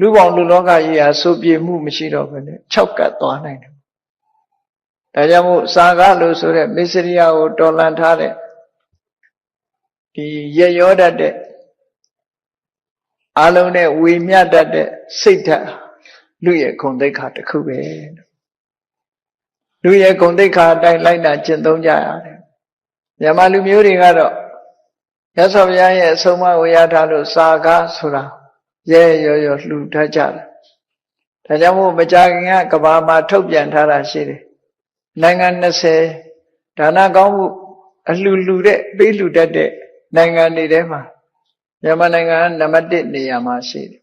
လူပေါင်းလူလောကကြီးဟာစိုးပြေမှုမရှိတော့ဘဲနဲ့ခြောက်ကပ်သွားနိုင်တယ်ဒါကြောင့်မို့စာကလို့ဆိုတဲ့မစ္စရိယကိုတော်လှန်ထားတဲ့ဒီရရောတတ်တဲ့အလုံးနဲ့ဝေမျှတတ်တဲ့စိတ်ဓာတ် လူရဲ့ဂုဏ်သိက္ခာတစ်ခုပဲလူရဲ့ဂုဏ်သိက္ခာအတိုင်းလိုက်တာကျင့်သုံးကြရတယ်မြန်မာလူမျိုးတွေကတော့ရသော်ဘုရားရဲ့အဆုံးအမကိုရထားလို့စာကားဆိုတာရဲရောလှူထားကြတယ်ဒါကြောင့်မို့မကြာခင်ကကဘာမှာထုတ်ပြန်ထားတာရှိတယ်နိုင်ငံ20ဒါနကောင်းမှုအလှူတဲ့ပေးလှူတတ်တဲ့နိုင်ငံတွေထဲမှာမြန်မာနိုင်ငံကနံပါတ်1နေရာမှာရှိတယ်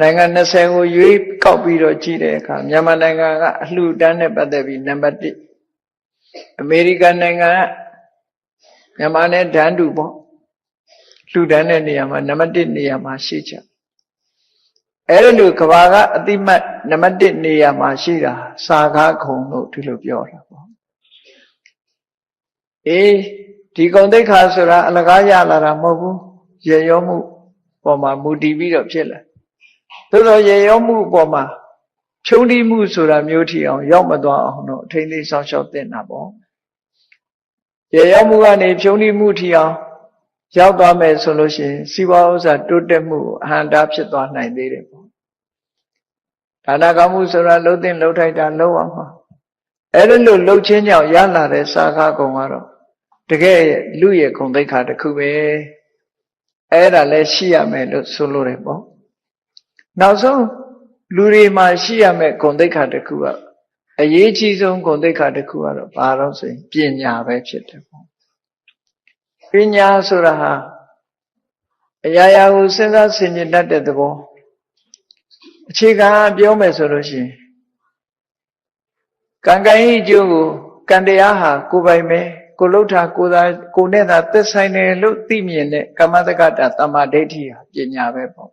နိုင်ငံ20ကိုရွေးကောက်ပြီးတော့ကြည့်တဲ့အခါမြန်မာနိုင်ငံကအလှူဒန်းနဲ့ပတ်သက်ပြီးနံပါတ်1အမေရိကန်နိုင်ငံကမြန်မာနဲ့တန်းတူပေါ့လှူဒန်းတဲ့နေရာမှာနံပါတ်1နေရာမှာရှိကြအဲ့ဒီလိုကဘာကအတိမတ်နံပါတ်1နေရာမှာရှိတာစာကားခုံလို့ဒီလိုပြောတာပေါ့ဒီဂုဏ်သိက္ခာဆိုတာအလကားရလာတာမဟုတ်ဘူးရေရောမှုပေါ်မှာမူတည်ပြီးတော့ဖြစ်လာသို့တော့ရေရောမှုပေါ်မှာဖြုံးတိမှုဆိုတာမျိုးထီအောင်ရောက်မသွားအောင်တော့အထိမ့်သိမ်းဆောင်ရှောက်သင့်တာပေါ့ရေရောမှုကနေဖြုံးတိမှုထီအောင်ရောက်သွားမယ်ဆိုလို့ရှိရင်စီးပွားဥစ္စာတိုးတက်မှုအဟံတာဖြစ်သွားနိုင်သေးတယ်ပေါ့ဒါနကောင်းမှုဆိုတာလှုပ်သင့်လှုပ်ထိုက်တာလှုပ်အောင်ပါအဲ့ဒီလိုလှုပ်ခြင်းကြောင့်ရလာတဲ့စာခကုံကတော့တကယ်လူရဲ့ဂုဏ်သိက္ခာတစ်ခုပဲအဲ့ဒါလည်းရှိရမယ်လို့ဆိုလိုတယ်ပေါ့နောက်ဆုံးလူတွေမှာရှိရမယ်ဂုဏ်သိက္ခာတစ်ခုကအရေးကြီးဆုံးဂုဏ်သိက္ခာတစ်ခုကတော့ဘာလို့ဆိုရင်ပညာပဲဖြစ်တယ်ပေါ့ပညာဆိုတာဟာအရာရာကိုစဉ်းစားဆင်ခြင်တတ်တဲ့သဘောအခြေခံပြောမယ်ဆိုလို့ရှိရင်ကံကံဤအကျိုးကိုကံတရားဟာကိုယ်ပိုင်ပဲကိုလှုပ်တာကိုနဲ့သာသက်ဆိုင်တယ်လို့သိမြင်တဲ့ကမ္မတက္ကတာတမ္မာဒိဋ္ဌိဟာပညာပဲပေါ့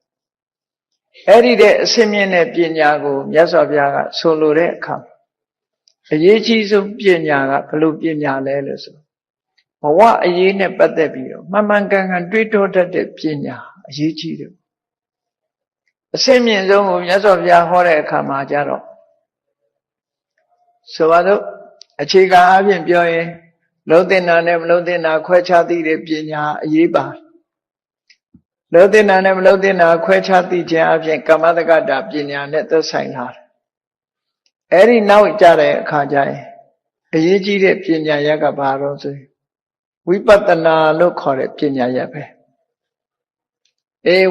အဲ့ဒီတဲ့အစင်းမြင့်တဲ့ပညာကိုမြတ်စွာဘုရားကဆိုလိုတဲ့အခါအရေးကြီးဆုံးပညာကဘယ်လိုပညာလဲလို့ဆိုဘဝအရေးနဲ့ပတ်သက်ပြီးတော့မှန်မှန်ကန်ကန်တွေးတောတတ်တဲ့ပညာအရေးကြီးတယ်အစင်းမြင့်ဆုံးကိုမြတ်စွာဘုရားဟောတဲ့အခါမှာကြတော့ဆိုပါတော့အခြေခံအပြင်ပြောရင်လုံးသင်္နာနဲ့မလုံးသင်္နာခွဲခြားသိတဲ့ပညာအရေးပါလုံးသင်္နာနဲ့မလုံးသင်္နာခွဲခြားသိခြင်းအပြင်ကမ္မတက္ကတာပညာနဲ့သက်ဆိုင်လာတယ်အဲ့ဒီနောက်ကြတဲ့အခါကျရင်အရေးကြီးတဲ့ပညာရက်ကဘာလို့ဆိုရင်ဝိပဿနာလို့ခေါ်တဲ့ပညာရက်ပဲ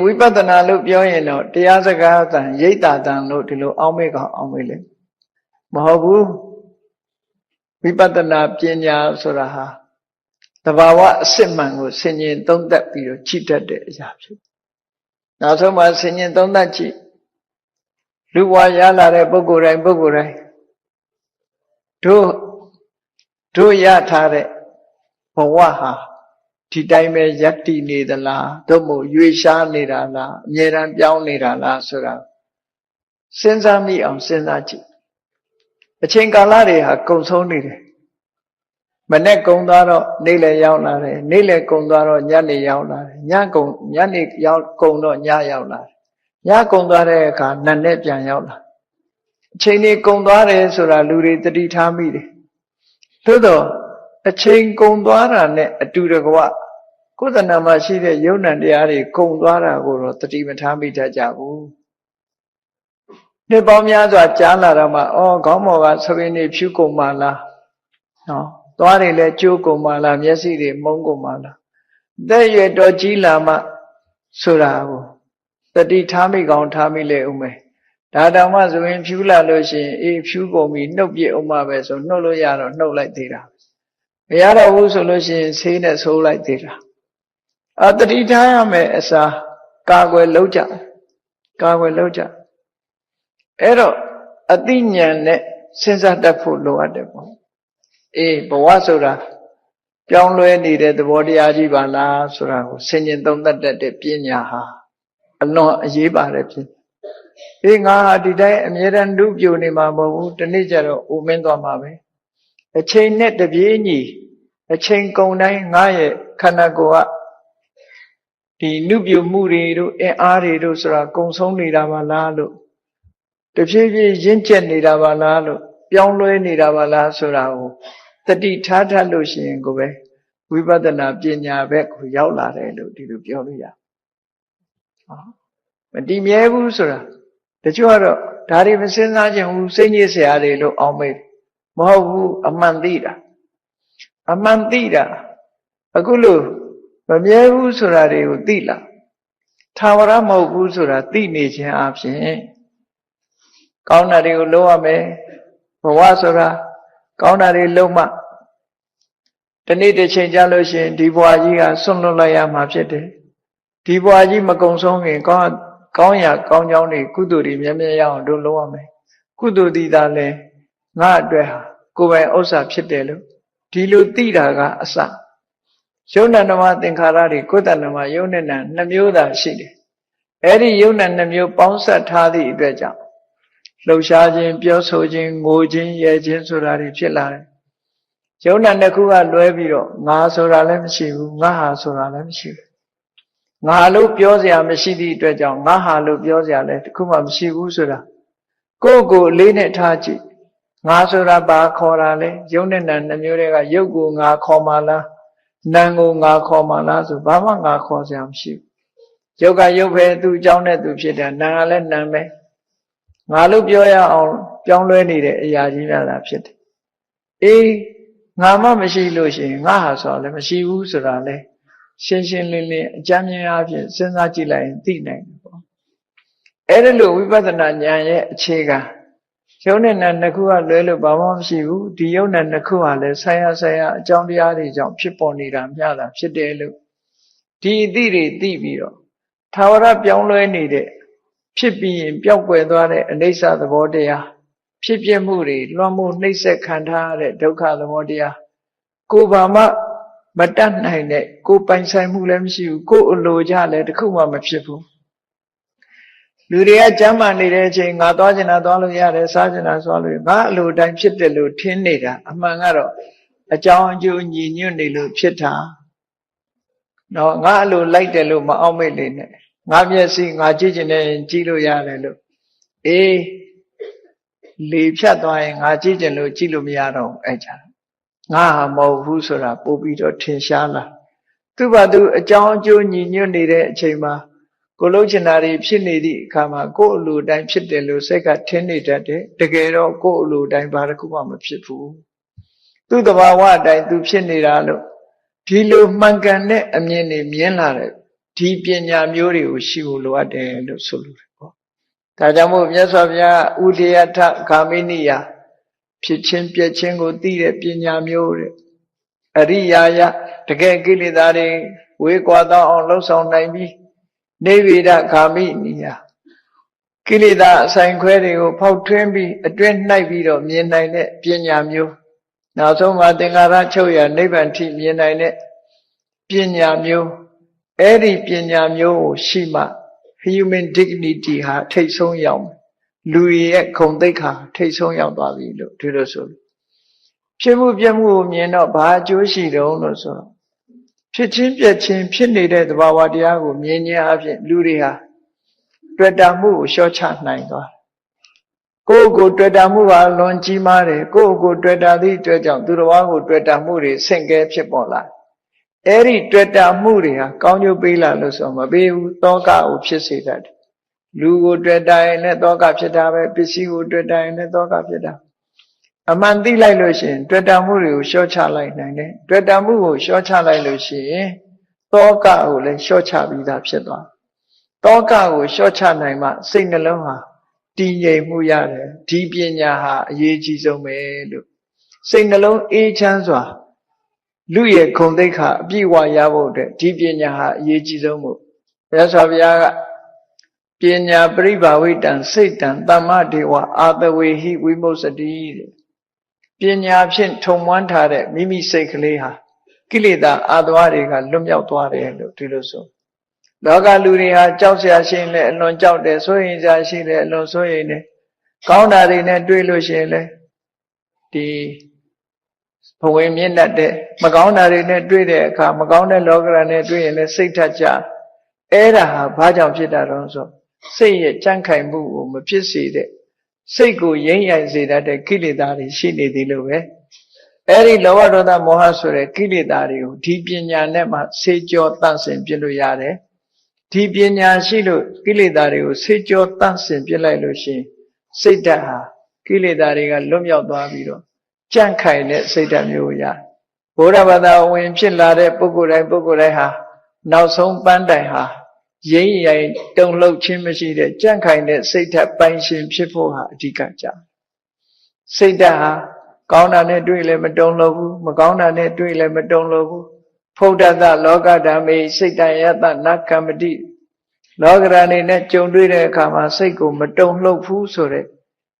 ဝိပဿနာလို့ပြောရင်တော့တရားစကားတန်ရိပ်တာတန်လို့ဒီလိုအောင်းမေ့ကောင်အောင်းမေ့လေမဟုတ်ဘူးဝိပဿနာပညာဆိုတာဟာတဘာဝအစစ်မှန်ကိုဆင်ញင်သုံးသပ်ပြီးတော့ကြည့်တတ်တဲ့အရာဖြစ်နောက်ဆုံးမှာဆင်ញင်သုံးသပ်ကြည့်လူဘဝရလာတဲ့ပုဂ္ဂိုလ်တိုင်းတို့ရထားတဲ့ဘဝဟာဒီတိုင်းပဲယက်တည်နေသလားသို့မဟုတ်ရွေရှားနေတာလားအမြဲတမ်းပြောင်းနေတာလားဆိုတာစဉ်းစားမိအောင်စဉ်းစားကြည့်အချိန်ကာလတွေဟာကုန်ဆုံးနေတယ်မနေ့ကုန်သွားတော့နေ့လည်းရောက်လာတယ်နေ့လည်းကုန်သွားတော့ညနေရောက်လာတယ်ညနေရောက်ကုန်တော့ညရောက်လာတယ်ညကုန်သွားတဲ့အခါနတ်နဲ့ပြန်ရောက်လာအချိန်တွေကုန်သွားတယ်ဆိုတာလူတွေသတိထားမိတယ်သို့တော့အချိန်ကုန်သွားတာနဲ့အတူတကွကိုယ်တဏ္ဍာမှာရှိတဲ့ယုံ nant တရားတွေကုန်သွားတာကိုတော့သတိမထားမိတတ်ကြဘူးနှစ်ပေါင်းများစွာကြားလာတော့မှခေါင်းပေါ်ကသပင်တွေဖြူကုန်ပါလားနော်သွားတွေလည်းကျိုးကုန်ပါလားမျက်စိတွေမုန်းကုန်ပါလားသက်ရွယ်တော်ကြီးလာမှဆိုတာကိုတတိထားမိကောင်းထားမိလေဦးမယ်ဒါတောင်မှဆိုရင်ဖြူလာလို့ရှိရင်ဖြူကုန်ပြီနှုတ်ပြအောင်မှပဲဆိုနှုတ်လို့ရတော့နှုတ်လိုက်သေးတာမရတော့ဘူးဆိုလို့ရှိရင်ဆေးနဲ့ဆိုးလိုက်သေးတာတတိထားရမယ်အစားကာကွယ်လုပ်ကြအဲ့တော့အသိဉာဏ်နဲ့စဉ်းစားတတ်ဖို့လိုအပ်တယ်ပေါ့ဘဝဆိုတာပြောင်းလဲနေတဲ့သဘောတရားကြီးပါလားဆိုတာကိုဆင်ခြင်သုံးသပ်တတ်တဲ့ပညာဟာအလွန်အရေးပါတဲ့ပညာငါဟာဒီတိုင်းအမြဲတမ်းလူပြိုနေမှာမဟုတ်ဘူးဒီနေ့ကျတော့ဦးမင်းသွားမှာပဲအချိန်နဲ့တပြေးညီအချိန်ကုန်တိုင်းငါရဲ့ခန္ဓာကိုယ်ကဒီနုပြိုမှုတွေတို့အင်အားတွေတို့ဆိုတာကုံဆုံးနေတာပါလားလို့တဖြည်းဖြည်းရင့်ကျက်နေတာပါလားလို့ပြောင်းလဲနေတာပါလားဆိုတာကိုတတိထားတတ်လို့ရှိရင်ကိုပဲဝိပဿနာပညာဘက်ကိုရောက်လာတယ်လို့ဒီလိုပြောလို့ရမတည်မြဲဘူးဆိုတာ ချို့ကတော့ဒါတွေမစဉ်းစားခြင်းဘူးစိတ်ညစ်စရာတွေလို့အောင်မေးမဟုတ်ဘူးအမှန်သိတာအခုလို့မမြဲဘူးဆိုတာတွေကိုသိလာထာဝရမဟုတ်ဘူးဆိုတာသိနေခြင်းအပြင်ကောင်းတာတွေကိုလုပ်ရမယ်ဘဝဆိုတာကောင်းတာတွေလုပ်မှတနေ့တစ်ချိန်ကြာလို့ရှိရင်ဒီဘဝကြီးကဆွန့်လွတ်လိုက်ရမှာဖြစ်တယ်ဒီဘဝကြီးမကုံဆုံးခင်ကောင်းရာကောင်းကြောင်းတွေကုသိုလ်တွေမြဲမြဲရအောင်တို့လုပ်ရမယ်ကုသိုလ်တည်တာလဲငါအတွက်ဟာကိုယ်ပိုင်ဥစ္စာဖြစ်တယ်လို့ဒီလိုသိတာကအစယုံနာဓမ္မသင်္ခါရတွေကိုယ်တဏ္ဍမှာယုံနဲ့နာနှစ်မျိုးသာရှိတယ်အဲ့ဒီယုံနာနှစ်မျိုးပေါင်းစပ်ထားသည့်အတွက်ကြောင့်လှုပ်ရှားခြင်းပြောဆိုခြင်းငိုခြင်းရဲခြင်းဆိုတာတွေဖြစ်လာတယ်ယုံနာနှစ်ခုကလွဲပြီးတော့ငါဆိုတာလည်းမရှိဘူးငါဟာဆိုတာလည်းမရှိဘူးငါလို့ပြောစရာမရှိသည့်အတွက်ကြောင့်ငါဟာလို့ပြောစရာလည်းတခုမှမရှိဘူးဆိုတာကိုယ့်ကိုယ်လေးနဲ့ထားကြည့်ငါဆိုတာဘာခေါ်တာလဲယုံနဲ့နာနှစ်မျိုးတွေကယုတ်ကိုငါခေါ်မှလားနာကိုငါခေါ်မှလားဆိုဘာမှငါခေါ်စရာမရှိဘူးယုတ်ကယုတ်ပဲသူအကြောင်းနဲ့သူဖြစ်တယ်နာကလည်းနာပဲငါလို့ပြောရအောင်ပြောင်းလဲနေတဲ့အရာကြီးများတာဖြစ်တယ်အေးငါမှမရှိလို့ရှိရင်ငါဟာဆိုတာလည်းမရှိဘူးဆိုတာလဲရှင်းရှင်းလင်းလင်းအကြမ်းမြင်အားဖြင့်စဉ်းစားကြည့်လိုက်ရင်သိနိုင်တယ်ပေါ့အဲ့ဒါလို့ဝိပဿနာဉာဏ်ရဲ့အခြေခံယုံနဲ့နာနှစ်ခုကလွဲလို့ဘာမှမရှိဘူးဒီယုံနဲ့နှစ်ခုဟာလည်းဆိုင်ရအကြောင်းတရားတွေကြောင့်ဖြစ်ပေါ်နေတာမျှတာဖြစ်တယ်လို့ဒီအသည့်တွေသိပြီးတော့ထာဝရပြောင်းလဲနေတဲ့ဖြစ်ပြီးရင်ပျောက်ကွယ်သွားတဲ့အနိစ္စသဘောတရားဖြစ်ပြမှုတွေလွှမ်းမိုးနှိမ့်ဆက်ခံထားရတဲ့ဒုက္ခသဘောတရားကိုယ်ဘာမှမတတ်နိုင်တဲ့ကိုယ်ပိုင်ဆိုင်မှုလည်းမရှိဘူးကိုယ်အလိုကြလည်းတခုမှမဖြစ်ဘူးလူတွေကကျမ်းမာနေတဲ့အချိန်ငါသွားကျင်တာသွားလို့ရတယ်စားကျင်တာစားလို့ငါအလိုတိုင်းဖြစ်တယ်လို့ထင်နေတာအမှန်ကတော့အကြောင်းအကျိုးညီညွတ်နေလို့ဖြစ်တာနော်ငါအလိုလိုက်တယ်လို့မအောင်မိတ်လေနဲ့ငါမျက်စိငါကြည့်ကျင်နေရင်ကြည့်လို့ရတယ်လို့အေးလေဖြတ်သွားရင်ငါကြည့်ကျင်လို့ကြည့်လို့မရတော့အဲ့ကြငါဟာမဟုတ်ဘူးဆိုတာပို့ပြီးတော့ထင်ရှားလာသူ့ဘာသူအကြောင်းအကျိုးညီညွတ်နေတဲ့အချိန်မှာကိုလှုပ်ချင်တာတွေဖြစ်နေသည့်အခါမှာကိုယ့်အလိုတိုင်းဖြစ်တယ်လို့စိတ်ကထင်နေတတ်တယ်တကယ်တော့ကိုယ့်အလိုတိုင်းဘာတစ်ခုမှမဖြစ်ဘူးသူ့သဘာဝအတိုင်းသူဖြစ်နေတာလို့ဒီလိုမှန်ကန်တဲ့အမြင်တွေမြင်လာတဲ့ဒီပညာမျိုးတွေကိုရှိဖို့လိုအပ်တယ်လို့ဆိုလိုတယ်ပေါ့ဒါကြောင့်မို့မြတ်စွာဘုရားဥဒေယထဂါမိနိယဖြစ်ချင်းပြည့်ချင်းကိုသိတဲ့ပညာမျိုးတဲ့အရိယာယတကယ်ကိလေသာတွေဝေးကွာတော့အောင်လှုပ်ဆောင်နိုင်ပြီးနေဝိဒဂါမိနိယကိလေသာအဆိုင်ခွဲတွေကိုဖောက်ထွင်းပြီးအတွင်းနှိုက်ပြီးတော့မြင်နိုင်တဲ့ပညာမျိုးနောက်ဆုံးမှာသင်္ခါရချုပ်ရနိဗ္ဗာန်ထိမြင်နိုင်တဲ့ပညာမျိုးအဲ့ဒီပညာမျိုးကိုရှိမှ human dignity ဟာထိတ်ဆုံးရောက်လူရဲ့ဂုဏ်သိက္ခာထိတ်ဆုံးရောက်သွားပြီလို့ဒီလိုဆိုလို့ဖြစ်မှုပြမှုကိုမြင်တော့ဘာအကျိုးရှိတုံးလို့ဆိုတော့ဖြစ်ချင်းပြက်ချင်းဖြစ်နေတဲ့သဘာဝတရားကိုမြင်ခြင်းအပြင်လူတွေဟာတွေ့တာမှုကိုလျှော့ချနိုင်သွားကိုယ့်ကိုတွေ့တာမှုဟာလွန်ကြီးမားတယ်ကိုယ့်ကိုတွေ့တာသည့်အတွက်ကြောင့်သူတော်ဘာကိုတွေ့တာမှုတွေဆင့်ကဲဖြစ်ပေါ်လာအဲ့ဒီတွေ့တာမှုတွေဟာကောင်းကျိုးပေးလာလို့ဆိုမပေးဘူးတောကကိုဖြစ်စေတတ်တယ်လူကိုတွေ့တာရင်လည်းတောကဖြစ်တာပဲပစ္စည်းကိုတွေ့တာရင်လည်းတောကဖြစ်တာအမှန်သိလိုက်လို့ရှိရင်တွေ့တာမှုတွေကိုလျှော့ချလိုက်နိုင်တယ်တွေ့တာမှုကိုလျှော့ချလိုက်လို့ရှိရင်တောကကိုလည်းလျှော့ချပြီးသားဖြစ်သွားတောကကိုလျှော့ချနိုင်မှစိတ်နှလုံးဟာတည်ငြိမ်မှုရတယ်ဒီပညာဟာအရေးကြီးဆုံးပဲလို့စိတ်နှလုံးအေးချမ်းစွာလူရဲ့ဂုဏ်သိက္ခာအပြည့်အဝရဖို့အတွက်ဒီပညာဟာအရေးကြီးဆုံးမို့မြတ်စွာဘုရားကပညာပရိဘာဝိတံစိတ်တံသမ္မဒေဝအာတဝေဟိဝိမုစ္စတိတဲ့ပညာဖြင့်ထုံမွမ်းထားတဲ့မိမိစိတ်ကလေးဟာကိလေသာအာသဝတွေကလွတ်မြောက်သွားတယ်လို့ဒီလိုဆိုလောကလူတွေဟာကြောက်စရာရှိရင်လည်းအလွန်ကြောက်တယ်စိုးရင်စရာရှိတယ်အလွန်စိုးရင်တယ်ကောင်းတာတွေနဲ့တွေ့လို့ရှိရင်လည်းဒီဘဝင်မြင့်တတ်တဲ့မကောင်းတာတွေနဲ့တွေ့တဲ့အခါမကောင်းတဲ့လောကရန်နဲ့တွေ့ရင်လည်းစိတ်ထကြအဲ့ဒါဟာဘာကြောင့်ဖြစ်တာတော့ဆိုစိတ်ရဲ့ကြံ့ခိုင်မှုကိုမဖြစ်စေတဲ့စိတ်ကိုရိမ့်ရိုင်စေတတ်တဲ့ကိလေသာတွေရှိနေသေးလို့ပဲအဲ့ဒီလောဘဒေါသမောဟဆိုတဲ့ကိလေသာတွေကိုဒီပညာနဲ့မှဆေးကြောတန့်စင်ပြလို့ရတယ်ဒီ ဒီပညာရှိလို့ကိလေသာတွေကိုဆေးကြောတန့်စင်ပြစ်လိုက်လို့ရှိရင်စိတ်ဓာတ်ဟာကိလေသာတွေကလွတ်မြောက်သွားပြီးတော့ကြန့်ခိုင်တဲ့စိတ်ဓာတ်မျိုးရဘုရားဘာသာဝင်ဖြစ်လာတဲ့ပုဂ္ဂိုလ်တိုင်းဟာနောက်ဆုံးပန်းတိုင်ဟာရိမ့်ရိုင်တုံလှုပ်ခြင်းမရှိတဲ့ကြန့်ခိုင်တဲ့စိတ်ဓာတ်ပိုင်ရှင်ဖြစ်ဖို့ဟာအဓိကကြစိတ်ဓာတ်ဟာကောင်းတာနဲ့တွေ့လည်းမတုံလှုပ်ဘူးမကောင်းတာနဲ့တွေ့လည်းမတုံလှုပ်ဘူးဖုဒ္ဓတလောကဓမ္မေစိတ်တယတနကမ္မတိလောကဓာတ်နေနဲ့ကြုံတွေ့တဲ့အခါမှာစိတ်ကိုမတုံလှုပ်ဘူးဆိုတဲ့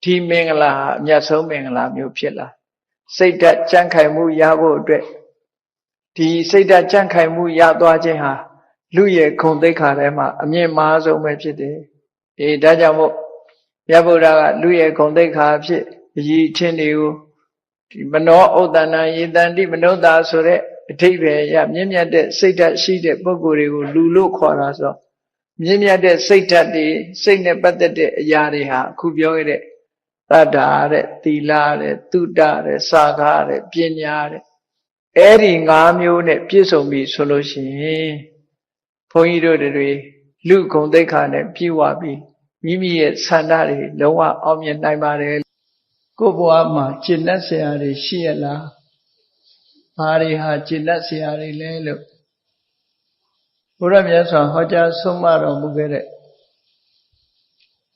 ဒီမင်္ဂလာဟာအမြတ်ဆုံးမင်္ဂလာမျိုးဖြစ်လာစိတ်ဓာတ်ကြန့်ခိုင်မှုရဖို့အတွက်ဒီစိတ်ဓာတ်ကြန့်ခိုင်မှုရသွားခြင်းဟာလူရဲ့ဂုဏ်သိက္ခာထဲမှာအမြင့်မားဆုံးပဲဖြစ်တယ်။ဒါကြောင့်မို့မြတ်ဗုဒ္ဓကလူရဲ့ဂုဏ်သိက္ခာဖြစ်အရည်ချင်းတွေကိုဒီမနောဥဒ္ဒနာယေတန္တိမနုဿာဆိုတဲ့အဓိပ္ပာယ်ရမြင့်မြတ်တဲ့စိတ်ဓာတ်ရှိတဲ့ပုဂ္ဂိုလ်တွေကိုလူလို့ခေါ်တာဆိုမြင့်မြတ်တဲ့စိတ်ဓာတ်တွေစိတ်နဲ့ပတ်သက်တဲ့အရာတွေဟာအခုပြောခဲ့တဲ့သတ္တာတဲ့သီလတဲ့သုတတဲ့စာခတဲ့ပညာတဲ့အဲ့ဒီ၅မျိုးနဲ့ပြည့်စုံပြီဆိုလို့ရှိရင်ဘုန်းကြီးတို့တွေလူဂုဏ်သိက္ခာနဲ့ပြည့်ဝပြီးမိမိရဲ့ဆန္ဒတွေလုံးဝအောင်မြင်နိုင်ပါတယ်ကိုယ့်ဘဝမှာကျင့်တတ်စရာတွေရှိရလားဘာတွေဟာကျင့်တတ်စရာတွေလဲလို့ဘုရားမြတ်စွာဟောကြားဆုံးမတော်မူခဲ့တဲ့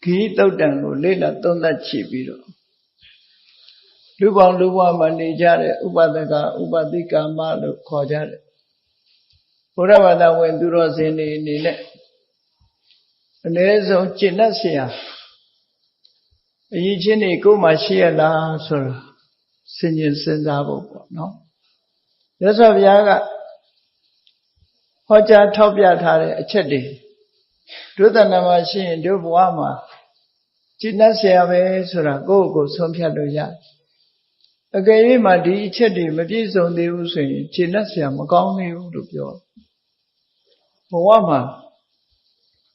ဂီတုတ်တံကိုလေ့လာသုံးသပ်ကြည့်ပြီးတော့လူပေါင်းလူဘဝမှာနေကြတဲ့ဥပဒကဥပတိကာမလို့ခေါ်ကြတယ်ဘုရားဘာသာဝင်သူတော်စင်တွေအနေနဲ့အနည်းဆုံးကျင့်တတ်စရာအရေးချင်းတွေကိုယ်မှရှိရလားဆိုတာစဉ်းကျင်စဉ်းစားဖို့ပေါ့နော်မြတ်စွာဘုရားကဟောကြားထောက်ပြထားတဲ့အချက်တွေဒုသနာမှာရှိရင်ဒုဘဝမှာကျင့်တတ်စရာပဲဆိုတာကိုယ့်ကိုယ်ဆုံးဖြတ်လို့ရတယ်အကယ်၍မှဒီအချက်တွေမပြည့်စုံသေးဘူးဆိုရင်ကျင့်တတ်စရာမကောင်းသေးဘူးလို့ပြောဘဝမှာ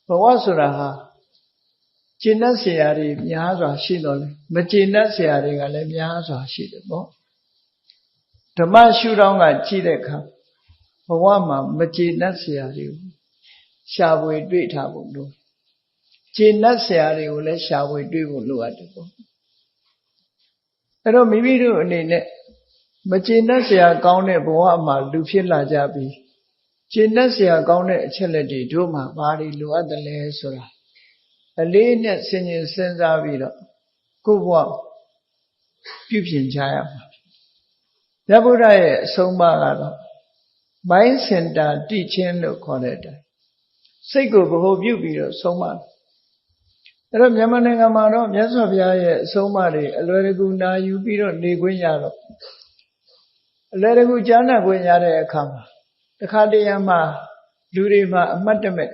ဘဝဆိုတာဟာကျင့်တတ်စရာတွေများစွာရှိတော့လေမကျင့်တတ်စရာတွေကလည်းများစွာရှိတယ်ပေါ့ဓမ္မရှုထောင့်ကကြည့်တဲ့အခါဘဝမှာမကျင့်တတ်စရာတွေကိုရှာဖွေတွေ့ထားဖို့လိုကျင့်တတ်စရာတွေကိုလည်းရှာဖွေတွေ့ဖို့လိုအပ်တယ်ပေါ့အဲ့တော့မိမိတို့အနေနဲ့မကျင့်တတ်စရာကောင်းတဲ့ဘဝမှာလူဖြစ်လာကြပြီးကျင့်တတ်စရာကောင်းတဲ့အချက်လက်တွေတို့မှာဘာတွေလိုအပ်တယ်လဲဆိုတာအလေးနဲ့စဉ်းကျင်စဉ်းစားပြီးတော့ကိုယ့်ဘဝပြုပြင်ကြရမှာမြတ်ဗုဒ္ဓရဲ့အဆုံးအမကတော့ mind center တိချင်းလို့ခေါ်တဲ့အတိုင်းစိတ်ကိုဗဟိုပြုပြီးတော့ဆုံးမတယ်အဲ့တော့မြန်မာနိုင်ငံမှာတော့မြတ်စွာဘုရားရဲ့အဆုံးအမတွေအလွယ်တကူနာယူပြီးတော့နေခွင့်ရတော့အလွယ်တကူကြားနာခွင့်ရတဲ့အခါမှာတခါတည်းမှာလူတွေမှာအမှတ်တမဲ့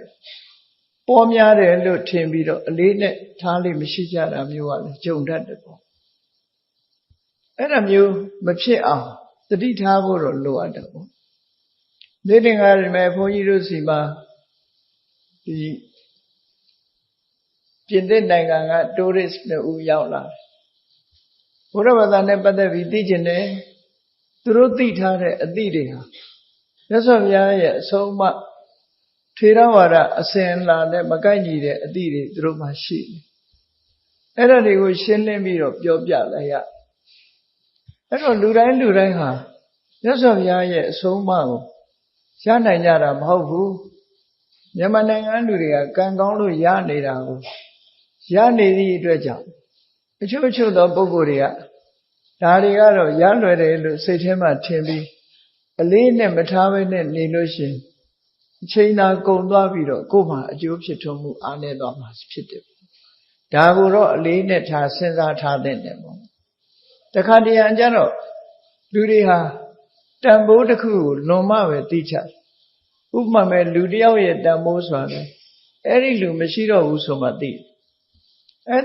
ပေါ်များတယ်လို့ထင်ပြီးတော့အလေးနဲ့ထားလိမ့်မရှိကြတာမျိုးကလည်းကြုံတတ်တယ်ပေါ့အဲ့ဒါမျိုးမဖြစ်အောင်သတိထားဖို့တော့လိုအပ်တယ်ပေါ့နေတင်ကားရမယ်ဘုန်းကြီးတို့စီမှာဒီပြင်သစ်နိုင်ငံက tourist 2 ဦးရောက်လာတယ်ဘုရားဘာသာနဲ့ပတ်သက်ပြီးသိကျင်တယ်သူတို့သိထားတဲ့အသည့်တွေဟာမြတ်စွာဘုရားရဲ့အဆုံးအမထေရဝါဒအစဉ်အလာနဲ့မကိုက်ညီတဲ့အသည့်တွေသူတို့မှရှိတယ်အဲ့ဒါတွေကိုရှင်းလင်းပြီးတော့ပြောပြလိုက်ရအဲ့တော့လူတိုင်းဟာမြတ်စွာဘုရားရဲ့အဆုံးအမကိုရနိုင်ကြတာမဟုတ်ဘူးမြန်မာနိုင်ငံလူတွေကကံကောင်းလို့ရနေတာကိုရနေသည့်အတွက်ကြောင့်အချို့သောပုဂ္ဂိုလ်တွေကဒါတွေကတော့ရလွယ်တယ်လို့စိတ်ထဲမှာထင်ပြီးအလေးနဲ့မထားဘဲနဲ့နေလို့ရှိရင်အချိန်သာကုန်သွားပြီးတော့ကိုယ်မှာအကျိုးဖြစ်ထွန်းမှုအားနည်းသွားမှာဖြစ်တယ်ဒါကိုတော့အလေးနဲ့ထားစဉ်းစားထားတဲ့တယ်ပေါ့တခါတရံကျတော့လူတွေဟာတန်ဖိုးတစ်ခုကိုလွန်မှပဲသိချဥပမာမဲ့လူတယောက်ရဲ့တန်ဖိုးဆိုတာလေအဲ့ဒီလူမရှိတော့ဘူးဆိုမှသိ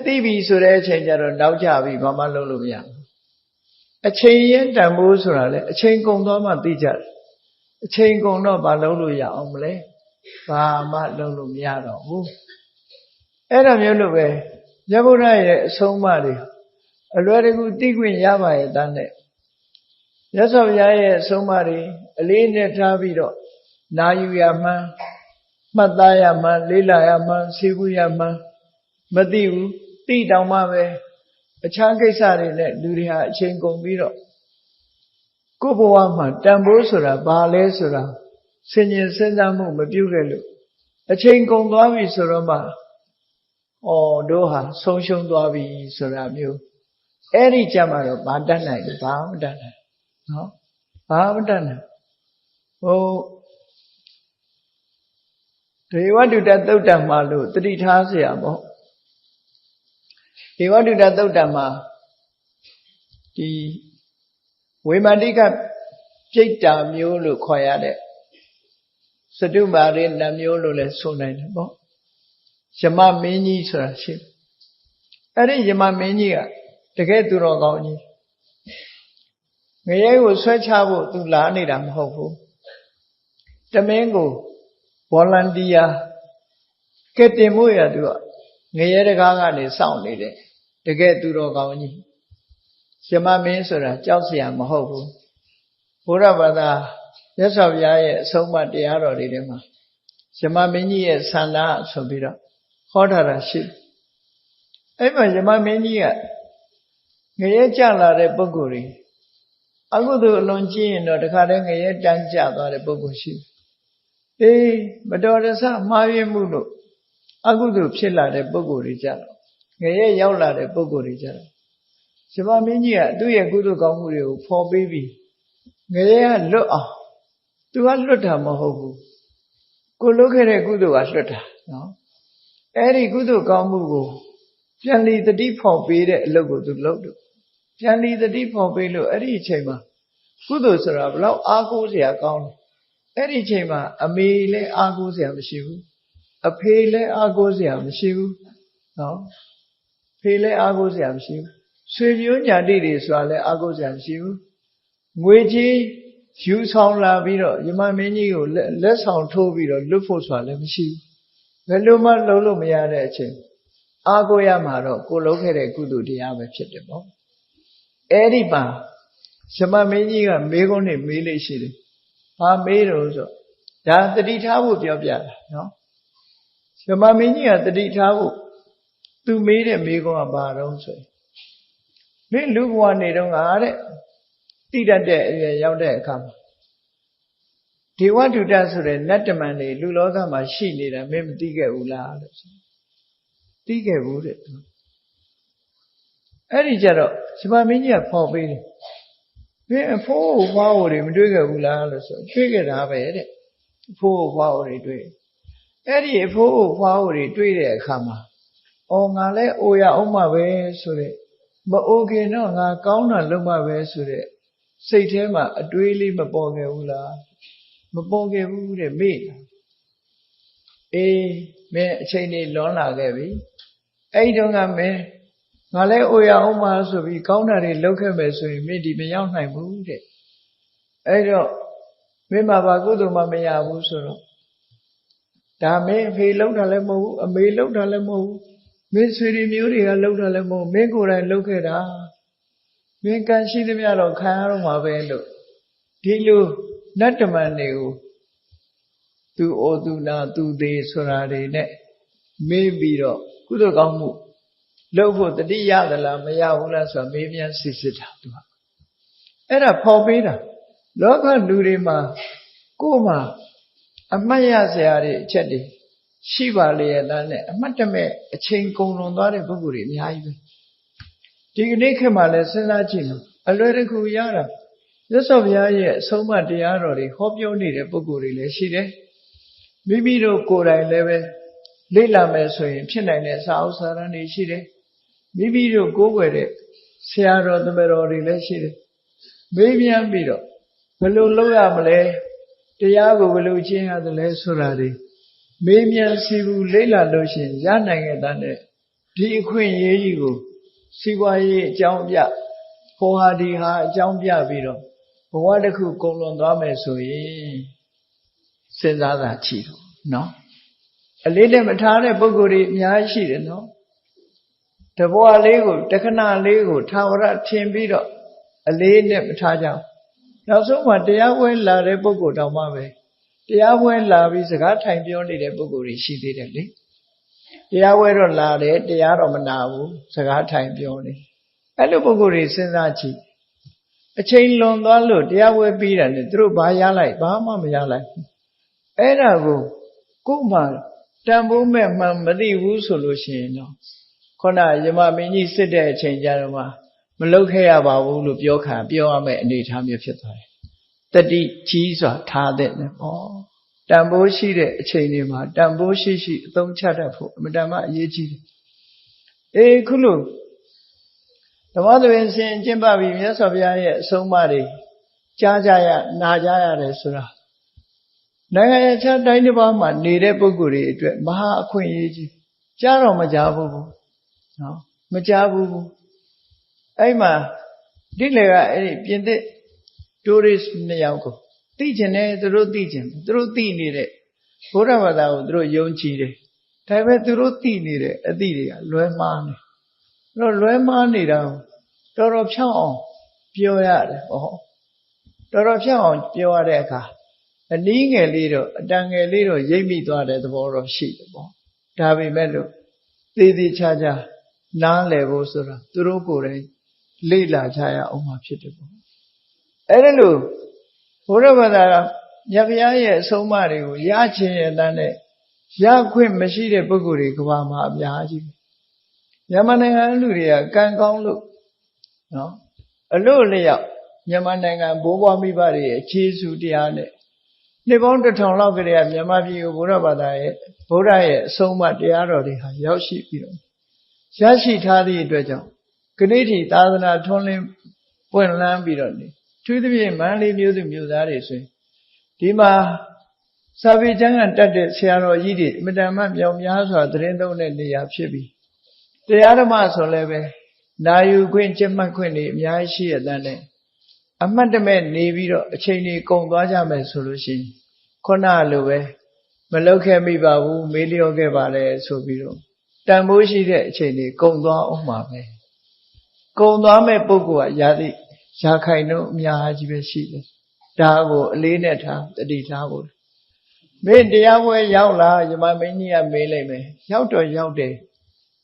သိပြီဆိုတဲ့အချိန်ကျတော့နောက်ကျပြီဘာမှလုပ်လို့မရဘူးအချိန်ရဲ့တန်ဖိုးဆိုတာလေအချိန်ကုန်သွားမှသိကြတယ်အချိန်ကုန်တော့ဘာလုပ်လို့ရအောင်မလဲဘာမှလုပ်လို့မရတော့ဘူးအဲ့ဒါမျိုးလို့ပဲမြတ်ဗုဒ္ဓရဲ့အဆုံးအမတွေအလွယ်တကူသိခွင့်ရပါရဲ့တန်းနဲ့မြတ်စွာဘုရားရဲ့အဆုံးအမတွေအလေးနဲ့ထားပြီးတော့နာယူရမှန်းမ မှတ်သားရမှန်းလေးလာရမှန်းသိဘူးရမှန်းမသိဘူးသိတောင်မှပဲအခြားကိစ္စတွေနဲ့လူတွေဟာအချိန်ကုန်ပြီးတော့ကိုယ့်ဘဝမှာတန်ဖိုးဆိုတာဘာလဲဆိုတာဆင်ញင်စဉ်းစားမှုမပြုခဲ့လို့အချိန်ကုန်သွားပြီဆိုတော့မှတို့ဟာဆုံးရှုံးသွားပြီဆိုတာမျိုးအဲ့ဒီကြမှာတော့ဘာတတ်နိုင်လဲဘာမတတ်နိုင်နော်ဘာမတတ်နိုင်ဒေဝတုတ္တသုတ်တံမှာလို့တတိထားเสียပေါ့ဒေဝတုတ္တသုတ်တံမှာဒီဝေမာတိကပြိတ္တာမျိုးလို့ခေါ်ရတဲ့စတုမာရိနမျိုးလို့လည်းဆိုနိုင်တယ်ပေါ့ယမမင်းကြီးဆိုတာရှိတယ်အဲ့ဒီယမမင်းကြီးကတကယ်သူတော်ကောင်းကြီးငရဲကိုဆွဲချဖို့သူလာနေတာမဟုတ်ဘူးတမင်းကိုဗော်လန်တီယာကဲတင်မှုရသူကငရဲတကားကနေစောင့်နေတယ်တကယ်သူတော်ကောင်းကြီးယမမင်းဆိုတာကြောက်စရာမဟုတ်ဘူးဘုရားဘာသာမြတ်စွာဘုရားရဲ့အဆုံးအမတရားတော်တွေထဲမှာယမမင်းကြီးရဲ့ဆန္ဒဆိုပြီးတော့ဟောထားတာရှိအဲ့မှာယမမင်းကြီးကငရဲကြလာတဲ့ပုဂ္ဂိုလ်တွေအကုသိုလ်အလွန်ကြီးရင်တော့တခါတည်းငရဲတန်းကျသွားတဲ့ပုဂ္ဂိုလ်ရှိမတော်တဆမှားယွင်းမှုလို့အကုသိုလ်ဖြစ်လာတဲ့ပုဂ္ဂိုလ်တွေကြတော့ငရဲရောက်လာတဲ့ပုဂ္ဂိုလ်တွေကြတော့ယမမင်းကြီးကသူ့ရဲ့ကုသိုလ်ကောင်းမှုတွေကိုဖော်ပေးပြီးငရဲကလွတ်အောင်သူကလွတ်တာမဟုတ်ဘူးကိုလုပ်ခဲ့တဲ့ကုသိုလ်ကလွတ်တာနော်အဲ့ဒီကုသိုလ်ကောင်းမှုကိုပြန်လီတတိဖော်ပေးတဲ့အလုပ်ကိုသူလုပ်တယ်ပြန်လီတတိဖော်ပေးလို့အဲ့ဒီအချိန်မှာကုသိုလ်ဆိုတာဘလောက်အားကိုးစရာကောင်းလဲအဲ့ဒီအချိန်မှာအမေလည်းအားကိုးစရာမရှိဘူးအဖေလည်းအားကိုးစရာမရှိဘူးနော်ဖေလည်းအားကိုးစရာမရှိဘူးဆွေမျိုးညာတိတွေဆိုတာလည်းအားကိုးစရာမရှိဘူးငွေကြီးယူဆောင်လာပြီးတော့ယမမင်းကြီးကိုလက်ဆောင်ထိုးပြီးတော့လွတ်ဖို့ဆိုတာလည်းမရှိဘူးဘယ်လိုမှလုံးလို့မရတဲ့အချိန်အားကိုးရမှာတော့ကိုလုပ်ခဲ့တဲ့ကုသိုလ်တရားပဲဖြစ်တယ်ပေါ့အဲ့ဒီမှာယမမင်းကြီးကမေးခွန်းနဲ့မေးလို့ရှိတယ်ဘာမေးတော့ဆိုဒါတတိထားဖို့ပြောပြတာနော်ယမမင်းကြီးကတတိထားဖို့သူမေးတဲ့မေးခွန်းကဘာတော့ဆိုရင်မင်းလူဘဝနေတော့ငါတဲ့တိတတ်တဲ့အရွယ်ရောက်တဲ့အခါမှာဒေဝတုတ္တဆိုတဲ့နတ်တမန်တွေလူလောကမှာရှိနေတာမင်းမသိခဲ့ဘူးလားလို့ဆိုသိခဲ့ဘူးတဲ့အဲ့ဒီကြတော့ယမမင်းကြီးကဖော်ပေးတယ်မင်းအဖိုးဖွားဟိုတွေမတွေ့ခဲ့ဘူးလားလို့ဆိုတွေ့ခဲ့တာပဲတဲ့အဖိုးဖွားဟိုတွေတွေ့အဲ့ဒီအဖိုးဖွားဟိုတွေတွေ့တဲ့အခါမှာငါလဲအိုရအောင်မှာပဲဆိုတဲ့မအိုခင်တော့ငါကောင်းတာလုပ်မှာပဲဆိုတဲ့စိတ်ထဲမှာအတွေးလေးမပေါ်ခဲ့ဘူးလားမပေါ်ခဲ့ဘူးတဲ့မေ့မင်းအချိန်လေးလွန်လာခဲ့ပြီအဲ့ဒီတော့ကမင်းငါလဲအိုရအောင်မှာဆိုပြီးကောင်းတာတွေလုပ်ခဲ့မယ်ဆိုရင်မင်းဒီမရောက်နိုင်ဘူးတဲ့အဲ့တော့မင်းမှာဘာကုသိုလ်မှမရဘူးဆိုတော့ဒါမင်းအဖေလုပ်တာလည်းမဟုတ်ဘူးအမေလုပ်တာလည်းမဟုတ်ဘူးမင်းဆွေတွေမျိုးတွေကလုပ်တာလည်းမဟုတ်မင်းကိုယ်တိုင်လုပ်ခဲ့တာမင်းကံရှိသမျှတော့ခံရတော့မှာပဲလို့ဒီလိုနတ်တမန်တွေကိုသူအိုသူနာသူသေးဆိုတာတွေနဲ့မေးပြီးတော့ကုသိုလ်ကောင်းမှုလုပ်ဖို့တတိယသလားမရဘူးလားဆိုတာမေးမြန်းစစ်စစ်တာသူကအဲ့ဒါဖော်ပေးတာလောကလူတွေမှာကိုယ်မှာအမှတ်ရစရာတွေအချက်တွေရှိပါလေရဲ့လားနဲ့အမှတ်တမဲ့အချိန်ကုန်လွန်သွားတဲ့ပုဂ္ဂိုလ်တွေအများကြီးပဲဒီကနေ့ခေတ်မှာလည်းစဉ်းစားကြည့်လို့အလွယ်တကူရတာမြတ်စွာဘုရားရဲ့အဆုံးအမတရားတော်တွေဟောပြောနေတဲ့ပုဂ္ဂိုလ်တွေလည်းရှိတယ်မိမိတို့ကိုယ်တိုင်လည်းပဲလေ့လာမယ်ဆိုရင်ဖြစ်နိုင်တဲ့စာအုပ်စာတမ်းတွေရှိတယ်မိမိတို့ကိုးကွယ်တဲ့ဆရာတော်သမတော်တွေလည်းရှိတယ်မေးမြန်းပြီးတော့ဘယ်လိုလုပ်ရမလဲတရားကိုဘယ်လိုကျင့်ရသလဲဆိုတာတွေမေးမြန်းစီဘူးလေ့လာလို့ရှိရင်ရနိုင်ခဲ့တဲ့ဒီအခွင့်အရေးကြီးကိုစီးပွားရေးအကြောင်းပြဟောဟာဒီဟာအကြောင်းပြပြီးတော့ဘဝတစ်ခုကုန်လွန်သွားမယ်ဆိုရင်စဉ်းစားတာကြည့်တော့နော်အလေးနဲ့မထားတဲ့ပုဂ္ဂိုလ်တွေအများကြီးရှိတယ်နော်တဘဝလေးကိုတခဏလေးကိုထာဝရထင်ပြီးတော့အလေးနဲ့မထားကြဘူးနောက်ဆုံးမှတရားဝဲလာတဲ့ပုဂ္ဂိုလ်တောင်မှပဲ တရားပွဲလာပြီးစကားထိုင်ပြောနေတဲ့ပုဂ္ဂိုလ်တွေရှိသေးတယ်လေတရားပွဲတော့လာတယ်တရားတော့မနာဘူးစကားထိုင်ပြောနေအဲ့လိုပုဂ္ဂိုလ်တွေစဉ်းစားကြည့်အချိန်လွန်သွားလို့တရားပွဲပြီးတယ်လေသူတို့ဘာရလိုက်ဘာမှမရလိုက်အဲ့ဒါကိုကို့မှာတန်ဖိုးမဲ့မှန်မသိဘူးဆိုလို့ရှိရင်တော့ခုနယမမင်းကြီးစစ်တဲ့အချိန်ကြတော့မှမလုပ်ခဲ့ရပါဘူးလို့ပြောရမယ့်အနေအထားမျိုးဖြစ်သွားတယ်တတိကြီးစွာထားတဲ့နဲ့ပေါ့တန်ဖိုးရှိတဲ့အချိန်တွေမှာတန်ဖိုးရှိအသုံးချတတ်ဖို့အမှန်တမ်းအရေးကြီးတယ်ခုလို့ဓမ္မသဘင်ရှင်ကျင့်ပပြီးမြတ်စွာဘုရားရဲ့အဆုံးအမတွေကြားကြရနာကြရတယ်ဆိုတာနိုင်ငံခြားတိုင်းတစ်ပါးမှာနေတဲ့ပုဂ္ဂိုလ်တွေအတွက်မဟာအခွင့်အရေးကြီးကြားတော့မကြားဘူးနော်မကြားဘူးအဲ့မှာဒီလေကအဲ့ဒီပြင်သစ် tourist နှစ်ယောက်ကိုသိကျင်တယ်သူတို့သိကျင်သူတို့သိနေတဲ့ဘုရားဘာသာကိုသူတို့ယုံကြည်တယ်ဒါပေမဲ့သူတို့သိနေတဲ့အသည့်တွေကလွဲမှားနေလွဲမှားနေတာတော်တော်ဖြောင်းအောင်ပြောရတယ်ဟောတော်တော်ဖြောင်းအောင်ပြောရတဲ့အခါအနည်းငယ်လေးတော့အတန်ငယ်လေးတော့ရိပ်မိသွားတဲ့သဘောတော့ရှိတယ်ပေါ့ဒါပေမဲ့လို့သေသေးချာချာနားလည်ဖို့ဆိုတာသူတို့ကိုယ်တိုင်လေ့လာကြရအောင်မှာဖြစ်တယ်ပေါ့အဲ့ဒါလို့ဘုရားဘာသာမြတ်ဘုရားရဲ့အဆုံးအမတွေကိုရချင်ရတဲ့နဲ့ရခွင့်မရှိတဲ့ပုဂ္ဂိုလ်တွေကဘာမှအများကြီးမြန်မာနိုင်ငံလူတွေကကံကောင်းလို့နော်အလို့လျောက်မြန်မာနိုင်ငံဘိုးဘွားမိဘတွေရဲ့အခြေစုတရားနဲ့နှစ်ပေါင်း1000လောက်ကတည်းကမြန်မာပြည်ကိုဘုရားဘာသာရဲ့ဘုရားရဲ့အဆုံးအမတရားတော်တွေဟာရောက်ရှိပြီးတော့ရရှိထားသည့်အတွက်ကြောင့်ခဏိဋ္ဌိသာသနာထွန်းလင်းပွင့်လန်းပြီးတော့နေသူသဖြင့်မန္တလေးမြို့သူမြို့သားတွေဆိုရင်ဒီမှာစာပေကျမ်းကတတ်တဲ့ဆရာတော်ကြီးတွေအမတန်မှမြောက်များစွာသတင်းသုံးတဲ့နေရာဖြစ်ပြီးတရားဓမ္မဆိုလည်းပဲနာယူခွင့်ကျင့်မှတ်ခွင့်တွေအများကြီးရှိရတဲ့အမှတ်တမဲ့နေပြီးတော့အချိန်ကြီးကုန်သွားကြမယ်ဆိုလို့ရှိရင်ခုနလိုပဲမလောက်ခဲ့မိပါဘူးမေးလျော့ခဲ့ပါလေဆိုပြီးတော့တန်ဖိုးရှိတဲ့အချိန်ကြီးကုန်သွားအောင်ပါပဲကုန်သွားမဲ့ပုဂ္ဂိုလ်ကရာခိုင်နှုန်းအများကြီးပဲရှိတယ်ဒါကိုအလေးနဲ့ထားတတိထားဖို့မင်းတရားပွဲရောက်လာယမမင်းကြီးကမေးလိုက်မယ်ရောက်တော့ရောက်တယ်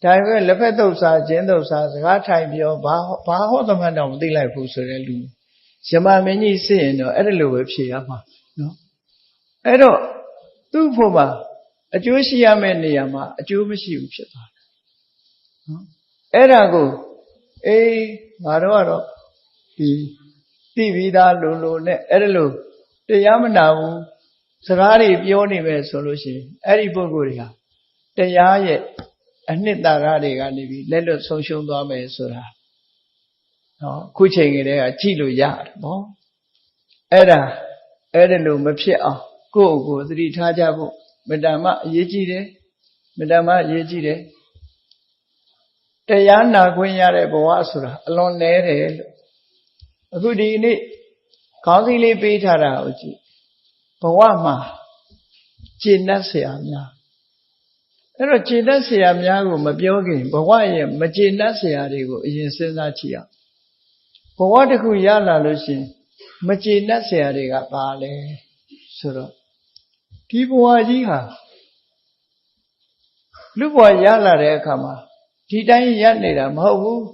ဒါပေမဲ့လက်ဖက်တုပ်စားခြင်းတုပ်စားစကားထိုင်ပြောဘာဟောသမန်တောင်မသိလိုက်ဘူးဆိုတဲ့လူယမမင်းကြီးစစ်ရင်တော့အဲ့ဒါလိုပဲဖြေရမှာနော်အဲ့တော့သူ့ဖို့မှာအကျိုးရှိရမယ့်နေရာမှာအကျိုးမရှိဘူးဖြစ်သွားတယ်နော်အဲ့ဒါကိုငါတို့ကတော့ဒီသိပြီးသားလိုနဲ့အဲ့ဒါလိုတရားမနာဘူးစကားတွေပြောနေပဲဆိုလို့ရှိရင်အဲ့ဒီပုဂ္ဂိုလ်တွေဟာတရားရဲ့အနှစ်သာရတွေကနေပြီးလက်လွတ်ဆုံးရှုံးသွားမယ်ဆိုတာနော်ခုချိန်ကလေးကကြည့်လို့ရတယ်နော်အဲ့ဒါလိုမဖြစ်အောင်ကိုယ့်ကိုယ်သတိထားကြဖို့မေတ္တာမအရေးကြီးတယ်မေတ္တာမအရေးကြီးတယ်တရားနာခွင့်ရတဲ့ဘဝဆိုတာအလွန်နည်းတယ်လို့အခုဒီနေ့ခေါင်းစည်းလေးပေးထားတာကိုကြည့်ဘဝမှာကျင့်တတ်เสียများအဲ့တော့ကျင့်တတ်เสียများကိုမပြောခင်ဘဝရဲ့မကျင့်တတ်เสียတွေကိုအရင်စဉ်းစားကြည့်အောင်ဘဝတစ်ခုရလာလို့ရှိရင်မကျင့်တတ်เสียတွေကဘာလဲဆိုတော့ဒီဘဝကြီးဟာလူဘဝရလာတဲ့အခါမှာဒီတိုင်းရနေတာမဟုတ်ဘူး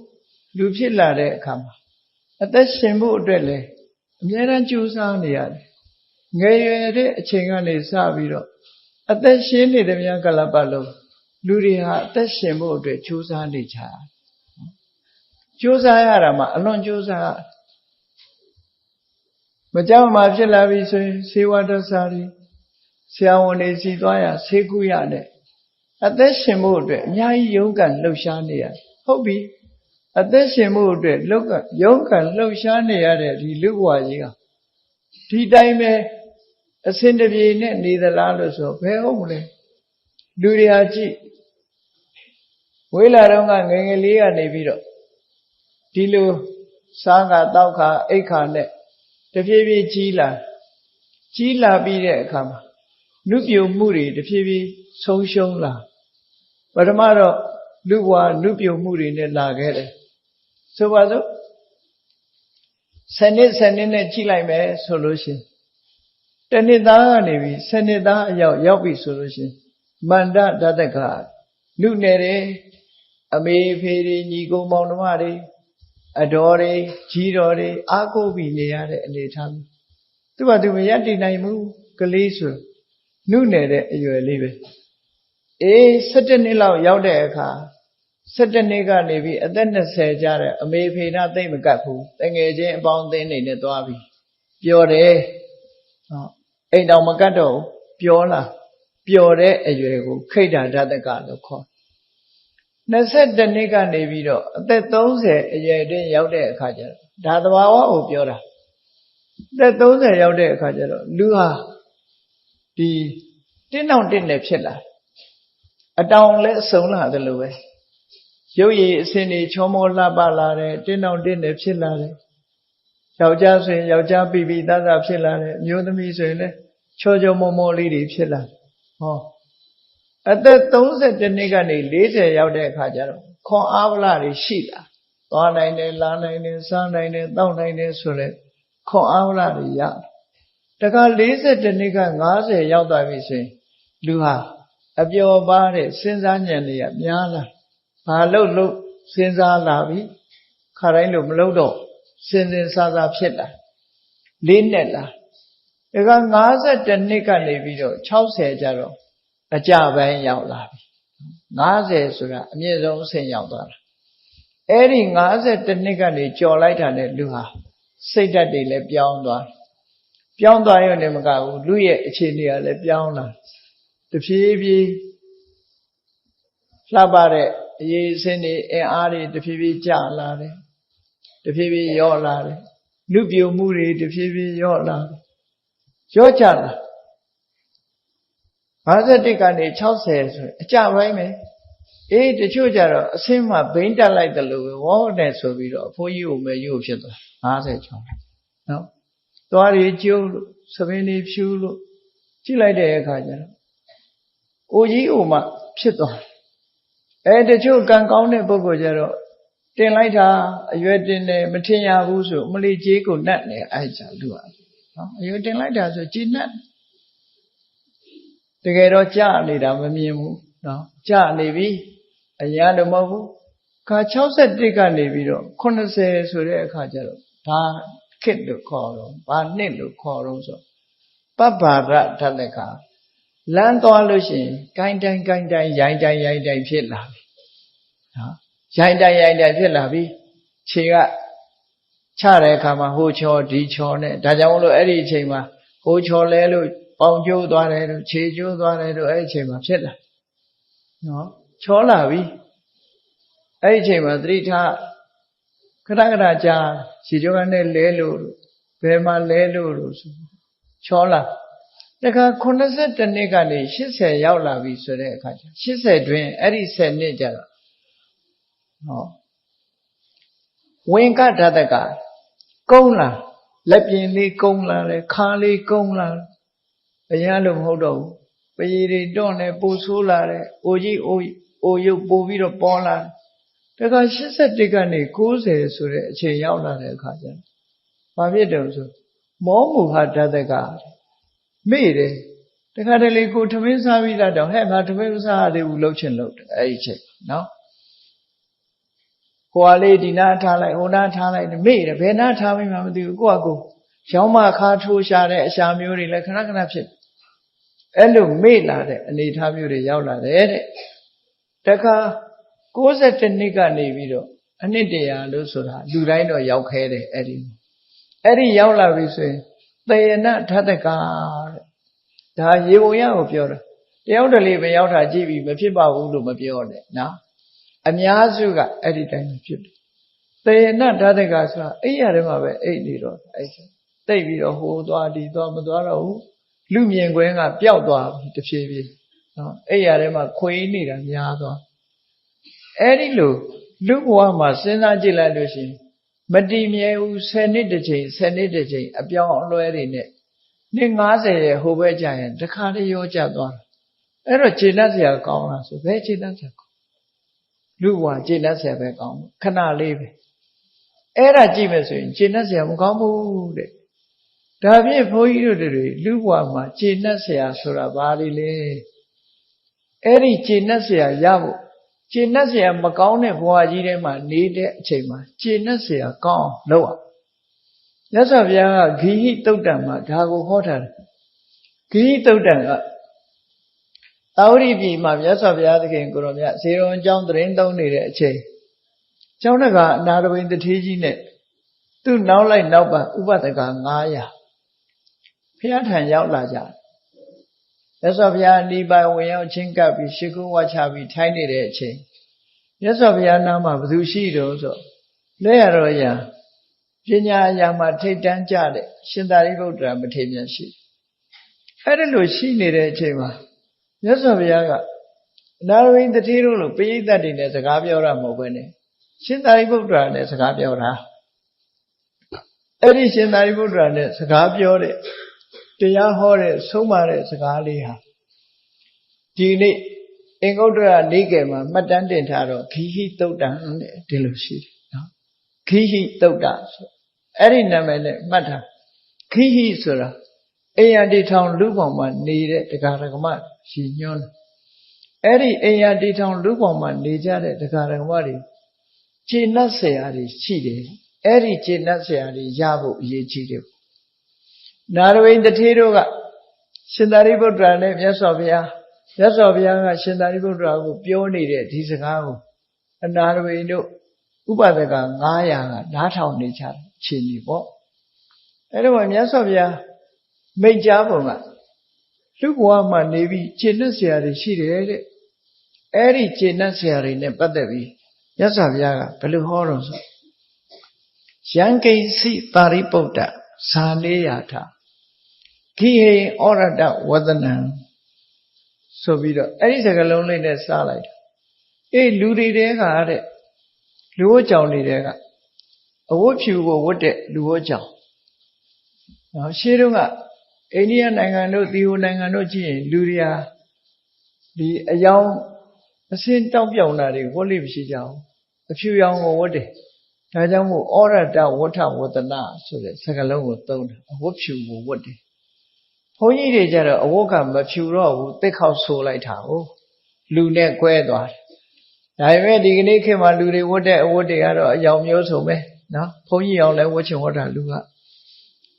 လူဖြစ်လာတဲ့အခါမှာအသက်ရှင်ဖို့အတွက်လည်းအများအားကြိုးစားနေရတယ်ငယ်ရွယ်တဲ့အချိန်ကနေစပြီးတော့အသက်ရှင်နေတဲ့များကလပ်ပတ်လုံးလူတွေဟာအသက်ရှင်ဖို့အတွက်ကြိုးစားနေကြတယ်ကြိုးစားရတာမှအလွန်ကြိုးစားမကြောက်မှဖြစ်လာပြီဆိုရင်ဆေးဝါးတဆာတွေဆရာဝန်တွေစီသွားရဆေးကုရတဲ့အသက်ရှင်ဖို့အတွက်အများကြီးရုန်းကန်လှုပ်ရှားနေရတယ်ဟုတ်ပြီအသက်ရှင်ဖို့အတွက်ရုန်းကန်လှုပ်ရှားနေရတဲ့ဒီလူဘဝကြီးဟာဒီတိုင်းပဲအစင်တပြေနဲ့နေသလားလို့ဆိုဘယ်ဟုတ်မလဲလူတွေဟာကြည့်ဝေးလာတော့ငယ်ငယ်လေးကနေပြီးတော့ဒီလိုစားခါတောက်ခါအိတ်ခါနဲ့တဖြည်းဖြည်းကြီးလာပြီးတဲ့အခါမှာနုပြိုမှုတွေတဖြည်းဖြည်းဆုံးရှုံးလာပထမတော့လူဘဝနုပြိုမှုတွေနဲ့လာခဲ့တယ်ဆိုပါစို့စနစ်နဲ့ကြည့်လိုက်မယ်ဆိုလို့ရှိရင် တနှစ်သားကနေပြီး10နှစ်သားအရောက်ပြီဆိုလို့ရှိရင်မန္တဓာတကနုနယ်တယ်အမေဖေတွေညီကုန်းမောင်နှမတွေအတော်တွေကြီးတော်တွေအားကိုးပြီးနေရတဲ့အနေထားမျိုးသူကသူမရတည်နိုင်ဘူးကလေးဆိုနုနယ်တဲ့အရွယ်လေးပဲ17နှစ်လောက်ရောက်တဲ့အခါ17နှစ်ကနေပြီးအသက်20ကျတဲ့အမေဖေနာသိမ့်မကတ်ဘူးတငယ်ချင်းအပေါင်းအသင်းနေနဲ့သွားပြီးပြောတယ်အိမ်တော်မကတ်တော့ပြောလာပျော်တဲ့အရွယ်ကိုခိတ္တဓာတကလို့ခေါ်22နှစ်ကနေပြီးတော့အသက်30အရွယ်တွင်ရောက်တဲ့အခါကျတော့ဒါသဘာဝကိုပြောတာအသက်30ရောက်တဲ့အခါကျတော့လူဟာဒီတင်းတောင်တင်းနဲ့ဖြစ်လာအတောင်လည်းအစုံလာတယ်လို့ပဲရုပ်ရည်အစင်းတွေချောမောလှပလာတယ်တင်းတောင်တင်းနဲ့ဖြစ်လာတယ်ယောက်ျားဆိုရင်ယောက်ျားပြီးပြီးသားသားဖြစ်လာတယ်အမျိုးသမီးဆိုရင်လည်းချောချောမောမောလေးတွေဖြစ်လာဟောအသက်32နှစ်ကနေ40ရောက်တဲ့အခါကျတော့ခွန်အားဗလာတွေရှိလာသွားနိုင်တယ်လာနိုင်တယ်စားနိုင်တယ်တောက်နိုင်တယ်ဆိုလဲခွန်အားဗလာတွေရတခါ42နှစ်က50ရောက်သွားပြီဆိုရင်လူဟာအပျော်ပါတဲ့စဉ်းစားဉာဏ်တွေကများလာဘာလို့စဉ်းစားလာပြီခါတိုင်းလို့မလုပ်တော့စဉ်းစားစားဖြစ်လာလေးနဲ့လာဒါက52နှစ်ကနေပြီးတော့60ကျတော့အကြပိုင်းရောက်လာပြီ50ဆိုတာအမြင့်ဆုံးအဆင့်ရောက်သွားတာအဲ့ဒီ52နှစ်ကနေကြော်လိုက်တာနဲ့လူဟာစိတ်ဓာတ်တွေလည်းပြောင်းသွားရုံနဲ့မကဘူးလူရဲ့အခြေအနေကလည်းပြောင်းလာတဖြည်းဖြည်းလှပတဲ့အရေးအစင်းတွေအင်အားတွေတဖြည်းဖြည်းကျလာတယ်တဖြည်းဖြည်းရော့လာတယ်လူပြိုမှုတွေတဖြည်းဖြည်းရော့လာတယ်ရော့ကြလာ51ကနေ60ဆိုအကြပိုင်းပဲတချို့ကြတော့အဆင်းမှဘိန်းတက်လိုက်တယ်လို့ဝေါနဲ့ဆိုပြီးတော့အဖိုးကြီးကိုမယူဖြစ်သွား50ကျော်နော်သွားရီကျိုးလို့သပင်းတွေဖြူလို့ကြည့်လိုက်တဲ့အခါကျတော့အိုကြီးအိုမဖြစ်သွားတချို့ကံကောင်းတဲ့ပုဂ္ဂိုလ်ကြတော့တင်လိုက်တာအရွယ်တင်တယ်မထင်ရဘူးဆိုအမလီကြီးကိုနှက်နေကြလူကနော်အရွယ်တင်လိုက်တာဆိုကြီးနှက်တကယ်တော့ကြာနေတာမမြင်ဘူးနော်ကြာနေပြီအရာတော့မဟုတ်ဘူးခါ61ကနေပြီးတော့80ဆိုတဲ့အခါကျတော့ဘာခေတ်လို့ခေါ်တော့ဘာနှစ်လို့ခေါ်တော့ဆိုပပ္ပါဒဓာတကလမ်းသွားလို့ရှိရင်ကိုင်းတိုင်းရိုင်းတိုင်းဖြစ်လာပြီနော်ရိုင်းတိုင်းဖြစ်လာပြီခြေကချတဲ့အခါမှာဟိုချောဒီချောနဲ့ဒါကြောင့်မလို့အဲ့ဒီအချိန်မှာဟိုချောလဲလို့ပေါင်ကျိုးသွားတယ်လို့ခြေကျိုးသွားတယ်လို့အဲ့ဒီအချိန်မှာဖြစ်လာနော်ချောလာပြီအဲ့ဒီအချိန်မှာသတိထားခဏကြာခြေကျိုးကနေလဲလို့ဘယ်မှာလဲလို့ဆိုချောလာတခါ82နှစ်ကနေ80ရောက်လာပြီဆိုတဲ့အခါကျ80တွင်အဲ့ဒီ10နှစ်ကျတော့ဟောဝင်ကဓာတကကုန်းလာလက်ပြင်လေးကုန်းလာတယ်ခါလေးကုန်းလာအရင်လို့မဟုတ်တော့ဘူးပရီတွေတွန့်နေပူဆိုးလာတယ်အိုကြီးအိုရုပ်ပို့ပြီးတော့ပေါ်လာတခါ81ကနေ90ဆိုတဲ့အချိန်ရောက်လာတဲ့အခါကျတော့ဘာဖြစ်တယ်ဆိုမောမူဟာဓာတကမေ့တယ်တခါတလေကိုထမင်းစားပြီးတော့ဟဲ့ငါထမင်းမစားရသေးဘူးလှုပ်ချင်လို့အဲ့ဒီချိန်နော်ဟိုကလေးဒီနာထားလိုက်ဟိုနာထားလိုက်မေ့တယ်ဘယ်နာထားမိမှမသိဘူးကိုယ့်အကူရောင်းမခါထိုးရှာတဲ့အရှာမျိုးတွေလည်းခဏဖြစ်အဲ့လိုမေ့လာတဲ့အနေအထားမျိုးတွေရောက်လာတယ်တဲ့တခါ62နှစ်ကနေပြီးတော့အနှစ်တရာလို့ဆိုတာလူတိုင်းတော့ရောက်ခဲတယ်အဲ့ဒီရောက်လာပြီဆိုရင်သေယနာဓာတကတဲ့ဒါရေပုံရကိုပြောတာတယောက်တလေပဲရောက်တာကြည့်ပြီးမဖြစ်ပါဘူးလို့မပြောနဲ့နော်အများစုကအဲ့ဒီတိုင်းဖြစ်တယ်သေယနာဓာတကဆိုတာအဲ့ရတဲ့မှာပဲအိတ်နေတော့အဲ့တိတ်ပြီးတော့ဟိုသွားဒီသွားမသွားတော့ဘူးလူမြင်ကွင်းကပျောက်သွားပြီတဖြည်းဖြည်းနော်အဲ့ရတဲ့မှာခွေးနေတာများသွားအဲ့ဒီလိုလူဘဝမှာစဉ်းစားကြည့်လိုက်လို့ရှိရင်မတည်မြဲဘူး10နှစ်တစ်ချိန်အပြောင်းအလဲတွေနဲ့နှစ်90ရဲ့ဟိုဘက်ကျရင်တခါတည်းရောကျသွားတာအဲ့တော့ခြေနှက်เสียကောင်းလားဆိုဘယ်ခြေနှက်เสียကောင်းလူဘဝခြေနှက်เสียပဲကောင်းခဏလေးပဲအဲ့ဒါကြည့်မယ်ဆိုရင်ခြေနှက်เสียမကောင်းဘူးတဲ့ ဒါဖြင့်ဘုန်းကြီးတို့တွေလူဘဝမှာခြေနှက်เสียဆိုတာဘာတွေလဲအဲ့ဒီခြေနှက်เสียရဖို့ခြေနှက်เสียမကောင်းတဲ့ဘဝကြီးထဲမှာနေတဲ့အချိန်မှာခြေနှက်เสียကောင်းအောင်လုပ်အောင်မြတ်စွာဘုရားကဂိဟိတုတ်တံမှာဒါကိုဟောထားတယ်ဂိဟိတုတ်တံကသာဝတိပြည်မှာမြတ်စွာဘုရားသခင်ကိုရောမြတ်ဇေရုံအကြောင်းသတင်းသုံးနေတဲ့အချိန်ကျောင်းတကအနာတပိန်တထေးကြီးနဲ့သူ့နောက်လိုက်နောက်ပါဥပဒက900ဘုရားထံရောက်လာကြတယ်မြတ်စွာဘုရားအနိပိုင်ဝင်ရောက်ချင်းကပ်ပြီးရှ िख ုဝါချပြီးထိုင်းနေတဲ့အချိန်မြတ်စွာဘုရားနားမှာဘယ်သူရှိတော့ဆိုလက်ရတော်ရာပညာအရာမှာထိတ်တန်းကြတဲ့ရှင်သာရိပုတ္တရာမထေရမြတ်ရှိအဲ့ဒါလို့ရှိနေတဲ့အချိန်မှာမြတ်စွာဘုရားကအနာရဝိတထေးတို့လိုပရိသတ်တွေနဲ့စကားပြောတာမဟုတ်ဘဲနဲ့ရှင်သာရိပုတ္တရာနဲ့စကားပြောတာအဲ့ဒီရှင်သာရိပုတ္တရာနဲ့စကားပြောတဲ့တရားဟောတဲ့ဆုံးမတဲ့စကားလေးဟာဒီနေ့အင်္ဂုတ္တရနေကယ်မှာမှတ်တမ်းတင်ထားတော့ဂိဟိတုတ်တံနဲ့ဒီလိုရှိတယ်နော်ဂိဟိတုတ်တဆိုအဲ့ဒီနာမည်နဲ့မှတ်ထားဂိဟိဆိုတာအိယတိထောင်လူပေါင်းမှာနေတဲ့တရားဓမ္မရှိညွှန်းတယ်အဲ့ဒီအိယတိထောင်လူပေါင်းမှာနေကြတဲ့တရားဓမ္မတွေခြေနှက်เสียတွေရှိတယ်အဲ့ဒီခြေနှက်เสียတွေရဖို့အရေးကြီးတယ်နာရဝိတထေးတို့ကရှင်သာရိပုတ္တရာနဲ့မြတ်စွာဘုရားကရှင်သာရိပုတ္တရာကိုပြောနေတဲ့ဒီစကားကိုအနာရဝိတို့ဥပဒက900ကနားထောင်နေကြတယ်အခြေအနေပေါ့အဲ့တော့မြတ်စွာဘုရားမိန့်ကြားပုံကလူဘဝမှာနေပြီးခြေနှက်เสียတွေရှိတယ်တဲ့အဲ့ဒီခြေနှက်เสียတွေနဲ့ပတ်သက်ပြီးမြတ်စွာဘုရားကဘယ်လိုဟောတော့ဆိုယံကိစီပါရိပုတ္တဇာနေယထာဂိဟိဩရတဝဒနံဆိုပြီးတော့အဲ့ဒီစကားလုံးလေးနဲ့စလိုက်တာအေးလူတွေတဲကတဲ့လူဝတ်ကြောင်တွေတဲကအဝတ်ဖြူကိုဝတ်တဲ့လူဝတ်ကြောင်နော်ရှေးတုန်းကအိန္ဒိယနိုင်ငံတို့သီဟိုနိုင်ငံတို့ကြည့်ရင်လူတွေဟာဒီအယောင်အစင်းတောက်ပြောင်တာတွေဝတ်လို့မရှိကြဘူးအဖြူရောင်ကိုဝတ်တယ်ဒါကြောင့်မို့ဩရတဝဋ္ဌဝဒနာဆိုတဲ့စကားလုံးကိုသုံးတယ်အဝတ်ဖြူကိုဝတ်တယ်ဘုန်းကြီးတွေကြတော့အဝတ်ကမဖြူတော့ဘူးတစ်ခေါက်ဆိုလိုက်တာကိုလူနဲ့ကွဲသွားတယ်ဒါပေမဲ့ဒီကနေ့ခေတ်မှာလူတွေဝတ်တဲ့အဝတ်တွေကတော့အယောင်မျိုးစုံပဲနော်ဘုန်းကြီးအောင်လည်းဝတ်ချင်ဝတ်တာလူက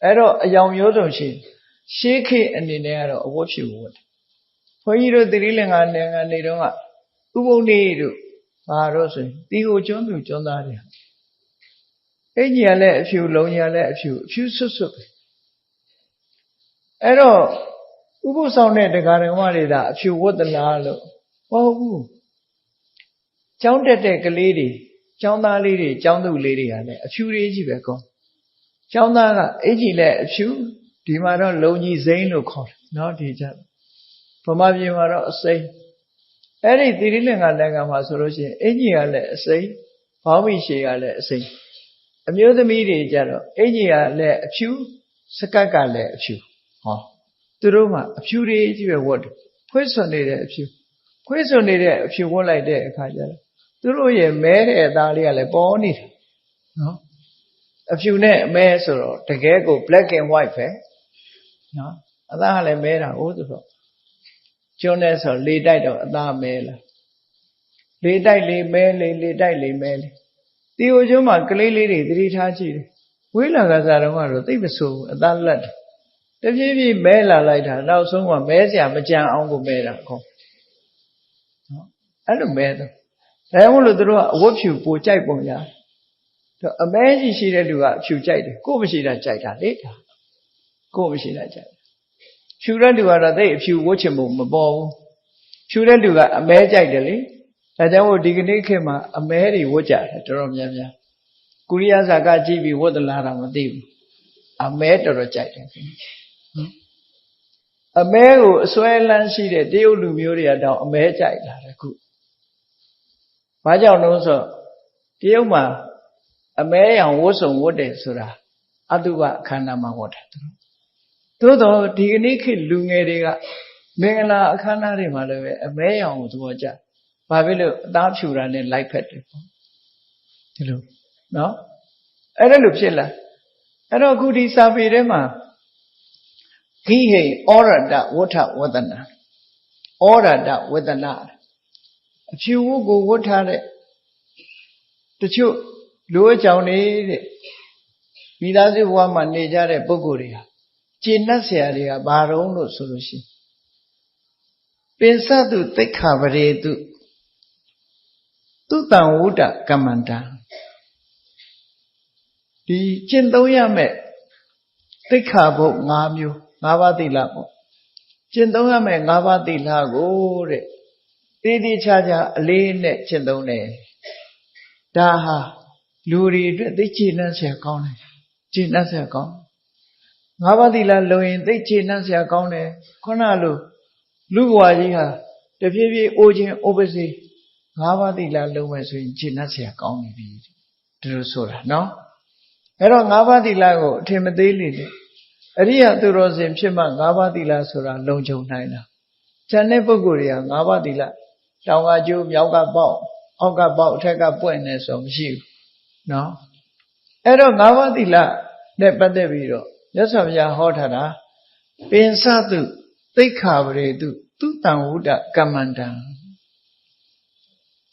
အဲ့တော့အယောင်မျိုးစုံရှိရှေးခေတ်အနေနဲ့ကတော့အဝတ်ဖြူဝတ်တယ်ဘုန်းကြီးတို့သီရိလင်္ကာနိုင်ငံနေတုန်းကဥပုံနေတို့ဘာတော့ဆိုရင်တီဟိုကျွန်းသူကျွန်းသားတွေအင်ကြီးကလည်းအဖြူလုံးကြီးကလည်းအဖြူဆွတ်ဆွတ်ပဲအဲ့တော့ဥပုသ်ဆောင်တဲ့တရားဓမ္မတွေဒါအဖြူဝတ်သလားလို့မဟုတ်ဘူးကျောင်းတက်တဲ့ကလေးတွေကျောင်းသားလေးတွေကျောင်းသူလေးတွေကလည်းအဖြူလေးကြီးပဲကောကျောင်းသားကအင်ကြီးလည်းအဖြူဒီမှာတော့လုံကြီးစိမ့်လို့ခေါ်တယ်နော်ဒီကြဗမာပြည်မှာတော့အစိမ့်အဲ့ဒီသီရိလင်္ကာနိုင်ငံမှာဆိုလို့ရှိရင်အင်ကြီးကလည်းအစိမ့်ဘောင်းမီရှည်ကလည်းအစိမ့်အမျိုးသမီးတွေကြတော့အင်ကြီးကလည်းအဖြူစကတ်ကလည်းအဖြူဟောသူတို့မှအဖြူတွေကြီးပဲဝတ်တယ်ဖွေးစွန်နေတဲ့အဖြူဖွေးစွန်နေတဲ့အဖြူဝတ်လိုက်တဲ့အခါကျတော့သူတို့ရဲ့မဲတဲ့အသားလေးကလည်းပေါ်နေတယ်နော်အဖြူနဲ့အမဲဆိုတော့တကယ်ကို black and white ပဲနော်အသားကလည်းမဲတာဟုတ်သူတော့ကျွန်းနဲ့ဆိုလေတိုက်တော့အသားမဲလာလေတိုက်လေမဲလေလေတိုက်လေမဲလေတီဟိုကျွန်းမှာကလေးလေးတွေသတိထားကြည့်တယ်ဝိလာကစားတော့ကတော့သိမဆိုးဘူးအသားလက်တယ်တဖြည်းဖြည်းမဲလာလိုက်တာနောက်ဆုံးကမဲစရာမကြံအောင်ကိုမဲတာခေါ်နော်အဲ့လိုမဲတော့ဒါကြောင့်မို့လို့သူတို့ကအဝတ်ဖြူပိုကြိုက်ပုံရတယ်တော့အမဲကြီးရှိတဲ့လူကအဖြူကြိုက်တယ်ကိုယ်မရှိတာကြိုက်တာလေကိုယ်မရှိတာကြိုက်ဖြူတဲ့လူကတော့သိအဖြူဝတ်ချင်ဖို့မပေါ်ဘူးဖြူတဲ့လူကအမဲကြိုက်တယ်လေဒါကြောင့်မို့ဒီကနေ့ခေတ်မှာအမဲတွေဝတ်ကြတယ်တော်တော်များများကုရိယာဇာကကြည့်ပြီးဝတ်သလားတော့မသိဘူးအမဲတော်တော်ကြိုက်တယ်အမဲကိုအစွဲလန်းရှိတဲ့တရုတ်လူမျိုးတွေကတော့အမဲကြိုက်လာတယ်ခုဘာကြောင့်လို့ဆိုတရုတ်မှာအမဲရောင်ဝတ်စုံဝတ်တယ်ဆိုတာအတုပအခမ်းအနားမှာဝတ်တယ်သို့တော့ဒီကနေ့ခေတ်လူငယ်တွေကမင်္ဂလာအခမ်းအနားတွေမှာလည်းပဲအမဲရောင်ကိုသဘောကျဘာဖြစ်လို့အသားဖြူတာနဲ့လိုက်ဖက်တယ်ပေါ့ဒီလိုနော်အဲ့ဒါလိုဖြစ်လာအဲ့တော့အခုဒီစာပေထဲမှာ ခိဟိဩရတဝဋ္ဌဝဒနာဩရတဝဒနာအဖြူဝတ်ကိုဝတ်ထားတဲ့တချို့လူအကြောင်းနေတဲ့မိသားစုဘဝမှာနေကြတဲ့ပုဂ္ဂိုလ်တွေဟာကျေနပ်เสียတွေကဘာတုံးလို့ဆိုလို့ရှိရင်ပင်စတုသိက္ခာပရေတုသူတံဝုဒ္ဒကမ္မန္တဒီကျင့်သုံးရမယ်သိက္ခာဘုတ်၅မျိုး၅ပါးသီလပေါ့ကျင့်သုံးရမယ်၅ပါးသီလကိုတဲ့တည်တည်ချာချာအလေးနဲ့ကျင့်သုံးတယ်ဒါဟာလူတွေအတွက်သိကျေနပ်เสียကောင်းတယ်ကျေနပ်เสียကောင်း၅ပါးသီလလုံရင်သိကျေနပ်เสียကောင်းတယ်ခုနလိုလူဘဝကြီးဟာတဖြည်းဖြည်းအိုခြင်းအိုပါစေ၅ပါးသီလလုံမယ်ဆိုရင်ကျေနပ်เสียကောင်းနေပြီဒီလိုဆိုတာနော်အဲ့တော့၅ပါးသီလကိုအထင်မသေးလေနဲ့အရိယသူတော်စင်ဖြစ်မှ၅ပါးသီလဆိုတာလုံခြုံနိုင်တာဉာဏ်တဲ့ပုဂ္ဂိုလ်တွေက၅ပါးသီလတောင်ကကျိုးမြောက်ကပေါက်အောက်ကပေါက်အထက်ကပွင့်နေဆိုမရှိဘူးနော်အဲ့တော့၅ပါးသီလနဲ့ပတ်သက်ပြီးတော့မြတ်စွာဘုရားဟောထားတာပင်စတုသိက္ခာပရေတုသူတံဝုဒ္ဒကမ္မန္တံ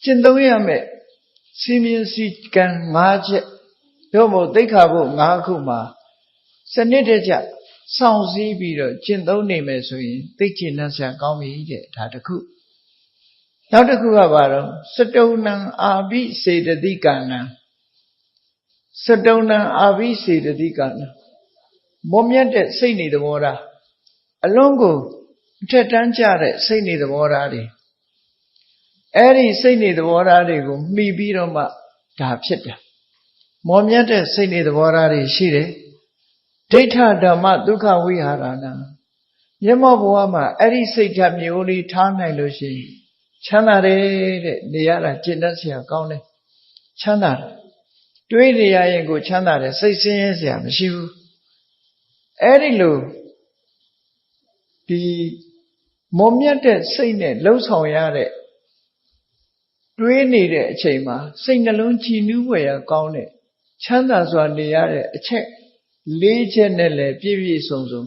ကျင့်သုံးရမယ်စီမင်းစီကံ၅ချက်တို့မို့သိက္ခာဘုတ်၅ခုမှာစနစ်တကျစောင့်စည်းပြီးတော့ကျင့်သုံးနေမယ်ဆိုရင်သိကျေနပ်စရာကောင်းပြီတဲ့ဒါတစ်ခုနောက်တစ်ခုကဘာတော့စတုဏံအာဘိစေတတိကဏံစတုဏံအာဘိစေတတိကဏံမွန်မြတ်တဲ့စိတ်နေသဘောထားအလုံးကိုအထက်တန်းကျတဲ့စိတ်နေသဘောထားတွေအဲ့ဒီစိတ်နေသဘောထားတွေကိုမှီပြီးတော့မှဒါဖြစ်တယ်မွန်မြတ်တဲ့စိတ်နေသဘောထားတွေရှိတယ်ဒိဋ္ဌဓမ္မဒုက္ခဝိဟာရဏမျက်မှောက်ဘဝမှာအဲ့ဒီစိတ်ဓာတ်မျိုးလေးထားနိုင်လို့ရှိရင်ချမ်းသာတယ်တဲ့နေရတာကျင့်တတ်เสียကောင်းတယ်ချမ်းသာတယ်တွေးနေရရင်ကိုချမ်းသာတယ်စိတ်ဆင်းရဲเสียမရှိဘူးအဲ့ဒီလိုဒီမွန်မြတ်တဲ့စိတ်နဲ့လှုပ်ဆောင်ရတဲ့တွေးနေတဲ့အချိန်မှာစိတ်နှလုံးကြည်နူးဖွယ်ရကောင်းတဲ့ချမ်းသာစွာနေရတဲ့အချက်၄ချက်နဲ့လည်းပြည့်ပြည့်စုံစုံ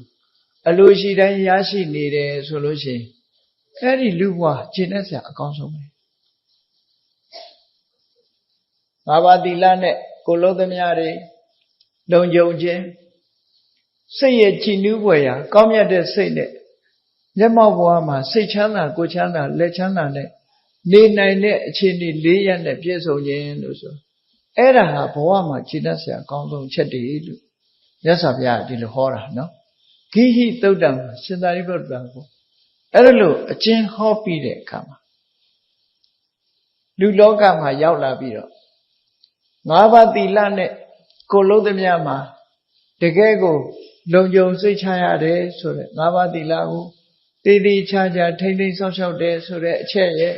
အလိုရှိတိုင်းရရှိနေတယ်ဆိုလို့ရှိရင်အဲ့ဒီလူဘဝကျင့်တတ်စရာအကောင်းဆုံးပဲ၅ပါးသီလနဲ့ကိုလုံးသမျှတွေလုံခြုံခြင်းစိတ်ရဲ့ကြည်နူးဖွယ်ရာကောင်းမြတ်တဲ့စိတ်နဲ့မျက်မှောက်ဘဝမှာစိတ်ချမ်းသာကိုယ်ချမ်းသာလက်ချမ်းသာနဲ့နေနိုင်တဲ့အခြေအနေ၄ရပ်နဲ့ပြည့်စုံခြင်းလို့ဆိုအဲ့ဒါဟာဘဝမှာကျင့်တတ်စရာအကောင်းဆုံးချက်တွေလို့မြတ်စွာဘုရားဒီလိုဟောတာနော်ဂိဟိသုတ်တံရှင်သာရိပုတ္တရာကိုအဲ့ဒါလို့အကျဉ်းဟောပြီးတဲ့အခါမှာလူလောကမှာရောက်လာပြီးတော့၅ပါးသီလနဲ့ကိုလုံးသမျှမှာတကယ်ကိုလုံခြုံစိတ်ချရတယ်ဆိုတဲ့၅ပါးသီလကိုတည်တည်ချာချာထိမ့်သိမ်းဆောက်ရှောက်တယ်ဆိုတဲ့အချက်ရဲ့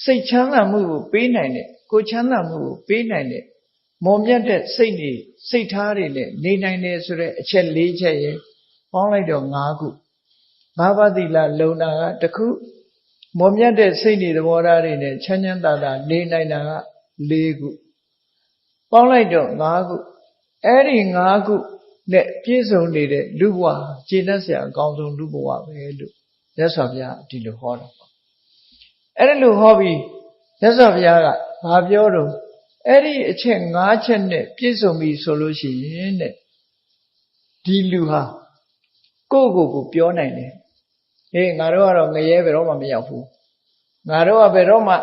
စိတ်ချမ်းသာမှုကိုပေးနိုင်တဲ့ကိုချမ်းသာမှုကိုပေးနိုင်တဲ့မွန်မြတ်တဲ့စိတ်နေစိတ်ထားတွေနဲ့နေနိုင်တယ်ဆိုတဲ့အချက်၄ချက်ရဲ့ပေါင်းလိုက်တော့၅ခု၅ပါးသီလလုံတာကတစ်ခုမွန်မြတ်တဲ့စိတ်နေသဘောထားတွေနဲ့ချမ်းချမ်းသာသာနေနိုင်တာက၄ခုပေါင်းလိုက်တော့၅ခုအဲ့ဒီ၅ခုနဲ့ပြည့်စုံနေတဲ့လူဘဝကျေနပ်စရာအကောင်းဆုံးလူဘဝပဲလို့မြတ်စွာဘုရားဒီလိုဟောတာပေါ့အဲ့ဒါလိုဟောပြီးမြတ်စွာဘုရားကဘာပြောတော့အဲ့ဒီအချက်၅ချက်နဲ့ပြည့်စုံပြီဆိုလို့ရှိရင်တဲ့ဒီလူဟာကိုယ့်ကိုယ်ပြောနိုင်တယ်ဟေးငါတို့ကတော့ငရဲဘယ်တော့မှမရောက်ဘူးငါတို့ကဘယ်တော့မှ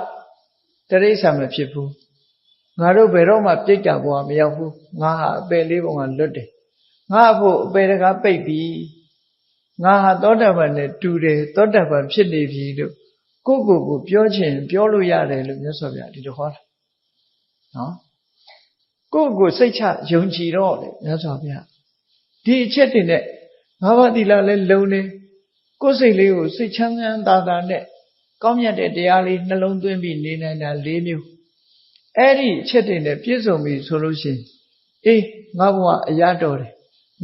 တရိစ္ဆာန်မဖြစ်ဘူးငါတို့ဘယ်တော့မှပြိတ္တာဘဝမရောက်ဘူးငါဟာအပယ်လေးပုံကလွတ်တယ်ငါဖို့အပယ်တကားပိတ်ပြီငါဟာသောတာပန်နဲ့တူတယ်သောတာပန်ဖြစ်နေပြီလို့ကိုယ့်ကိုယ်ကိုပြောချင်ပြောလို့ရတယ်လို့မြတ်စွာဘုရားဒီလိုဟောတာနော်ကိုယ့်ကိုစိတ်ချယုံကြည်တော့လေမြတ်စွာဘုရားဒီအချက်တွေနဲ့ငါးပါးသီလလည်းလုံနေကိုယ်စိတ်လေးကိုစိတ်ချမ်းသာသာနဲ့ကောင်းမြတ်တဲ့တရားလေးနှလုံးသွင်းပြီးနေနိုင်တာ၄မျိုးအဲ့ဒီအချက်တွေနဲ့ပြည့်စုံပြီဆိုလို့ရှိရင်အေးငါဘဝအရာတော်တယ်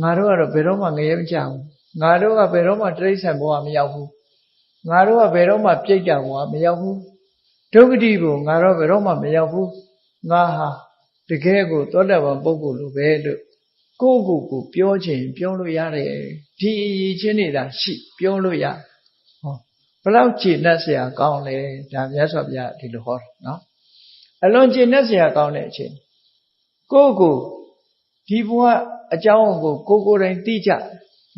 ငါတို့ကတော့ဘယ်တော့မှငရဲမကြဘူးငါတို့ကဘယ်တော့မှတိရစ္ဆာန်ဘဝမရောက်ဘူးငါတို့ကဘယ်တော့မှပြိတ္တာဘဝမရောက်ဘူးဒုက္ခတိဘုံငါတော့ဘယ်တော့မှမရောက်ဘူးငါဟာတကယ်ကိုသောတာပန်ပုဂ္ဂိုလ်လိုပဲလို့ ကိုပြောခြင်းပြောလို့ရတယ်ဒီအရေးချင်းနေတာရှိပြောလို့ရဟောဘလောက်ကျေနပ်เสียကောင်းလဲဒါမြတ်စွာဘုရားဒီလိုဟောတယ်နော်အလွန်ကျေနပ်เสียကောင်းတဲ့အချိန်ကိုဒီဘဝအကြောင်းကိုယ်တိုင်သိကြ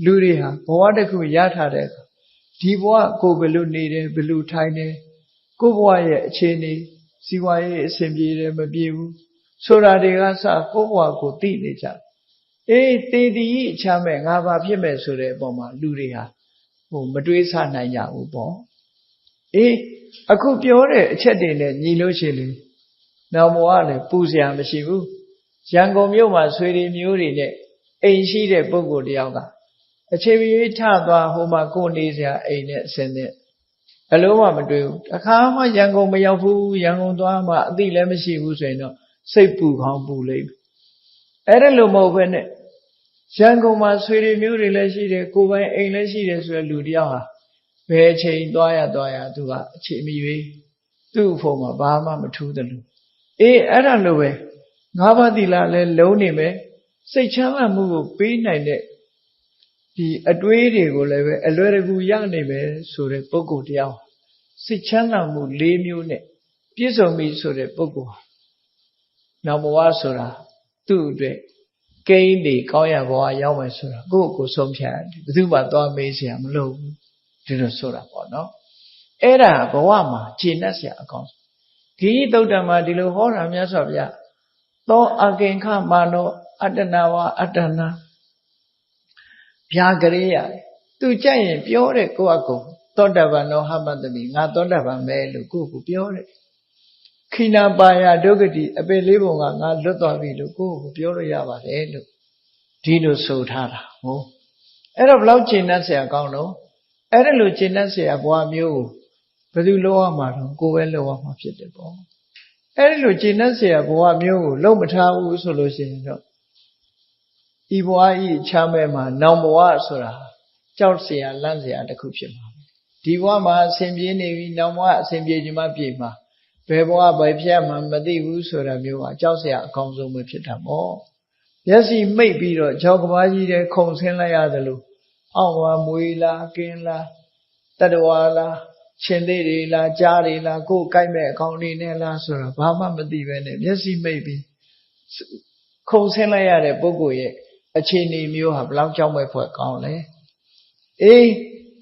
လူတွေဟာဘဝတစ်ခုရထားတဲ့ဒီဘဝကိုဘယ်လိုနေတယ်ဘယ်လိုထိုင်တယ်ကိုဘဝရဲ့အခြေအနေစီဝါရေးအစဉ်ပြေတယ်မပြေဘူးဆိုတာတွေကစကိုဘဝကိုသိနေကြအေးတေတီအချမ်းမဲ့ငါဘာဖြစ်မဲ့ဆိုတဲ့အပေါ်မှာလူတွေဟာမတွေးဆနိုင်ကြဘူးပေါ့အေးအခုပြောတဲ့အချက်တွေနဲ့ညီလို့ရှိရင်နောက်ဘဝလည်းပူစရာမရှိဘူးရန်ကုန်မြို့မှာဆွေတွေမျိုးတွေနဲ့အိမ်ရှိတဲ့ပုဂ္ဂိုလ်တယောက်ကအခြေပြေးထသွားဟိုမှာကိုနေစရာအိမ်နဲ့အစင်းနဲ့အလုံးမတွေ့ဘူးအခါမှရန်ကုန်မရောက်ဘူးရန်ကုန်သွားမှအသိလည်းမရှိဘူးဆိုရင်တော့စိတ်ပူခေါင်းပူလိမ့်အဲ့ဒါလိုမဟုတ်ဘဲနဲ့ရန်ကုန်မှာဆွေတွေမျိုးတွေလည်းရှိတယ်ကိုယ်ပိုင်အိမ်လည်းရှိတယ်ဆိုတဲ့လူတယောက်ဟာဘယ်အချိန်သွားရသူကအခြေမရွေးသူ့အဖို့မှာဘာမှမထူးတယ်လို့အေးအဲ့ဒါလိုပဲငါးပါးသီလလည်းလုံးနေမယ်စိတ်ချမ်းသာမှုကိုပေးနိုင်တဲ့ဒီအတွေးတွေကိုလည်းပဲအလွယ်တကူရနိုင်မယ်ဆိုတဲ့ပုဂ္ဂိုလ်တယောက်စိတ်ချမ်းသာမှု၄မျိုးနဲ့ပြည့်စုံပြီဆိုတဲ့ပုဂ္ဂိုလ်နောက်ဘဝဆိုတာသူ့အတွက်ကိန်းတွေကောင်းရဘဝရောက်မယ်ဆိုတာကိုယ့်ကိုဆုံးဖြတ်တယ်ဘယ်သူမှသွားမေးစရာမလိုဘူးဒီလိုဆိုတာပေါ့နော်အဲ့ဒါဘဝမှာခြေနှက်စရာအကောင်းဂိသုတ်တံမှာဒီလိုဟောတာမြတ်စွာဘုရားသောအကင်္ခမာနောအတ္တနာဝအတ္တနာဗျာကလေးရသူကြိုက်ရင်ပြောတဲ့ကိုယ့်အကူသောတပန်နောဟမတမိငါသောတပန်ပဲလို့ကိုယ့်ကိုပြောတယ်ခိနာပါယဒုက္ခတိအပေလေးပုံကငါလွတ်သွားပြီလို့ကိုယ့်ကိုပြောလို့ရပါတယ်လို့ဒီလိုဆိုထားတာဟုတ်အဲ့တော့ဘလောက်ကျင့်တတ်เสียကောင်းတော့အဲ့ဒါလိုကျင့်တတ်เสียဘဝမျိုးကိုဘယ်သူလုပ်ရမှာတော့ကိုယ်ပဲလုပ်ရမှာဖြစ်တယ်ပေါ့အဲ့ဒီလိုကျင့်တတ်เสียဘဝမျိုးကိုလုံးမထားဘူးဆိုလို့ရှိရင်တော့ဤဘဝဤချမ်းမဲ့မှာနောင်ဘဝဆိုတာကြောက်เสียလန့်เสียတစ်ခုဖြစ်မှာဒီဘဝမှာအစဉ်ပြေးနေပြီနောင်ဘဝအစဉ်ပြေခြင်းမပြေမှာဘယ်ဘဝပဲဖြတ်မှမသိဘူးဆိုတာမျိုးကကြောက်เสียအကောင်းဆုံးပဲဖြစ်တာပေါ့မျက်စိမိတ်ပြီးတော့ကြောက်ကဘာကြီးတဲ့ခုံဆင်းလိုက်ရတယ်လို့အောက်မှာမွေလားကင်းလားတတဝါလားရှင်သေးတွေလားကြားတွေလားကိုယ်ကြိုက်မဲ့အကောင်းတွေနဲ့လားဆိုတာဘာမှမသိပဲနဲ့မျက်စိမိတ်ပြီးခုံဆင်းလိုက်ရတဲ့ပုဂ္ဂိုလ်ရဲ့အခြေအနေမျိုးဟာဘလောက်ကြောက်မဲ့ဖွယ်ကောင်းလဲအေး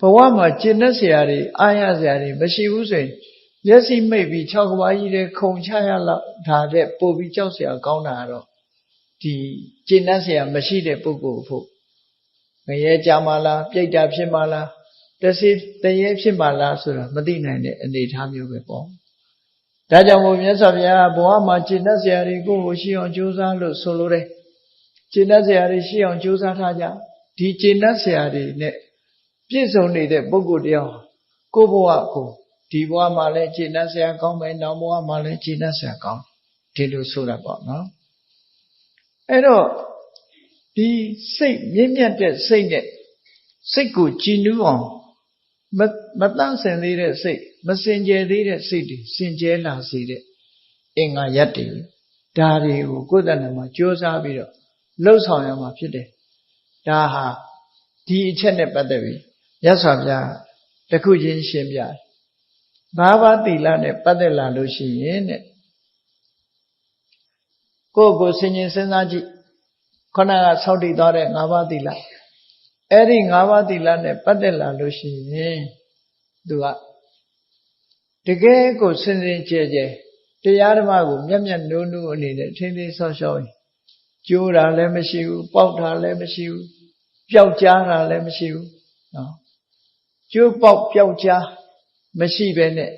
ဘဝမှာကျင့်တတ်เสียတွေအားရเสียတွေမရှိဘူးဆိုရင်မျက်စိမိတ်ပြီး6ကဘာကြီးတဲ့ခုံချရလောက်ဒါတဲ့ပို့ပြီးကြောက်เสียကောင်းတာကတော့ဒီကျင့်တတ်เสียမရှိတဲ့ပုဂ္ဂိုလ်ဖို့ငရဲကြမှာလားပြိတ္တာဖြစ်မှာလားတရေဖြစ်မှာလားဆိုတာမသိနိုင်တဲ့အနေအထားမျိုးပဲပေါ့ဒါကြောင့်မို့မြတ်စွာဘုရားဘဝမှာကျင့်တတ်เสียတွေကိုယ်ကိုရှိအောင်ကြိုးစားလို့ဆိုလိုတယ်ကျင့်တတ်เสียတွေရှိအောင်ကြိုးစားထားကြဒီကျင့်တတ်เสียတွေနဲ့ပြည့်စုံနေတဲ့ပုဂ္ဂိုလ်တယောက်ကိုယ့်ဘဝကိုဒီဘဝမှာလည်းကျင့်တတ်เสียကောင်းမယ်နောက်ဘဝမှာလည်းကျင့်တတ်เสียကောင်းဒီလိုဆိုတာပေါ့နော်အဲ့တော့ဒီစိတ်မြင့်မြတ်တဲ့စိတ်နဲ့စိတ်ကိုကြည်နူးအောင်မတန့်စင်သေးတဲ့စိတ်မစင်ကြယ်သေးတဲ့စိတ်တွေစင်ကြယ်လာစေတဲ့အင်္ဂါရပ်တွေဒါတွေကိုကိုယ်တဏ္ဍာမှာကြိုးစားပြီးတော့လှုပ်ဆောင်ရမှာဖြစ်တယ်ဒါဟာဒီအချက်နဲ့ပတ်သက်ပြီးမြတ်စွာဘုရားတခုချင်းရှင်းပြတယ်ဘာဝသီလနဲ့ပတ်သက်လာလို့ရှိရင်တဲ့ကိုယ့်ကိုယ်ဆင်ခြင်စဉ်းစားကြည့်ခဏကဆောက်တည်သွားတဲ့၅ပါးသီလအဲ့ဒီ၅ပါးသီလနဲ့ပတ်သက်လာလို့ရှိရင်သူကတကယ်ကိုစင်စင်ကြယ်ကြယ်တရားဓမ္မကိုမျက်မျက်နှိုးနှိုးအနေနဲ့ထိန်းသိမ်းဆောက်ရှောက်ရင်ကျိုးတာလည်းမရှိဘူးပေါက်တာလည်းမရှိဘူးပျောက်ကြားတာလည်းမရှိဘူးနော်ကျိုးပေါက်ပျောက်ကြားမရှိပဲနဲ့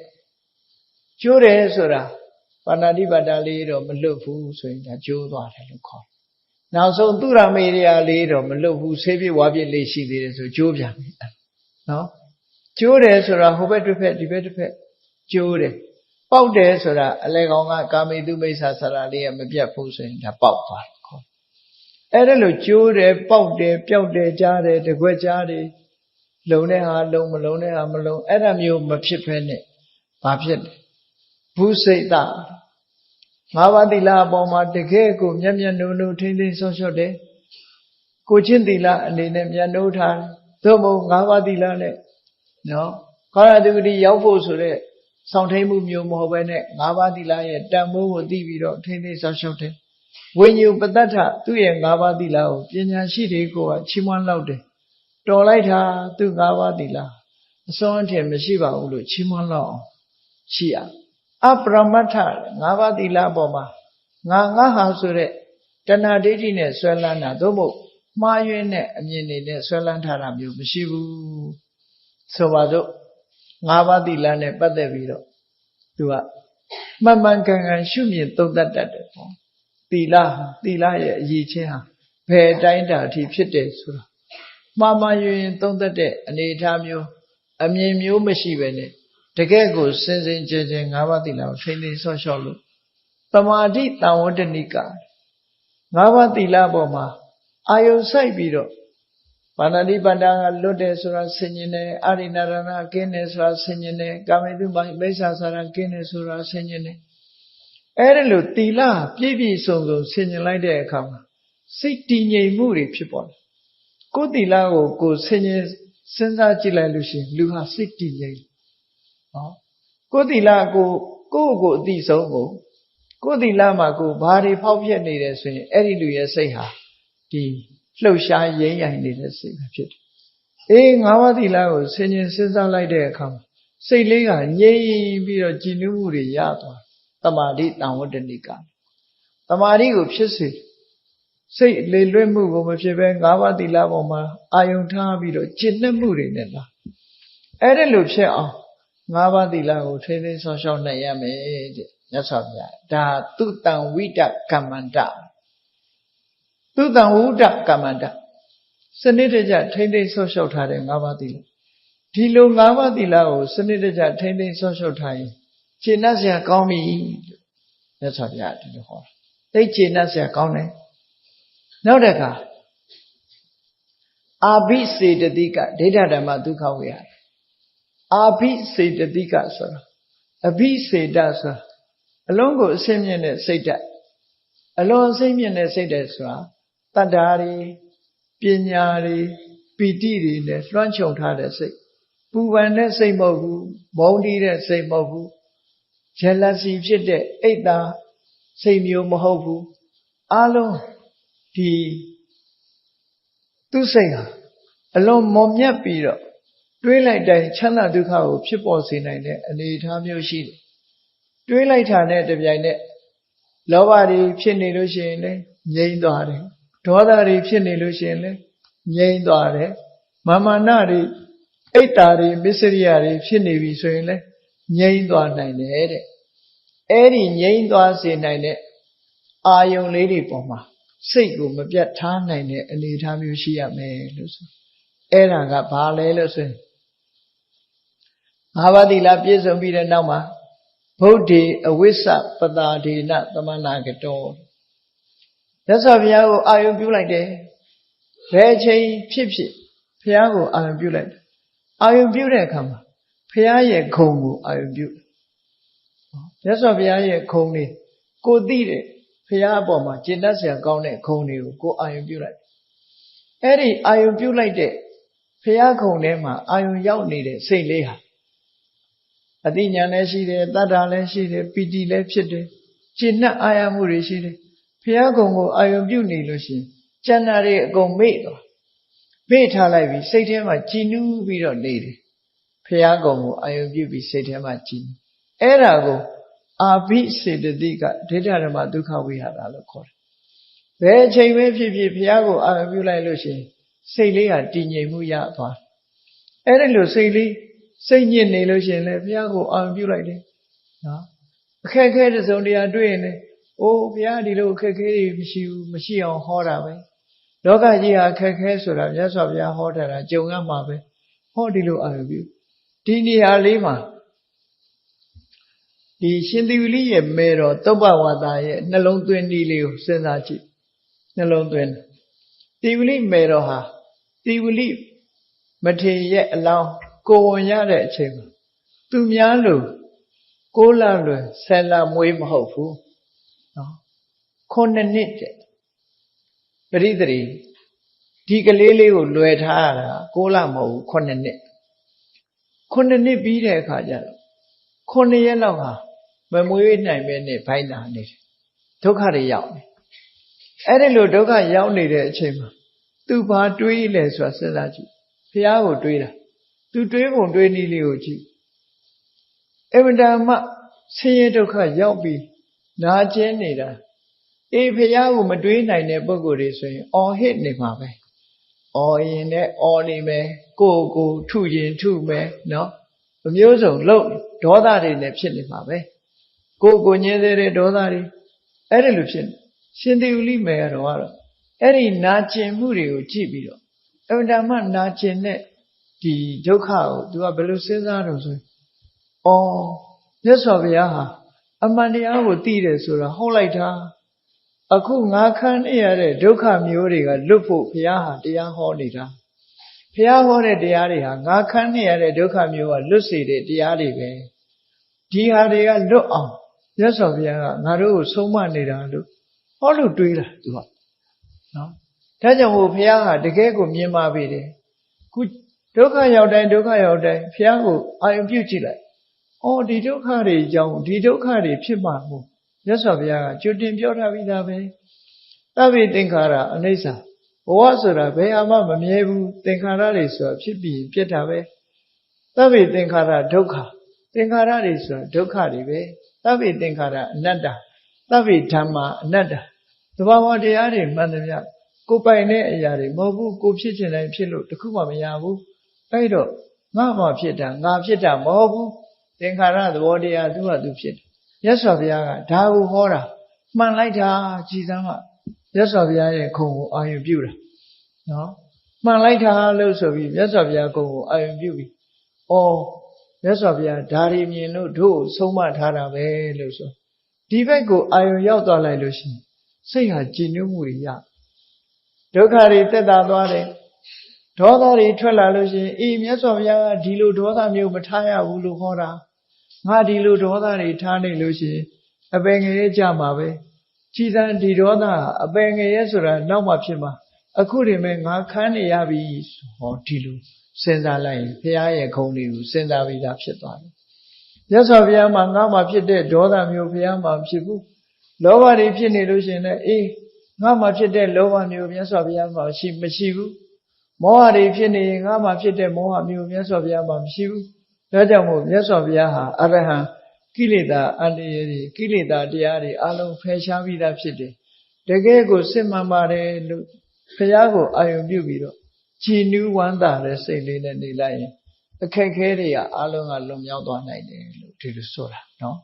ကျိုးတယ်ဆိုတာပါဏာတိပါဒလေးတော့မလွတ်ဘူးဆိုရင်ဒါကျိုးသွားတယ်လို့ခေါ်နောက်ဆုံးသူရမေရိယာလေးတော့မလွတ်ဘူးဆေးပြဝါပြလေးရှိသေးတယ်ဆိုကျိုးပြန်ပြီနော်ကျိုးတယ်ဆိုတာဟိုဘက်တစ်ဖက်ဒီဘက်တစ်ဖက်ကျိုးတယ်ပေါက်တယ်ဆိုတာအလဲကောင်ကကာမေတုမိစ္ဆာဆရာလေးကမပြတ်ဘူးဆိုရင်ဒါပေါက်သွားတယ်ခေါ်အဲ့ဒါလို့ကျိုးတယ်ပေါက်တယ်ပျောက်တယ်ကြားတယ်တကွက်ကြားတယ်လုံတဲ့ဟာလုံမလုံတဲ့ဟာမလုံအဲ့ဒါမျိုးမဖြစ်ဖဲနဲ့ဘာဖြစ်လဲဘုစိတ်တ၅ပါးသီလအပေါ်မှာတကယ်ကိုမျက်မျက်နှုံနှုံထိမ့်သိမ်းဆောက်ရှောက်တယ် ကိုချင်းသီလအနေနဲ့မြန်နှိုးထားတယ်သို့မဟုတ်၅ပါးသီလနဲ့နော်ကောရတုဂတိရောက်ဖို့ဆိုတဲ့ဆောင်ထိန်မှုမျိုးမဟုတ်ဘဲနဲ့၅ပါးသီလရဲ့တန်ဖိုးကိုသိပြီးတော့ထိမ့်သိမ်းစောင့်ရှောက်တယ်ဝိညာဉ်ပတ္တထသူ့ရဲ့၅ပါးသီလကိုပညာရှိတွေကိုချီးမွမ်းလောက်တယ်တော်လိုက်တာသူ၅ပါးသီလအစွမ်းအထင်မရှိပါဘူးလို့ချီးမွမ်းလောက်အောင်ရှိရအပရမတ္ထ၅ပါးသီလအပေါ်မှာငါဟာဆိုတဲ့တဏှာဒိဋ္ဌိနဲ့ဆွဲလန်းတာသို့မဟုတ်မှားယွင်းတဲ့အမြင်တွေနဲ့ဆွဲလန်းထားတာမျိုးမရှိဘူးဆိုပါစို့၅ပါးသီလနဲ့ပတ်သက်ပြီးတော့သူကမှန်မှန်ကန်ကန်ရှုမြင်သုံးသပ်တတ်တယ်ပေါ့သီလရဲ့အရေးချင်းဟာဘယ်အတိုင်းတာအထိဖြစ်တယ်ဆိုတာမှားမှန်ရင်သုံးသပ်တဲ့အနေအထားမျိုးအမြင်မျိုးမရှိပဲနဲ့တကယ့်ကိုစင်စင်ကြယ်ကြယ်၅ပါးသီလကိုထိမ့်သိမ်းဆော့ရှော့လို့သမာဓိတံဝတ္တနိက၅ပါးသီလပေါ်မှာအာယုံစိုက်ပြီးတော့ပါဏာတိပန္တာကလွတ်တယ်ဆိုတာဆင်ញင်တယ်အာရိဏရဏကင်းတယ်ဆိုတာဆင်ញင်တယ်ကာမေတုမိစ္ဆာစာရကင်းတယ်ဆိုတာဆင်ញင်တယ်အဲ့ဒါလို့သီလပြည့်ပြည့်စုံစုံဆင်ញင်လိုက်တဲ့အခါမှာစိတ်တည်ငြိမ်မှုတွေဖြစ်ပေါ်တယ်ကိုယ်သီလကိုဆင်ញင်စဉ်းစားကြည့်လိုက်လို့ရှိရင်လူဟာစိတ်တည်ငြိမ်နော်ကိုယ်သီလကိုအသိဆုံးကိုယ်သီလမှာကိုဘာတွေဖောက်ဖျက်နေတယ်ဆိုရင်အဲ့ဒီလူရဲ့စိတ်ဟာဒီလှုပ်ရှားရိမ့်ရိုင်နေတဲ့စိတ်ပဲဖြစ်တယ်။၅ပါးသီလကိုဆင်ញင်စဉ်းစားလိုက်တဲ့အခါမှာစိတ်လေးကငြိမ်ပြီးတော့ကြည်နူးမှုတွေရသွားသမာဓိတံဝတ္တနိကသမာဓိကိုဖြစ်စေစိတ်လေလွတ်မှုကိုမဖြစ်ပဲ၅ပါးသီလပေါ်မှာအာယုံထားပြီးတော့ကျင့်နှက်မှုတွေနဲ့လားအဲ့ဒါလို့ဖြစ်အောင်၅ပါးသီလကိုထိမ့်သိမ်းဆော့ရှော့နိုင်ရမယ်တဲ့မြတ်စွာဘုရားဒါသူတံဝိတကမ္မန္တသူတံဝုဒ္ဒကမ္မန္တစနစ်တကျထိမ့်သိမ်းဆော့ရှော့ထားတဲ့၅ပါးသီလဒီလို၅ပါးသီလကိုစနစ်တကျထိမ့်သိမ်းဆော့ရှော့ထားရင်ကျေနပ်စရာကောင်းပြီမြတ်စွာဘုရားဒီလိုဟောသိကျေနပ်စရာကောင်းတယ်နောက်တစ်ခါအာဘိစေတတိကဒိဋ္ဌဓမ္မဒုက္ခဝေယအာဘိစေတတိကဆိုတာအဘိစေတဆိုတာအလုံးကိုအစင်းမြင့်တဲ့စိတ်ဓာတ်အလွန်အစိမ့်မြင့်တဲ့စိတ်ဓာတ်ဆိုတာတတ္တာတွေပညာတွေပီတိတွေနဲ့လွှမ်းခြုံထားတဲ့စိတ်ပူပန်တဲ့စိတ်မဟုတ်ဘူးမုန်းတီးတဲ့စိတ်မဟုတ်ဘူး jealousy ဖြစ်တဲ့အိတ်တာစိတ်မျိုးမဟုတ်ဘူးအလုံးဒီသူစိတ်ဟာအလွန်မွန်မြတ်ပြီးတော့တွေးလိုက်တိုင်းချမ်းသာဒုက္ခကိုဖြစ်ပေါ်စေနိုင်တဲ့အနေအထားမျိုးရှိတယ်တွေးလိုက်တာနဲ့တပြိုင်နက်လောဘတွေဖြစ်နေလို့ရှိရင်လည်းငြိမ်းသွားတယ်ဒေါသတွေဖြစ်နေလို့ရှိရင်လည်းငြိမ်းသွားတယ်မာမာနတွေအိတ်တာတွေမစ္စရိယတွေဖြစ်နေပြီဆိုရင်လည်းငြိမ်းသွားနိုင်တယ်တဲ့အဲ့ဒီငြိမ်းသွားစေနိုင်တဲ့အာယုံလေးတွေပေါ်မှာစိတ်ကိုမပြတ်ထားနိုင်တဲ့အနေအထားမျိုးရှိရမယ်လို့ဆိုအဲ့ဒါကဘာလဲလို့ဆိုရင်၅ပါးသီလပြည့်စုံပြီးတဲ့နောက်မှာဗုဒ္ဓေအဝိစ္စပတာဒေနသမဏကတောမြတ်စွာဘုရားကိုအာယုံပြုလိုက်တယ်ဘယ်အချိန်ဖြစ်ဘုရားကိုအာယုံပြုလိုက်တယ်အာယုံပြုတဲ့အခါမှာဘုရားရဲ့ဂုဏ်ကိုအာယုံပြုမြတ်စွာဘုရားရဲ့ဂုဏ်တွေကိုသိတဲ့ဘုရားအပေါ်မှာကျေနပ်စရာကောင်းတဲ့ဂုဏ်တွေကိုကိုအာယုံပြုလိုက်အဲ့ဒီအာယုံပြုလိုက်တဲ့ဘုရားဂုဏ်ထဲမှာအာယုံရောက်နေတဲ့စိတ်လေးဟာအသိဉာဏ်လည်းရှိတယ်တတ္တာလည်းရှိတယ်ပီတိလည်းဖြစ်တယ်ကျေနပ်အာရမှုတွေရှိတယ်ဘုရားဂုဏ်ကိုအာယုံပြုနေလို့ရှိရင်ကျန်တာတွေအကုန်မေ့သွားမေ့ထားလိုက်ပြီးစိတ်ထဲမှာကြည်နူးပြီးတော့နေတယ်ဘုရားဂုဏ်ကိုအာယုံပြုပြီးစိတ်ထဲမှာကြည်နူးအဲ့ဒါကိုအာဘိစေတတိကဒိဋ္ဌဓမ္မဒုက္ခဝိဟာရလို့ခေါ်တယ်ဘယ်အချိန်ပဲဖြစ်ဖြစ်ဘုရားကိုအာရုံပြုလိုက်လို့ရှိရင်စိတ်လေးကတည်ငြိမ်မှုရသွားအဲ့ဒီလိုစိတ်လေးစိတ်ညစ်နေလို့ရှိရင်လည်းဘုရားကိုအာရုံပြုလိုက်တယ်နော်အခက်အခဲတစ်စုံတရာတွေ့ရင်လည်းအိုးဘုရားဒီလိုအခက်အခဲတွေမရှိအောင်ဟောတာပဲလောကကြီးဟာအခက်အခဲဆိုတာမြတ်စွာဘုရားဟောထားတာကြုံရမှာပဲဟောဒီလိုအာရုံပြုဒီနေရာလေးမှာဒီရှင်သီဝလိရဲ့မေတော်သုပ္ပဝါဒရဲ့နှလုံးသွင်းနည်းလေးကိုစဉ်းစားကြည့်နှလုံးသွင်းသီဝလိမေတော်ဟာသီဝလိမထေရရဲ့အလောင်းကိုဝင်ရတဲ့အချိန်မှာသူများလို့6 လလွယ်10 လမွေးမဟုတ်ဘူးနော်9 နှစ်တဲ့ပရိသေ ဒီကလေးလေးကိုလွယ်ထားရတာ6 လမဟုတ်ဘူး9 နှစ်9 နှစ်ပြီးတဲ့အခါကျတော့9 ရက်လောက်ဟာမမွေးနိုင်ပဲနဲ့ဖိုင်နာနေတယ်ဒုက္ခတွေရောက်နေအဲ့ဒီလိုဒုက္ခရောက်နေတဲ့အချိန်မှာသူဘာတွေးလဲဆိုတာစဉ်းစားကြည့်ဘုရားကိုတွေးတာသူတွေးပုံတွေးနည်းလေးကိုကြည့်အမှန်တမ်းဆင်းရဲဒုက္ခရောက်ပြီးနာကျင်နေတာအေးဘုရားကိုမတွေးနိုင်တဲ့ပုဂ္ဂိုလ်တွေဆိုရင်အော်ဟစ်နေမှာပဲအော်ရင်နဲ့အော်နေမယ်ကိုထုရင်ထုမယ်နော်အမျိုးစုံလုံးဒေါသတွေနဲ့ဖြစ်နေမှာပဲကိုညင်းသေးတဲ့ဒေါသတွေအဲ့ဒါလိုဖြစ်နေရှင်သေဥလိမေကတော့အဲ့ဒီနာကျင်မှုတွေကိုကြည့်ပြီးတော့အမှန်တမ်းနာကျင်တဲ့ဒီဒုက္ခကို तू ကဘယ်လိုစဉ်းစားတော့ဆိုအော်မြတ်စွာဘုရားဟာအမှန်တရားကိုသိတယ်ဆိုတာဟုတ်လိုက်တာအခုငါခံနေရတဲ့ဒုက္ခမျိုးတွေကလွတ်ဖို့ဘုရားဟာတရားဟောနေတာဘုရားဟောတဲ့တရားတွေဟာငါခံနေရတဲ့ဒုက္ခမျိုးကလွတ်စေတဲ့တရားတွေပဲဒီဟာတွေကလွတ်အောင်မြတ်စွာဘုရားကငါတို့ကိုဆုံးမနေတာလို့ဟောလို့တွေးတာသူကနော်ဒါကြောင့်မို့ဘုရားဟာတကယ်ကိုမြင်ပါပေတယ်ခုဒုက္ခရောက်တိုင်းဘုရားကိုအာရုံပြုကြည့်လိုက်အော်ဒီဒုက္ခတွေအကြောင်းဒီဒုက္ခတွေဖြစ်မှာမို့မြတ်စွာဘုရားကကြိုတင်ပြောထားပြီးသားပဲသဗ္ဗေသင်္ခါရအနိစ္စဘဝဆိုတာဘယ်ဟာမှမမြဲဘူးသင်္ခါရတွေဆိုတာဖြစ်ပြီးပြတ်တာပဲသဗ္ဗေသင်္ခါရဒုက္ခသင်္ခါရတွေဆိုတာဒုက္ခတွေပဲသဗ္ဗေသင်္ခါရအနတ္တသဗ္ဗေဓမ္မာအနတ္တသဘာဝတရားတွေမှန်သမျှကိုပိုင်တဲ့အရာတွေမဟုတ်ဘူးကိုဖြစ်ချင်တိုင်းဖြစ်လို့တခုမှမရဘူးအဲ့တော့ငါမှဖြစ်တာငါဖြစ်တာမဟုတ်ဘူးသင်္ခါရသဘောတရားသူ့ဟာသူဖြစ်တယ်မြတ်စွာဘုရားကဒါကိုဟောတာမှန်လိုက်တာကြည်စမ်းကမြတ်စွာဘုရားရဲ့ခုံကိုအာရုံပြုတာနော်မှန်လိုက်တာလို့ဆိုပြီးမြတ်စွာဘုရားခုံကိုအာရုံပြုပြီးဩမြတ်စွာဘုရားဒါရီမြင်လို့တို့ဆုံးမထားတာပဲလို့ဆိုဒီဘက်ကိုအာရုံရောက်သွားလိုက်လို့ရှိရင်စိတ်ဟာကြည်နူးမှုတွေရဒုက္ခတွေတက်တာသွားတယ်ဒေါသတွေထွက်လာလို့ရှိရင်အေးမြတ်စွာဘုရားကဒီလိုဒေါသမျိုးမထားရဘူးလို့ဟောတာငါဒီလိုဒေါသတွေထားနေလို့ရှိရင်အပင်ငရဲကြမှာပဲကြည်စမ်းဒီဒေါသအပင်ငရဲဆိုတာနောက်မှဖြစ်မှာအခုတည်းမဲ့ငါခန်းနေရပြီဟောဒီလိုစဉ်းစားလိုက်ရင်ဘုရားရဲ့ခုံတွေကိုစဉ်းစားပြီးသားဖြစ်သွားတယ်မြတ်စွာဘုရားမှာငါမှဖြစ်တဲ့ဒေါသမျိုးဘုရားမှာဖြစ်ဘူးလောဘတွေဖြစ်နေလို့ရှိရင်လည်းအေးငါမှဖြစ်တဲ့လောဘမျိုးမြတ်စွာဘုရားမှာမရှိဘူးမောဟတွေဖြစ်နေရင်ငါမှဖြစ်တဲ့မောဟမျိုးမြတ်စွာဘုရားမှာမရှိဘူးဒါကြောင့်မို့မြတ်စွာဘုရားဟာအရဟံကိလေသာအန္တရာယ်တွေကိလေသာတရားတွေအလုံးဖယ်ရှားပြီးသားဖြစ်တယ်တကယ်ကိုစစ်မှန်ပါတယ်လို့ဘုရားကိုအာရုံပြုပြီးတော့ကြည်နူးဝမ်းသာတဲ့စိတ်လေးနဲ့နေလိုက်ရင်အခက်ခဲတွေကအလုံးကလွန်မြောက်သွားနိုင်တယ်လို့ဒီလိုဆိုတာနော်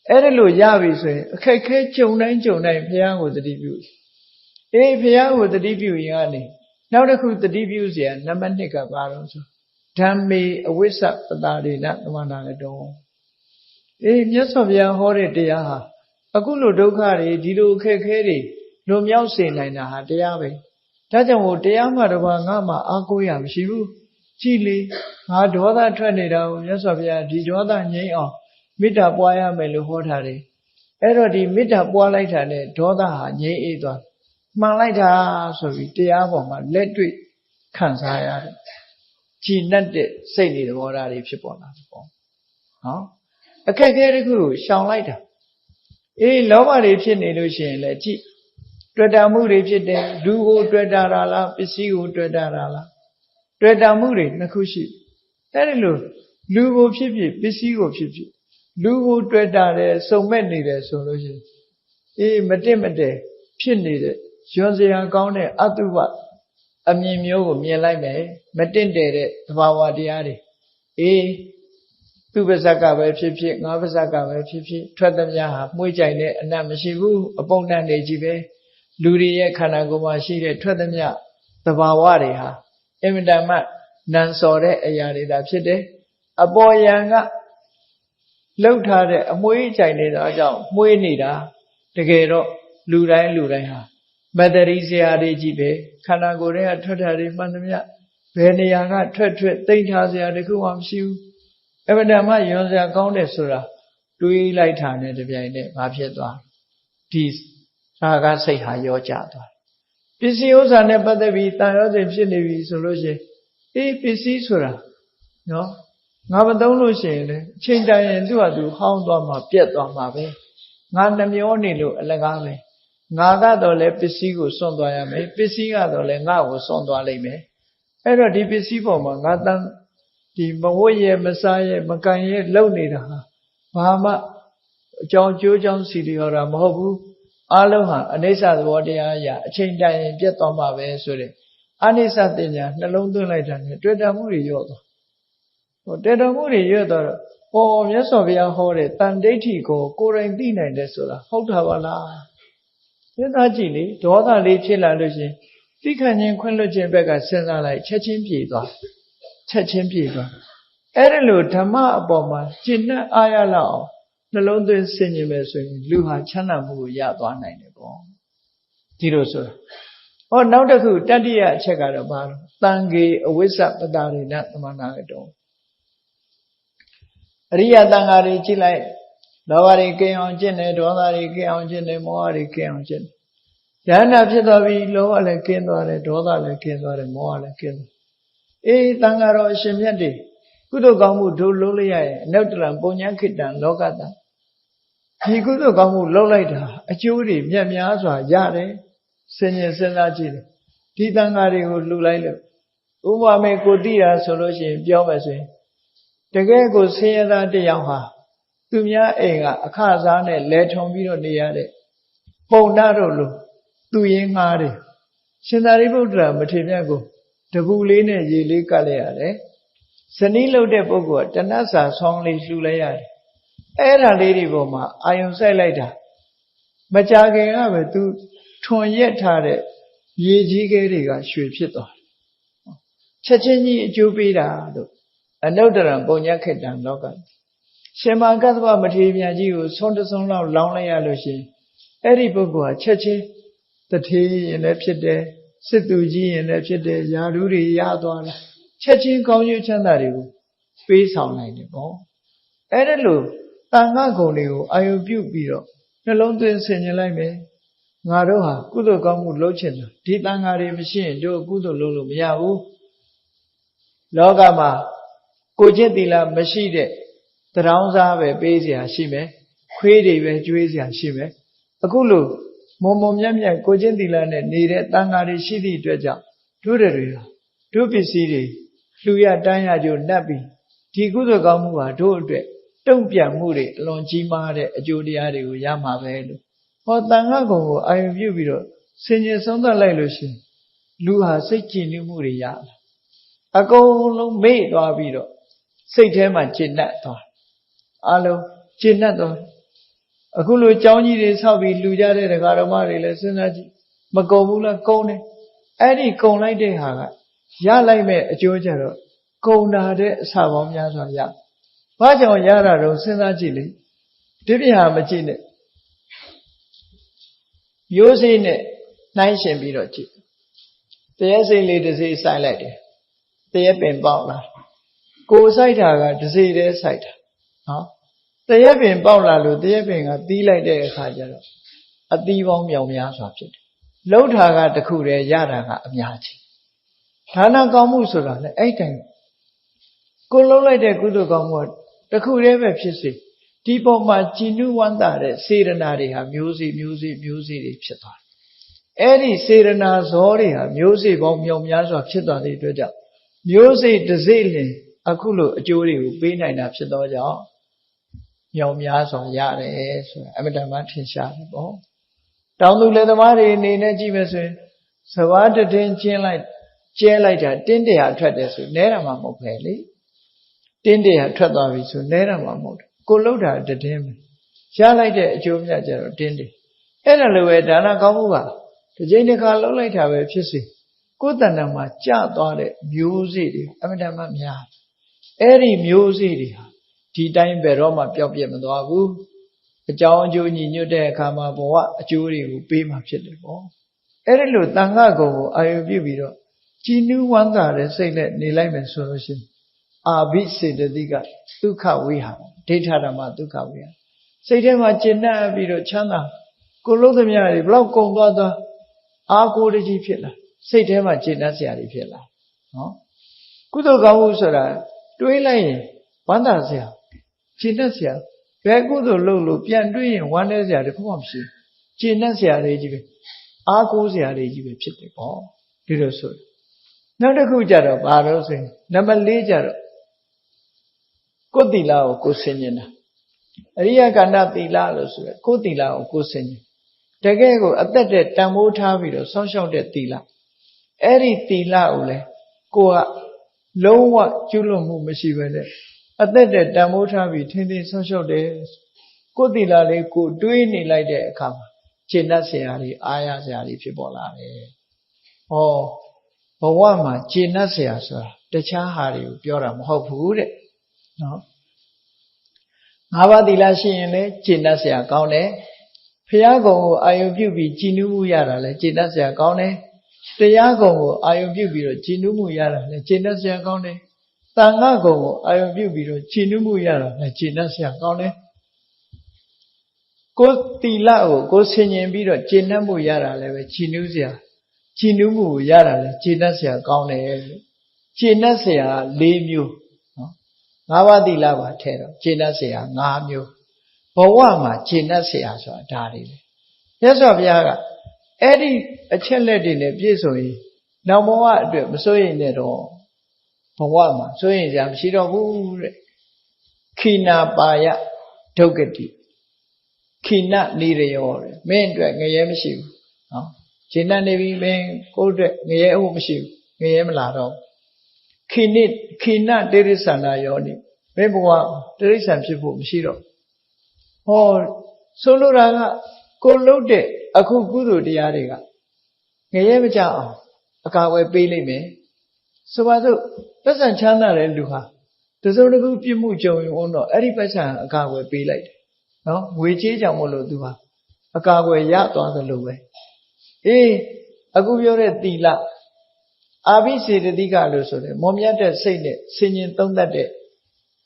အဲ့ဒါလို့ရပြီဆိုရင်အခက်ခဲကြုံတိုင်းဘုရားကိုသတိပြုအေးဘုရားကိုသတိပြုရင်ကနေနောက်တစ်ခုသတိပြုเสียနံပါတ်1ကဘာလို့ဆိုဓမ္မေအဝိစ္စပတာရိဏသမန္တာကတောအေးမြတ်စွာဘုရားဟောတဲ့တရားဟာအခုလိုဒုက္ခတွေဒီလိုအခက်ခဲတွေလွန်မြောက်စေနိုင်တာဟာတရားပဲဒါကြောင့်မို့တရားမှတပါးငါမှအားကိုးရမရှိဘူးကြည်လေငါဒေါသထွက်နေတာကိုမြတ်စွာဘုရားဒီဒေါသငြိမ်းအောင်မေတ္တာပွားရမယ်လို့ဟောထားတယ်အဲ့တော့ဒီမေတ္တာပွားလိုက်တာနဲ့ဒေါသဟာငြိမ်းအေးသွားမှန်လိုက်တာဆိုပြီးတရားပေါ်မှာလက်တွေ့ခံစားရတယ်ကြည်နက်တဲ့စိတ်တွေသဘောထားတွေဖြစ်ပေါ်လာတယ်ပေါ့နော်အခက်အခဲတစ်ခုကိုရှောင်လိုက်တာအေးလောဘတွေဖြစ်နေလို့ရှိရင်လည်းကြည်တွေ့တာမှုတွေဖြစ်တယ်လူကိုတွေ့တာလားပစ္စည်းကိုတွေ့တာလားတွေ့တာမှုတွေနှစ်ခုရှိအဲ့ဒီလိုလူကိုဖြစ်ဖြစ်ပစ္စည်းကိုဖြစ်ဖြစ်လူကိုတွေ့တာတယ်စုံမဲ့နေတယ်ဆိုလို့ရှိရင်အေးမတက်မတဲဖြစ်နေတဲ့ရွံစရာကောင်းတဲ့အတုပအမြင်မျိုးကိုမြင်လိုက်မယ်မတင့်တယ်တဲ့သဘာဝတရားတွေအေးသူ့ပါဇက်ကပဲဖြစ်ဖြစ်ငါပါဇက်ကပဲဖြစ်ဖြစ်ထွက်သမျှဟာမှုကြိုင်တဲ့အနတ်မရှိဘူးအပုံနှံနေကြီးပဲလူတွေရဲ့ခန္ဓာကိုယ်မှာရှိတဲ့ထွက်သမျှသဘာဝတွေဟာအင်မတန်မှနံစော်တဲ့အရာတွေသာဖြစ်တယ်အပေါ်ယံကလှုပ်ထားတဲ့အမွှေးကြိုင်နေတာကြောင့်မွှေးနေတာတကယ်တော့လူတိုင်းဟာမတ္တရိစရာတွေကြီးပဲခန္ဓာကိုယ်ထဲကထွက်တာတွေမှန်သမျှဘယ်နေရာကထွက်သိမ့်ထားစရာတခုမှမရှိဘူးအမှန်တမ်းမှယွန်စရာကောင်းတယ်ဆိုတာတွေးလိုက်တာနဲ့တပြိုင်နက်ဘာဖြစ်သွားဒီရာဂစိတ်ဟာရောကျသွား ပစ္စည်းဥစ္စာနဲ့ပတ်သက်ပြီးတန်ရောစဉ်ဖြစ်နေပြီဆိုလို့ရှိရင်အေးပစ္စည်းဆိုတာနော်ငါမသုံးလို့ရှိရင်လေအချိန်တိုင်းရင်သူ့ဟာသူဟောင်းသွားမှာပြက်သွားမှာပဲငါနှမျောနေလို့အလကားပဲငါကတော့လည်းပစ္စည်းကိုစွန့်သွားရမယ်ပစ္စည်းကတော့လည်းငါ့ကိုစွန့်သွားလိမ့်မယ်အဲ့တော့ဒီပစ္စည်းပေါ်မှာငါတန်ဒီမဝတ်ရဲ့မစားရဲ့မကန်ရဲ့လုံနေတာဟာဘာမှအကြောင်းကျိုးကြောင်းစီလျော်တာမဟုတ်ဘူးအလုံးဟာအနိစ္စသဘောတရားအရာအချိန်တိုင်းရင်ပြတ်သွားမှာပဲဆိုတဲ့အနိစ္စတင်ညာနှလုံးသွင်းလိုက်တာနဲ့တွေ့တာမှုတွေရော့သွားဟိုတွေ့တာမှုတွေရော့သွားတော့မြတ်စွာဘုရားဟောတဲ့တန်ဒိဋ္ဌိကိုယ်တိုင်သိနိုင်တယ်ဆိုတာဟုတ်တာပါလားစဉ်းစားကြည့်လေဒေါသလေးဖြစ်လာလို့ရှင်သိခံခြင်းခွင့်လွှတ်ခြင်းဘက်ကစဉ်းစားလိုက်ချက်ချင်းပြေသွားချက်ချင်းပြေသွားအဲ့ဒါလို့ဓမ္မအပေါ်မှာကျင့်နဲ့အားရလောက်အောင်နှလုံးသွင်းဆင်ခြင်မယ်ဆိုရင်လူဟာချမ်းသာမှုကိုရသွားနိုင်တယ်ပေါ့ဒီလိုဆိုတာဟောနောက်တစ်ခုတတိယအချက်ကတော့ဘာလို့တန်ခေအဝိစ္စပတာရိဏသမဏကတောအရိယတန်ဃာတွေကြည့်လိုက်လောဘတွေကင်းအောင်ကျင့်တယ်ဒေါသတွေကင်းအောင်ကျင့်တယ်မောဟတွေကင်းအောင်ကျင့်တယ်ယန္တာဖြစ်သွားပြီလောဘလည်းကင်းသွားတယ်ဒေါသလည်းကင်းသွားတယ်မောဟလည်းကင်းသွားအေးတန်ဃာတော်အရှင်မြတ်တွေကုသိုလ်ကောင်းမှုဒုလုံးလိုက်ရရင်အနုတ္တရံပုညံခိတံလောကတံဒီကုသိုလ်ကောင်းမှုလုပ်လိုက်တာအကျိုးတွေမြတ်များစွာရတယ်စဉ်းကျင်စဉ်းစားကြည့်တယ်ဒီတန်ဃာတွေကိုလှူလိုက်လို့ဥပမာမဲ့ကိုတိတာဆိုလို့ရှိရင်ပြောမယ်ဆိုရင်တကယ်ကိုဆင်းရဲသားတစ်ယောက်ဟာသူများအိမ်ကအခစားနဲ့လဲထုံပြီးတော့နေရတဲ့ပုံနာတို့လိုသူရင်းငှားတယ်ရှင်သာရိပုတ္တရာမထေရမြတ်ကိုတပူလေးနဲ့ရေလေးကပ်လိုက်ရတယ်ဇနီးလုပ်တဲ့ပုဂ္ဂိုလ်ကတဏှတ်စာဆောင်းလေးလှူလိုက်ရတယ်အဲ့ဒါလေးတွေပေါ်မှာအာယုံစိုက်လိုက်တာမကြခင်ကပဲသူထွန်ရက်ထားတဲ့ရေကြီးခဲတွေကရွှေဖြစ်သွားတယ်ချက်ချင်းကြီးအကျိုးပေးတာလို့အနုတ္တရံပုညံခိတံလောကရှင်မကသဗ္ဗမထေရမြတ်ကြီးကိုဆုံးတဆုံးလောက်လောင်းလိုက်ရလို့ရှိရင်အဲ့ဒီပုဂ္ဂိုလ်ဟာချက်ချင်းတထေးရင်လည်းဖြစ်တယ်စစ်သူကြီးရင်လည်းဖြစ်တယ်ယာဓုတွေရသွားတယ်ချက်ချင်းကောင်းကျိုးချမ်းသာတွေကိုပေးဆောင်နိုင်တယ်ပေါ့အဲ့ဒါလို့တန်ခါကုံတွေကိုအာယုပြုပြီးတော့နှလုံးသွင်းဆင်ခြင်လိုက်မယ်ငါတို့ဟာကုသိုလ်ကောင်းမှုလုပ်ချင်တယ်ဒီတန်ခါတွေမရှိရင်တို့ကုသိုလ်လုပ်လို့မရဘူးလောကမှာကိုကျင့်သီလမရှိတဲ့တရောင်းစားပဲပေးเสียရှိမယ်ခွေးတွေပဲကျွေးเสียရှိမယ်အခုလို့မုံမုံမြတ်မြတ်ကိုကျင့်သီလနဲ့နေတဲ့တန်ခါတွေရှိသည့်အတွက်ကြောင့်တို့တွေဟာတို့ပစ္စည်းတွေလှူရတန်းရကြို့နှက်ပြီးဒီကုသိုလ်ကောင်းမှုဟာတို့အတွက်တုံ့ပြန်မှုတွေအလွန်ကြီးမားတဲ့အကျိုးတရားတွေကိုရမှာပဲလို့ဟောတန်ခါကုံကိုအာရုံပြုပြီးတော့ဆင်ញင်ဆုံးသက်လိုက်လို့ရှိရင်လူဟာစိတ်ကြည်နူးမှုတွေရလာအကုန်လုံးမေ့သွားပြီးတော့စိတ်ထဲမှာကျေနပ်သွားအလုံးကျေနပ်သွားအခုလိုကြောင်းကြီးတွေဆောက်ပြီးလှူကြတဲ့ဒကာတော်မတွေလည်းစဉ်းစားကြည့်မကုန်ဘူးလားကုန်တယ်အဲ့ဒီကုန်လိုက်တဲ့ဟာကရလိုက်မဲ့အကျိုးကြတော့ကုန်တာတဲ့အစာပေါင်းများစွာရဘာကြောင့်ရတာတော့စဉ်းစားကြည့်လေဒီပြဟာမကြည့်နဲ့မျိုးစေ့နဲ့နှိုင်းရှင်ပြီးတော့ကြည့်တရက်စိတ်လေးတစ်စိစိုက်လိုက်တယ်တရက်ပင်ပေါက်လာကိုစိုက်တာကတစ်စိတည်းစိုက်တာနော်တရက်ပင်ပေါက်လာလို့တရက်ပင်ကတီးလိုက်တဲ့အခါကျတော့အသီးပေါင်းမြောင်များစွာဖြစ်တယ်လှုပ်တာကတခုတည်းရတာကအများကြီးဒါနကောင်းမှုဆိုတာလေအဲ့တိုင်ကိုလှုပ်လိုက်တဲ့ကုသိုလ်ကောင်းမှုတခုတည်းပဲဖြစ်စေဒီပုံမှာကြည်နူးဝမ်းသာတဲ့စေရနာတွေဟာမျိုးစေ့တွေဖြစ်သွားတယ်အဲ့ဒီစေရနာဇောတွေဟာမျိုးစေ့ပေါင်းမြောင်များစွာဖြစ်သွားတဲ့အတွက်ကြောင့်မျိုးစေ့တစ်စိလင်အခုလိုအကျိုးတွေကိုပေးနိုင်တာဖြစ်တော့ကြောင့်မြောင်များစွာရတယ်ဆိုတာအမတန်မှထင်ရှားတယ်ပေါ့တောင်သူလယ်သမားတွေအနေနဲ့ကြည့်မယ်ဆိုရင်စဘာတတင်းကျဲလိုက်တာတင်းတရာထွက်တယ်ဆိုနဲတာမှမဟုတ်ပဲလေတင်းတရာထွက်သွားပြီဆိုနဲတာမှမဟုတ်ဘူးကိုလှုပ်တာတတင်းပဲရလိုက်တဲ့အကျိုးမြတ်ကြတော့တင်းတယ်အဲ့ဒါလိုပဲဒါနကောင်းမှုကတစ်ချိန်တစ်ခါလှုပ်လိုက်တာပဲဖြစ်စေကိုယ်တဏ္ဍာမှာကြသွားတဲ့မျိုးစေ့တွေအမတန်မှများအဲ့ဒီမျိုးစေ့တွေဟာဒီတိုင်းဘယ်တော့မှပျောက်ပြတ်မသွားဘူးအကြောင်းအကျိုးညီညွတ်တဲ့အခါမှာဘဝအကျိုးတွေကိုပေးမှဖြစ်တယ်ပေါ့အဲ့ဒီလိုတန်ခါကုံကိုအာရုံပြုပြီးတော့ကြည်နူးဝမ်းသာတဲ့စိတ်နဲ့နေလိုက်မယ်ဆိုလို့ရှိရင်အာဘိစေတသိကဒုက္ခဝိဟာဒိဋ္ဌဓမ္မဒုက္ခဝိဟာစိတ်ထဲမှာကျဉ်းနှံ့ပြီးတော့ချမ်းသာကိုလုံးသမျှတွေဘလောက်ကုံသွား အာကိုတကြီးဖြစ်လာစိတ်ထဲမှာကျေနပ်စရာတွေဖြစ်လာနော်ကုသိုလ်ကောင်းမှုဆိုတာတွေးလိုက်ရင်ဝမ်းသာစရာကျေနပ်စရာဘယ်ကုသိုလ်လုပ်လို့ပြန်တွေးရင်ဝမ်းနည်းစရာတခုမှမရှိဘူးကျေနပ်စရာတွေကြီးပဲအာကိုစရာတွေကြီးပဲဖြစ်တယ်ပေါ့ဒီလိုဆိုနောက်တစ်ခုကြတော့ဘာလို့ဆိုရင်နံပါတ်၄ကြတော့ကိုယ်သီလကိုကိုယ်ဆင်ញင်တာအရိယကန္တသီလလို့ဆိုရယ်ကိုယ်သီလကိုကိုယ်ဆင်ញင်တကယ်ကိုအသက်တဲ့တန်ဖိုးထားပြီးတော့စောင့်ရှောက်တဲ့သီလအဲ့ဒီသီလကိုလေကိုကလုံးဝကျွလွန်မှုမရှိပဲနဲ့အသက်တဲ့တန်ဖိုးထားပြီးထင်းထင်းစောင့်ရှောက်တယ်ကိုယ်သီလလေးကိုတွေးနေလိုက်တဲ့အခါမှာကျေနပ်စရာတွေအားရစရာတွေဖြစ်ပေါ်လာတယ်။ဟောဘဝမှာကျေနပ်စရာဆိုတာတခြားဟာတွေကိုပြောတာမဟုတ်ဘူးတဲ့။နော်။ငါးပါးသီလရှိရင်လည်းကျေနပ်စရာကောင်းတယ်။ဘုရားကုံကိုအာယုပြုပြီးကြည်နူးမှုရတာလည်းကျေနပ်စရာကောင်းတယ်။တရားကုံကိုအာယုပြုပြီးတော့ကြည်နူးမှုရတာလည်းကျေနပ်စရာကောင်းတယ်။သံဃာကုံကိုအာယုပြုပြီးတော့ကြည်နူးမှုရတာလည်းကျေနပ်စရာကောင်းတယ်။ကိုယ်သီလကိုကိုယ်ဆင်ញင်ပြီးတော့ကျေနပ်မှုရတာလည်းပဲကြည်နူးစရာကြည်နူးမှုရတာလည်းကျေနပ်စရာကောင်းတယ်လို့ကျေနပ်စရာ၄မျိုးနော်၅ပါးသီလပါထဲတော့ကျေနပ်စရာ၅မျိုးဘဝမှာကျေနပ်စရာဆိုတာဒါတွေပဲမြတ်စွာဘုရားကအဲ့ဒီအချက်လက်တွေနဲ့ပြည့်စုံရင်နောက်ဘဝအတွက်မစိုးရိမ်နဲ့တော့ဘဝမှာစိုးရိမ်စရာမရှိတော့ဘူးတဲ့ခိနာပါယဒုက္ကတိခိနနိရယောတဲ့မင်းအတွက်ငရဲမရှိဘူးနော်ခြေနဲ့နေပြီမင်းကိုယ့်အတွက်ငရဲအဖို့မရှိဘူးငရဲမလာတော့ခိနတိရိစ္ဆာနာယောနိမင်းဘဝတိရိစ္ဆာန်ဖြစ်ဖို့မရှိတော့ဟောဆိုလိုတာကကိုလှုပ်တဲ့အခုကုသိုလ်တရားတွေကငရဲမကြအောင်အကာအကွယ်ပေးလိုက်မယ်ဆိုပါစို့ပတ်စံချမ်းသာတဲ့လူဟာတစုံတစ်ခုပြစ်မှုကြုံရင်တော့အဲ့ဒီပတ်စံအကာအကွယ်ပေးလိုက်တယ်နော်ငွေကြေးကြောင့်မို့လို့သူဟာအကာအကွယ်ရသွားသလိုပဲအေးအခုပြောတဲ့သီလအာဘိစေတသိကလို့ဆိုတယ်မောမြတ်တဲ့စိတ်နဲ့ဆင်ញင်သုံးသပ်တဲ့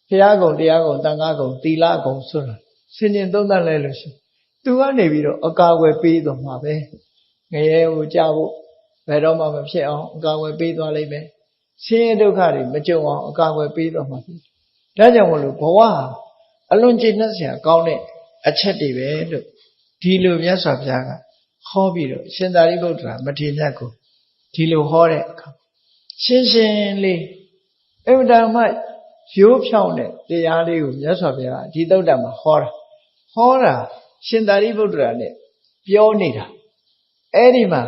ဘုရားကုံတရားကုံသံဃာကုံသီလကုံဆိုတာဆင်ញင်သုံးသပ်လဲလို့ရှိသူကနေပြီးတော့အကာအကွယ်ပေးသွားမှာပဲငရဲကိုကြဖို့ဘယ်တော့မှမဖြစ်အောင်အကာအကွယ်ပေးသွားလိမ့်မယ်ဆင်းရဲဒုက္ခတွေမကြုံအောင်အကာအကွယ်ပေးသွားမှာဖြစ်ဒါကြောင့်မလို့ဘဝအလွန်ကျေနပ်စရာကောင်းတဲ့အချက်တွေပဲလို့ဒီလိုမြတ်စွာဘုရားကဟောပြီးတော့ရှင်သာရိပုတ္တရာမထေရမြတ်ကိုဒီလိုဟောတဲ့အခါရှင်းရှင်းလေးအမှန်တမ်းရိုးဖြောင်းတဲ့တရားလေးကိုမြတ်စွာဘုရားဒီသုတ္တမှာဟောတာရှင်သာရိပုတ္တရာနဲ့ပြောနေတာအဲ့ဒီမှာ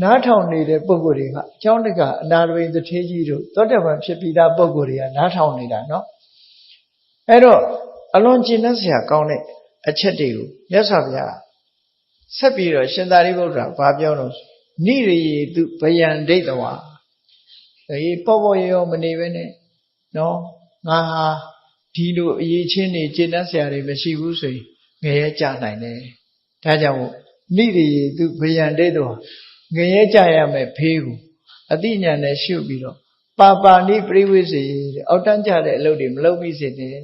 နားထောင်နေတဲ့ပုဂ္ဂိုလ်တွေကအကြောင်းတကအနာတဝိသထေကြီးတို့သောတပန်ဖြစ်ပြီးသားပုဂ္ဂိုလ်တွေကနားထောင်နေတာနော်အဲ့တော့အလွန်ကျင့်တတ်စရာကောင်းတဲ့အချက်တွေကိုမြတ်စွာဘုရားဆက်ပြီးတော့ရှင်သာရိပုတ္တရာဘာပြောတော့နိရိယေတုဗယံဒိဋ္ဌဝါအေးပေါ့ပေါ့ရောမနေပဲနဲ့နော်ငါဟာဒီလိုအရေးချင်းနေကျင့်တတ်စရာတွေမရှိဘူးဆိုရင်ငရဲကြနိုင်တယ်ဒါကြောင့်နိရိယေတုဗယံဒိဋ္ဌဝါငရဲကြရမယ်ဖေးကိုအတိညာနဲ့ရှုပြီးတော့ပါပါဏိပရိဝိစေအောက်တန်းကြတဲ့အလုပ်တွေမလုပ်မိစေနဲ့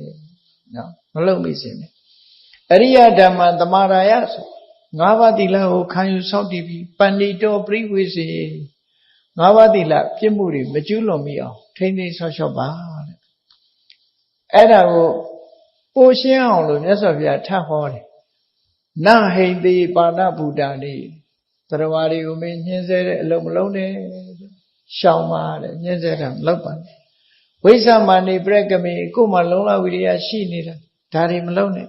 နော်မလုပ်မိစေနဲ့အရိယဓမ္မသမာရာယဆိုငါးပါးသီလကိုခံယူဆောက်တည်ပြီးပဏိတောပရိဝိစေငါးပါးသီလပြစ်မှုတွေမကျူးလွန်မိအောင်ထိမ့်သိမ်းဆောက်ရှောက်ပါတဲ့အဲ့ဒါကိုပိုရှင်းအောင်လို့မြတ်စွာဘုရားထပ်ဟောတယ်နဟိတိပါဏဗုဒ္ဓနိသရဝါတွေကိုမင်းညှင်းဆဲတဲ့အလုပ်မလုပ်နဲ့ရှောင်ပါတဲ့ညှင်းဆဲတာမလုပ်ပါနဲ့ဝိသမဏိပရကမေကိုယ်မှာလုံလဝိရိယရှိနေတာဒါတွေမလုပ်နဲ့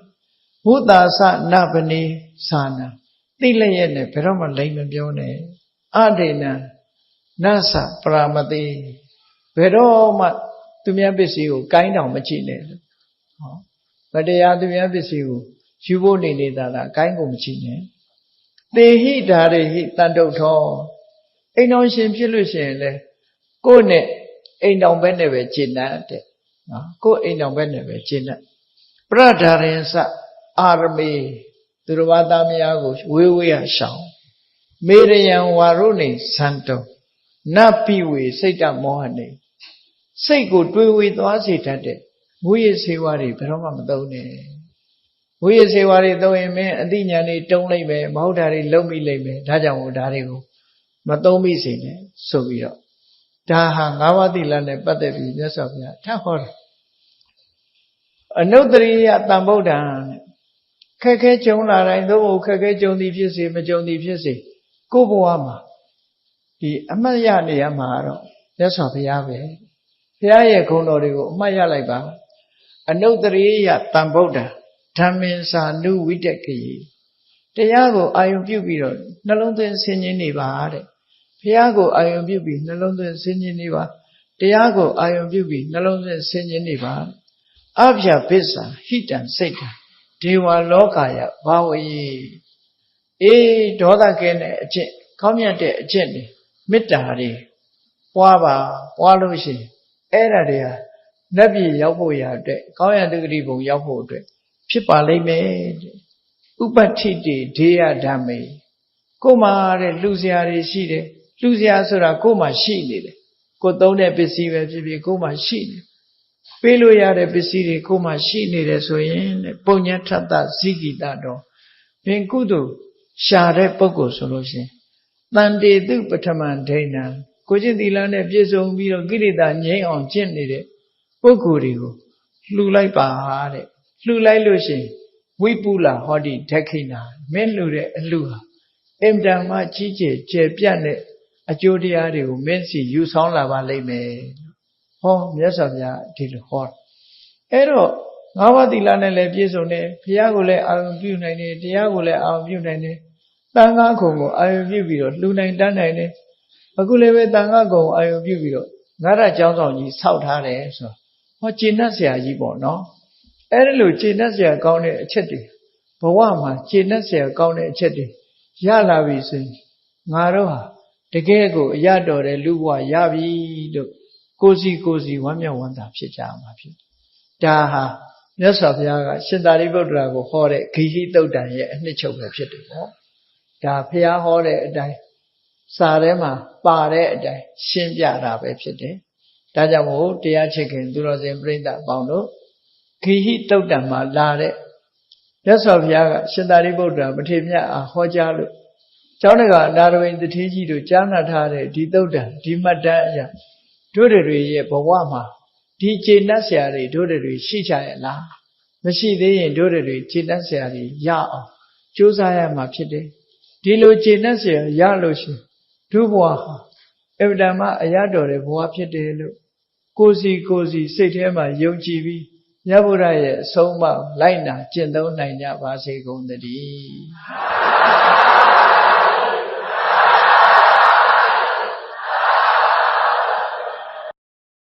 ဘုသာသနဗနေသာနာသိလျက်နဲ့ဘယ်တော့မှလိမ်မပြောနဲ့အဒေနနသပရမတိဘယ်တော့မှသူများပစ္စည်းကိုကိုင်းတောင်မကြည့်နဲ့ဟောမတရားသူများပစ္စည်းကိုယူဖို့နေနေတာလားကိုင်းကိုမကြည့်နဲ့တေဟိဓာရေဟိတန်တုတ်ထောအိမ်တော်ရှင်ဖြစ်လို့ရှိရင်လေကိုယ့်နဲ့အိမ်တော်ဘက်နဲ့ပဲကျင့်တတ်တဲ့နော်ကိုယ့်အိမ်တော်ဘက်နဲ့ပဲကျင့်တတ်ပရဒါရင်စအာရမေသူတော်ဘာသားများကိုဝေးဝေးရရှောင်မေရယံဝါရုနေဇန္တုနပိဝေစိတ်တမောဟနေစိတ်ကိုတွေးဝေသွားစေတတ်တဲ့မူရစေဝါတွေဘယ်တော့မှမသုံးနဲ့မူရစေဝါတွေသုံးရင်မင်းအသိဉာဏ်တွေတုံးလိုက်မယ်မဟုတ်တာတွေလုံးမိလိုက်မယ်ဒါကြောင့်မို့ဒါတွေကို မသုံးမိစေနဲ့ဆိုပြီးတော့ဒါဟာငါးပါးသီလနဲ့ပတ်သက်ပြီးမြတ်စွာဘုရားထပ်ဟောတယ်အနုတ္တရိယတံဗုဒ္ဓံခက်ခဲကြုံလာတိုင်းသို့မဟုတ်ခက်ခဲကြုံသည်ဖြစ်စေမကြုံသည်ဖြစ်စေကိုယ့်ဘဝမှာဒီအမှတ်ရနေရမှာတော့မြတ်စွာဘုရားပဲဘုရားရဲ့ဂုဏ်တော်တွေကိုအမှတ်ရလိုက်ပါအနုတ္တရိယတံဗုဒ္ဓံဓမ္မင်္စာနုဝိတက်ကယေတရားကိုအာယုံပြုပြီးတော့နှလုံးသွင်းဆင်ခြင်နေပါတဲ့ဘုရားကိုအာယုံပြုပြီးနှလုံးသွင်းဆင်ခြင်နေပါတရားကိုအာယုံပြုပြီးနှလုံးသွင်းဆင်ခြင်နေပါအဗျာပစ္စာဟိတံစိတ်တံဒေဝလောကယဘာဝေအေးဒေါသကင်းတဲ့အကျင့်ကောင်းမြတ်တဲ့အကျင့်တွေမေတ္တာတွေပွားပါပွားလို့ရှိရင်အဲ့ဒါတွေဟာနတ်ပြည်ရောက်ဖို့ရအတွက်ကောင်းရတုဂတိဘုံရောက်ဖို့အတွက်ဖြစ်ပါလိမ့်မယ်ဥပတ္ထိတေဒေယဓမ္မေကိုယ်မှာတဲ့လှူစရာတွေရှိတယ်လှူစရာဆိုတာကိုယ်မှာရှိနေတယ်ကိုယ်သုံးတဲ့ပစ္စည်းပဲဖြစ်ဖြစ်ကိုယ်မှာရှိနေပေးလို့ရတဲ့ပစ္စည်းတွေကိုယ်မှာရှိနေတယ်ဆိုရင်ပုညထတ္တဇိကိတတော်ဘင်ကုသိုလ်ရှာတဲ့ပုဂ္ဂိုလ်ဆိုလို့ရှိရင်တန်တေတုပထမံဒိဋ္ဌံကိုကျင့်သီလနဲ့ပြည့်စုံပြီးတော့ကိလေသာငြိမ်းအောင်ကျင့်နေတဲ့ပုဂ္ဂိုလ်တွေကိုလှူလိုက်ပါတဲ့လှူလိုက်လို့ရှိရင်ဝိပုလဟောတိဒက္ခိဏမင်းလှူတဲ့အလှူဟာအင်တန်မှကြီးကျယ်ကျယ်ပြန့်တဲ့အကျိုးတရားတွေကိုမင်းစီယူဆောင်လာပါလိမ့်မယ်ဟောမြတ်စွာဘုရားဒီလိုဟောအဲ့တော့ငါးပါးသီလနဲ့လည်းပြည့်စုံတယ်ဘုရားကိုလည်းအာရုံပြုနိုင်တယ်တရားကိုလည်းအာရုံပြုနိုင်တယ်တန်ခါခုံကိုအာရုံပြုပြီးတော့လှူနိုင်တတ်နိုင်တယ်အခုလည်းပဲတန်ခါခုံကိုအာရုံပြုပြီးတော့ငါးရကျောင်းဆောင်ကြီးဆောက်ထားတယ်ဆိုတော့ဟောကျေနပ်စရာကြီးပေါ့နော်အဲ့ဒါလို့ကျေနပ်စရာကောင်းတဲ့အချက်တွေဘဝမှာကျေနပ်စရာကောင်းတဲ့အချက်တွေရလာပြီဆိုရင်ငါတို့ဟာတကယ်ကိုအရတော်တဲ့လူဘဝရပြီလို့ကိုစီဝမ်းမြောက်ဝမ်းသာဖြစ်ကြမှာဖြစ်ဒါဟာမြတ်စွာဘုရားကရှင်သာရိပုတ္တရာကိုဟောတဲ့ဂိဟိတုတ်တံရဲ့အနှစ်ချုပ်ပဲဖြစ်တယ်ပေါ့ဒါဘုရားဟောတဲ့အတိုင်းစာထဲမှာပါတဲ့အတိုင်းရှင်းပြတာပဲဖြစ်တယ်ဒါကြောင့်မို့တရားချစ်ခင်သူတော်စင်ပြိဿအပေါင်းတို့ဂိဟိတုတ်တံမှာလာတဲ့မြတ်စွာဘုရားကရှင်သာရိပုတ္တရာမထေရမြတ်အားဟောကြားလို့ကျောင်းတကာအနာရဝိန်တထေးကြီးတို့ကြားနာထားတဲ့ဒီတုတ်တံဒီမှတ်တမ်းအရာတို့တွေရဲ့ဘဝမှာဒီကျေနပ်စရာတွေတို့တွေရှိကြရဲ့လားမရှိသေးရင်တို့တွေကျေနပ်စရာတွေရအောင်ကြိုးစားရမှာဖြစ်တယ်ဒီလိုကျေနပ်စရာရလို့ရှိရင်တို့ဘဝဟာအဗ္ဗဓမ္မအရတော်တဲ့ဘဝဖြစ်တယ်လို့ကိုစီစိတ်ထဲမှာယုံကြည်ပြီးမြတ်ဗုဒ္ဓရဲ့အဆုံးအမလိုက်နာကျင့်သုံးနိုင်ကြပါစေကုန်သတည်း